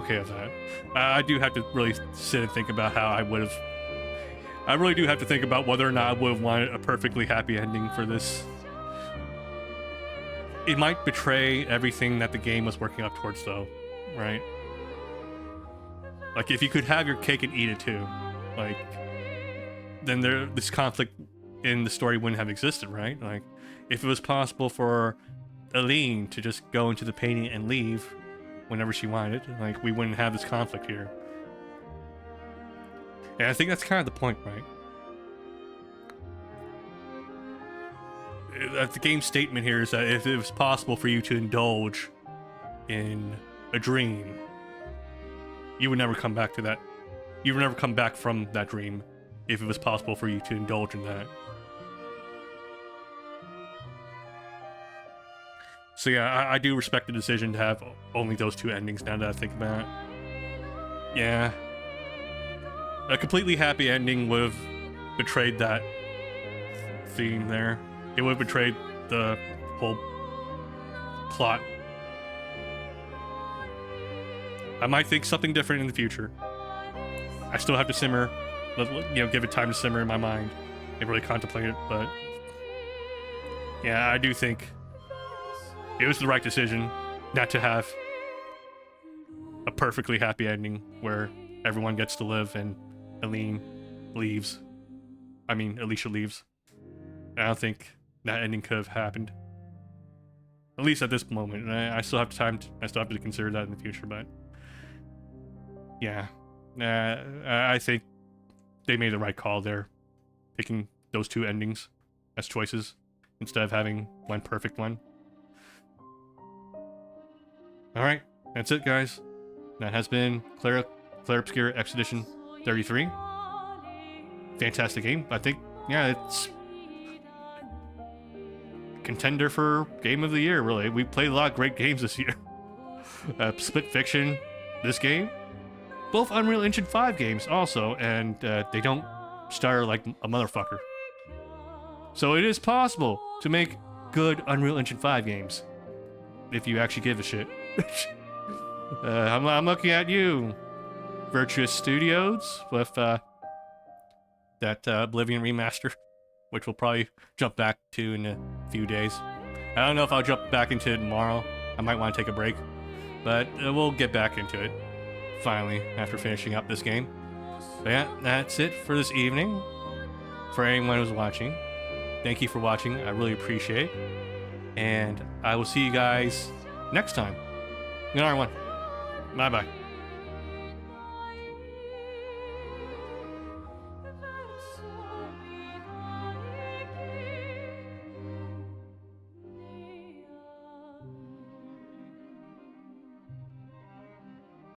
okay with that. I do have to really sit and think about how I really do have to think about whether or not I would have wanted a perfectly happy ending for this. It might betray everything that the game was working up towards, though, right? Like, if you could have your cake and eat it too, like, then this conflict in the story wouldn't have existed, right? Like, if it was possible for Aline to just go into the painting and leave whenever she wanted, like, we wouldn't have this conflict here. And I think that's kind of the point, right? The game's statement here is that if it was possible for you to indulge in a dream, you would never come back to that. You would never come back from that dream if it was possible for you to indulge in that. So yeah, I do respect the decision to have only those two endings now that I think about it. Yeah. A completely happy ending would have betrayed that theme there. It would have betrayed the whole plot. I might think something different in the future. I still have to simmer, give it time to simmer in my mind and really contemplate it, but yeah, I do think it was the right decision not to have a perfectly happy ending where everyone gets to live and Alicia leaves. I don't think that ending could have happened. At least at this moment. And I still have time. I still have to consider that in the future, but yeah, I think they made the right call there, picking those two endings as choices instead of having one perfect one. All right, that's it, guys. That has been Clair Obscur Expedition 33. Fantastic game. I think, yeah, it's contender for Game of the Year, really. We played a lot of great games this year. Split Fiction, this game. Both Unreal Engine 5 games also, and they don't stutter like a motherfucker. So it is possible to make good Unreal Engine 5 games, if you actually give a shit. I'm looking at you, Virtuous Studios, with that Oblivion remaster, which we'll probably jump back to in a few days. I don't know if I'll jump back into it tomorrow. I might want to take a break, but we'll get back into it finally after finishing up this game. But yeah, that's it for this evening. For anyone who's watching, thank you for watching. I really appreciate it. And I will see you guys next time in R1. Bye-bye.